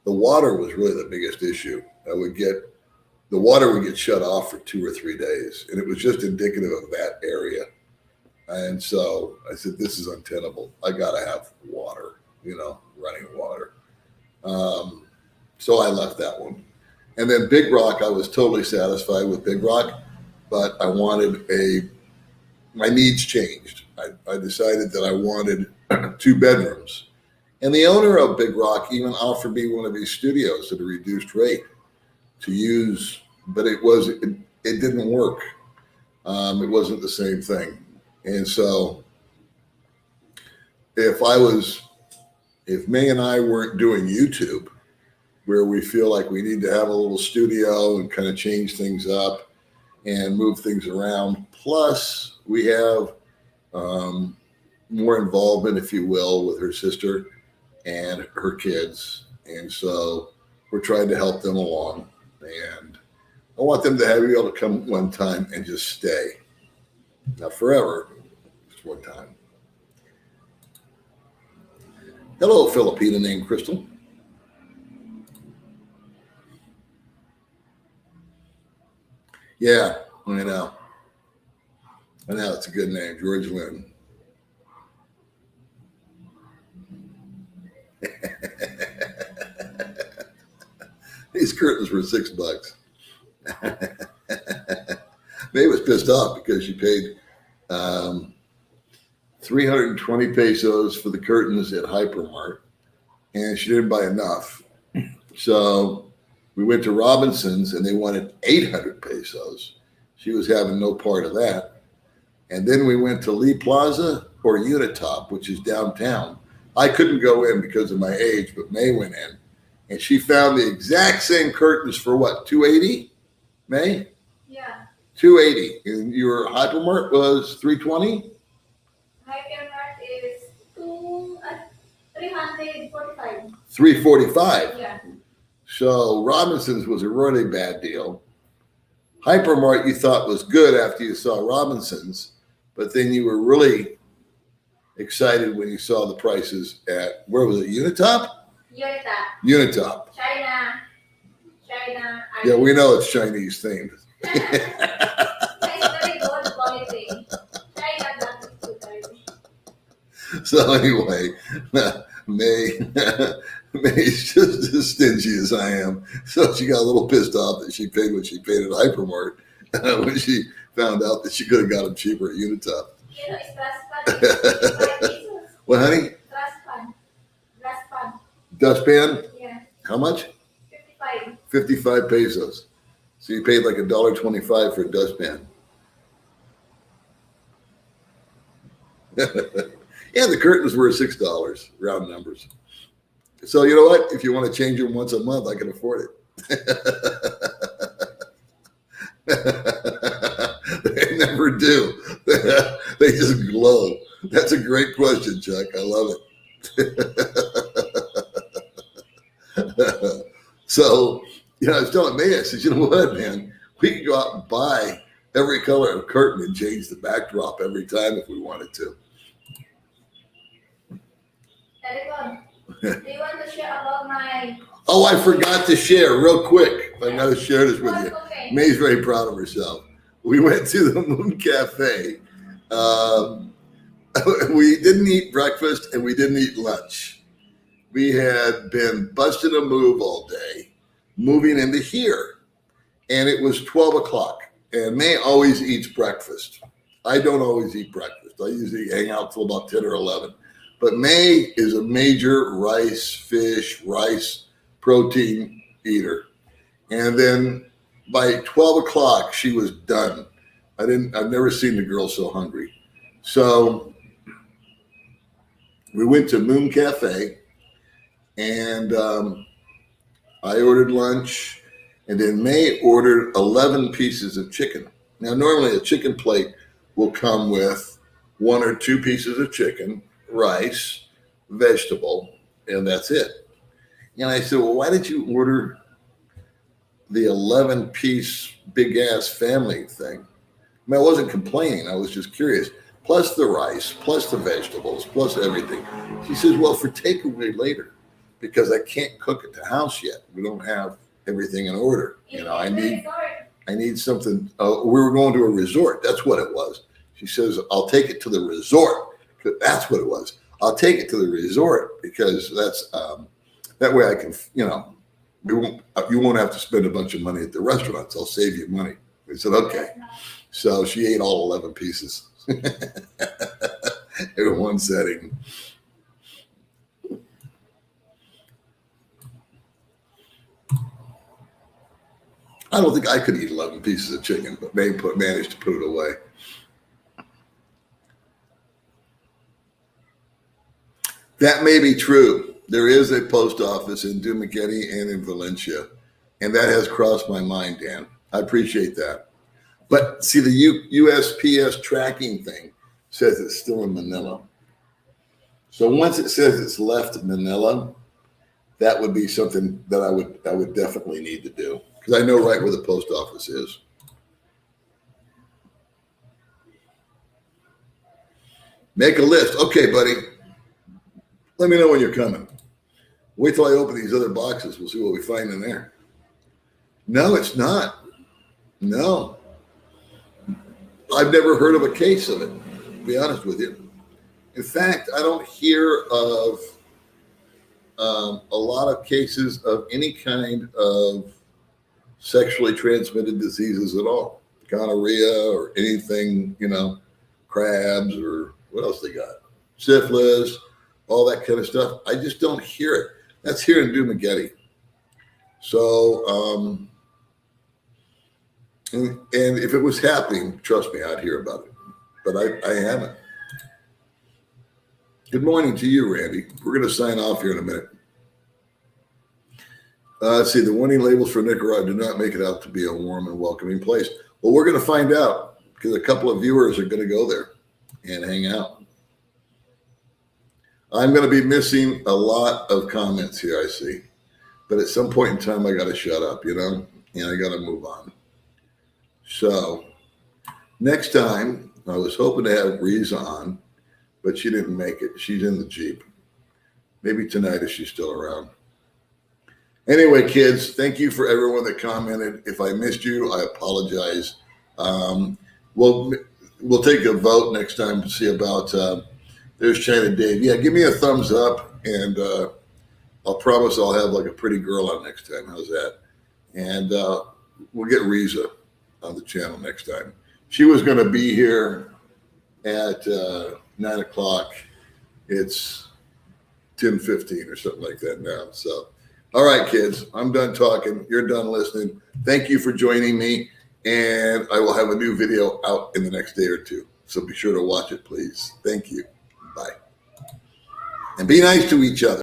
The water was really the biggest issue. The water would get shut off for 2 or 3 days, and it was just indicative of that area. And so I said, this is untenable. I got to have water, running water. So I left that one. And then Big Rock, I was totally satisfied with Big Rock, but I wanted my needs changed. I decided that I wanted 2 bedrooms. And the owner of Big Rock even offered me one of these studios at a reduced rate to use, but it didn't work. It wasn't the same thing. And so if May and I weren't doing YouTube, where we feel like we need to have a little studio and kind of change things up and move things around, plus we have more involvement, if you will, with her sister and her kids. And so we're trying to help them along. And I want them to be able to come one time and just stay. Not forever, just one time. Hello, Filipina named Crystal. Yeah, I know. It's a good name, George Lynn. These curtains were $6. May was pissed off because she paid 320 pesos for the curtains at Hypermart, and she didn't buy enough. So we went to Robinson's, and they wanted 800 pesos. She was having no part of that. And then we went to Lee Plaza or Unitop, which is downtown. I couldn't go in because of my age, but May went in, and she found the exact same curtains for what, $280? May? Yeah. $280. And your Hypermart was $320? Hypermart is 345. $345. Yeah. So Robinson's was a really bad deal. Hypermart you thought was good after you saw Robinson's, but then you were really excited when you saw the prices at, where was it, Unitop? Unitop. China. Yeah, we know it's Chinese themed. It's very good quality. China, that is good. So anyway, May's just as stingy as I am. So she got a little pissed off that she paid what she paid at Hypermart when she found out that she could have got them cheaper at Unitop. It's trash. What, honey? Trash pan. Dustpan? Yeah. How much? 55. 55 pesos. So you paid like $1.25 for a dustpan. Yeah, the curtains were $6, round numbers. So you know what? If you want to change them once a month, I can afford it. They never do. They just glow. That's a great question, Chuck. I love it. So, I was telling May, I said, you know what, man? We could go out and buy every color of curtain and change the backdrop every time if we wanted to. Eric, do you want to share about my Oh, I forgot to share real quick. I got to share this with you. okay? May's very proud of herself. We went to the Moon Cafe. We didn't eat breakfast and we didn't eat lunch. We had been busting a move all day, moving into here. And it was 12 o'clock. And May always eats breakfast. I don't always eat breakfast. I usually hang out till about 10 or 11. But May is a major rice protein eater. And then by 12 o'clock, she was done. I've never seen the girl so hungry. So we went to Moon Cafe and I ordered lunch, and then May ordered 11 pieces of chicken. Now, normally a chicken plate will come with 1 or 2 pieces of chicken, rice, vegetable, and that's it. And I said, well, why did you order the 11-piece big-ass family thing? I mean, I wasn't complaining. I was just curious. Plus the rice, plus the vegetables, plus everything. She says, well, for takeaway later, because I can't cook at the house yet. We don't have everything in order. You know, I need something. We were going to a resort. That's what it was. She says, I'll take it to the resort. That's what it was. I'll take it to the resort because that's that way I can, you know, you won't have to spend a bunch of money at the restaurants. I'll save you money. I said, okay. So she ate all 11 pieces in one setting. I don't think I could eat 11 pieces of chicken, but May managed to put it away. That may be true. There is a post office in Dumaguete and in Valencia, and that has crossed my mind, Dan. I appreciate that. But see, the USPS tracking thing says it's still in Manila. So once it says it's left Manila, that would be something that I would definitely need to do because I know right where the post office is. Make a list. Okay, buddy. Let me know when you're coming. Wait till I open these other boxes. We'll see what we find in there. No, it's not. No. I've never heard of a case of it, to be honest with you. In fact, I don't hear of a lot of cases of any kind of sexually transmitted diseases at all. Gonorrhea or anything, you know, crabs or what else they got? Syphilis, all that kind of stuff. I just don't hear it. That's here in Dumaguete. So, and if it was happening, trust me, I'd hear about it. But I haven't. Good morning to you, Randy. We're going to sign off here in a minute. Let's see, the winning labels for Nicaragua do not make it out to be a warm and welcoming place. Well, we're going to find out because a couple of viewers are going to go there and hang out. I'm going to be missing a lot of comments here, I see. But at some point in time, I got to shut up, you know, and I got to move on. So next time, I was hoping to have Riza on, but she didn't make it. She's in the Jeep. Maybe tonight if she's still around. Anyway, kids, thank you for everyone that commented. If I missed you, I apologize. We'll take a vote next time to see about there's China Dave. Yeah, give me a thumbs up, and I'll promise I'll have like a pretty girl on next time. How's that? And we'll get Riza on the channel next time. She was going to be here at 9 o'clock. It's 10:15 or something like that now. So, all right, kids, I'm done talking. You're done listening. Thank you for joining me. And I will have a new video out in the next day or two. So be sure to watch it, please. Thank you. Bye. And be nice to each other.